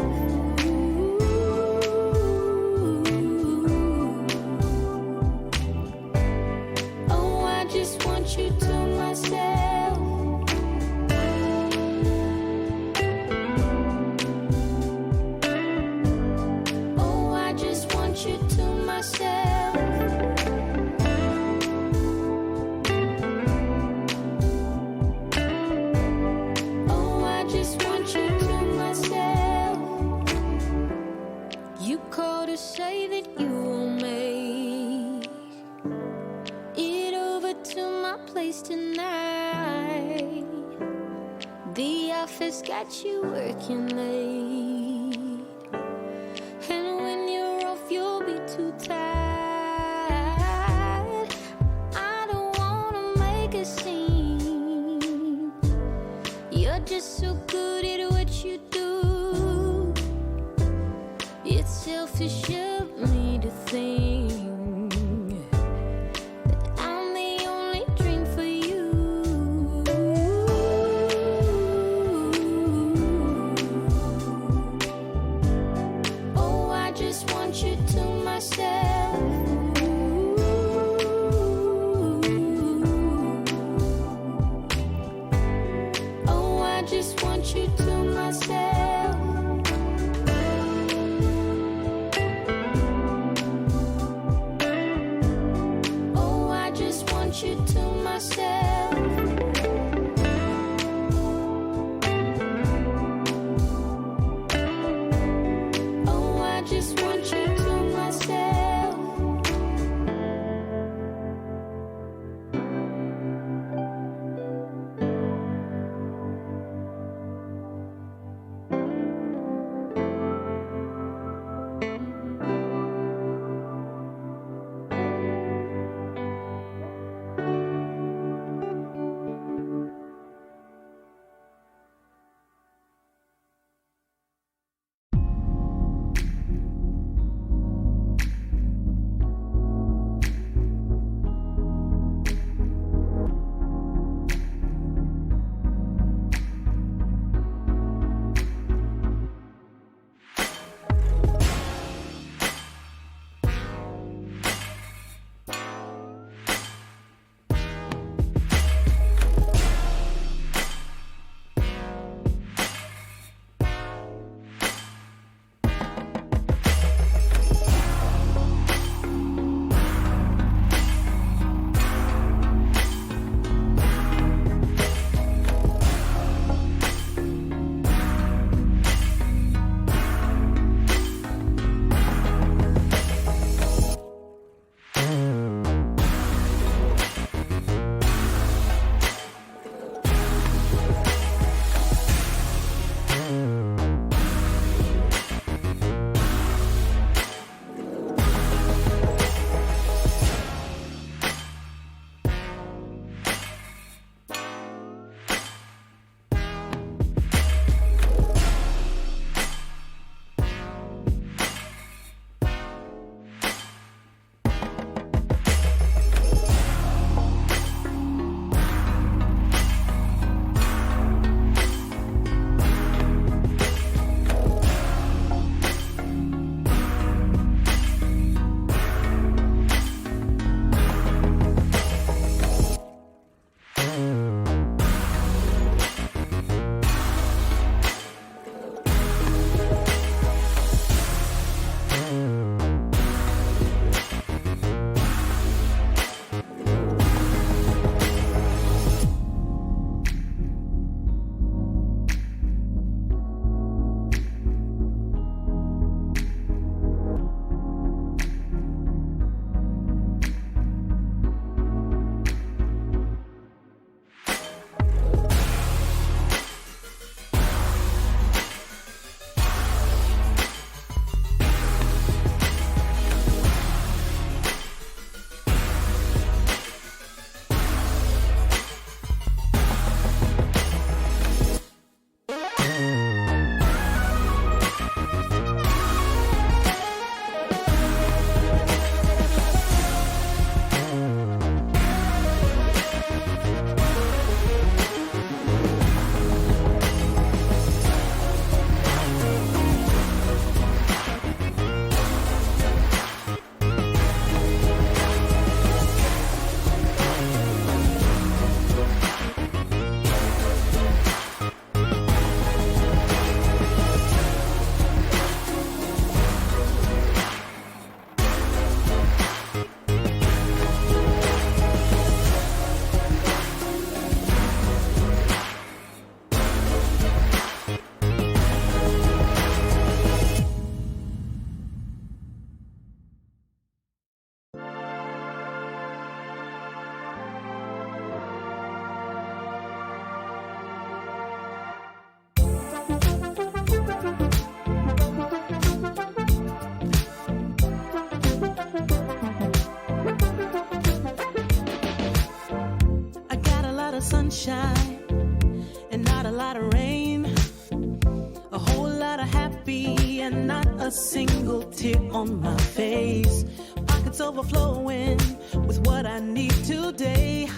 Oh, I just want you to myself. Oh, I just want you to myself. Oh, I just want you to myself. You called to say that you will make it over to my place tonight. The office got you working late, and when you're off, you'll be too tired. I don't wanna make a scene. You're just so good at what you do. It's selfish of me to think that I'm the only dream for you. Oh, I just want you to myself. Oh, I just want you to myself. Oh, I just want you to myself. Oh, I just want you to myself. of sunshine and not a lot of rain. A whole lot of happy and not a single tear on my face. Pockets overflowing with what I need today.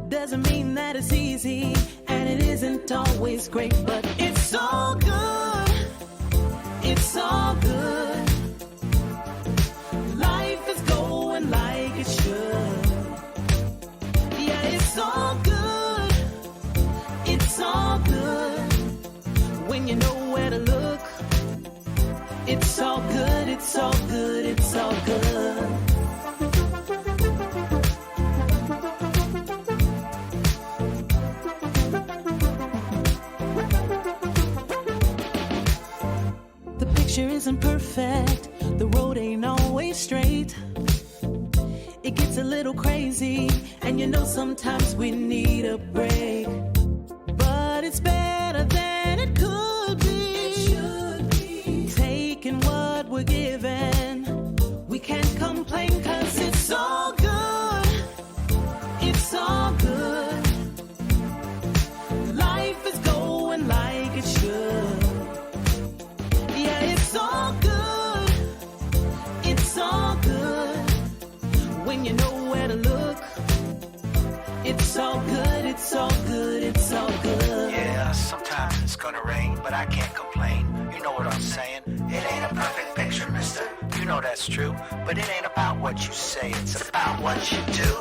Doesn't mean that it's easy, and it isn't always great, but it's all good. It's all good. Life is going like it should. Yeah, it's all good. It's all good. When you know where to look, it's all good. It's all good. It's all good. Isn't perfect, the road ain't always straight. It gets a little crazy, and you know sometimes we need a break. But it's better than it could be. It should be. Taking what we're given, we can't complain, 'cause it's all good. It's all good. Life is going like it should. It's all good. It's all good. When you know where to look, it's all good. It's all good. It's all good. Yeah, sometimes it's gonna rain, but I can't complain. You know what I'm saying? It ain't a perfect picture, mister. You know that's true. But it ain't about what you say, it's about what you do.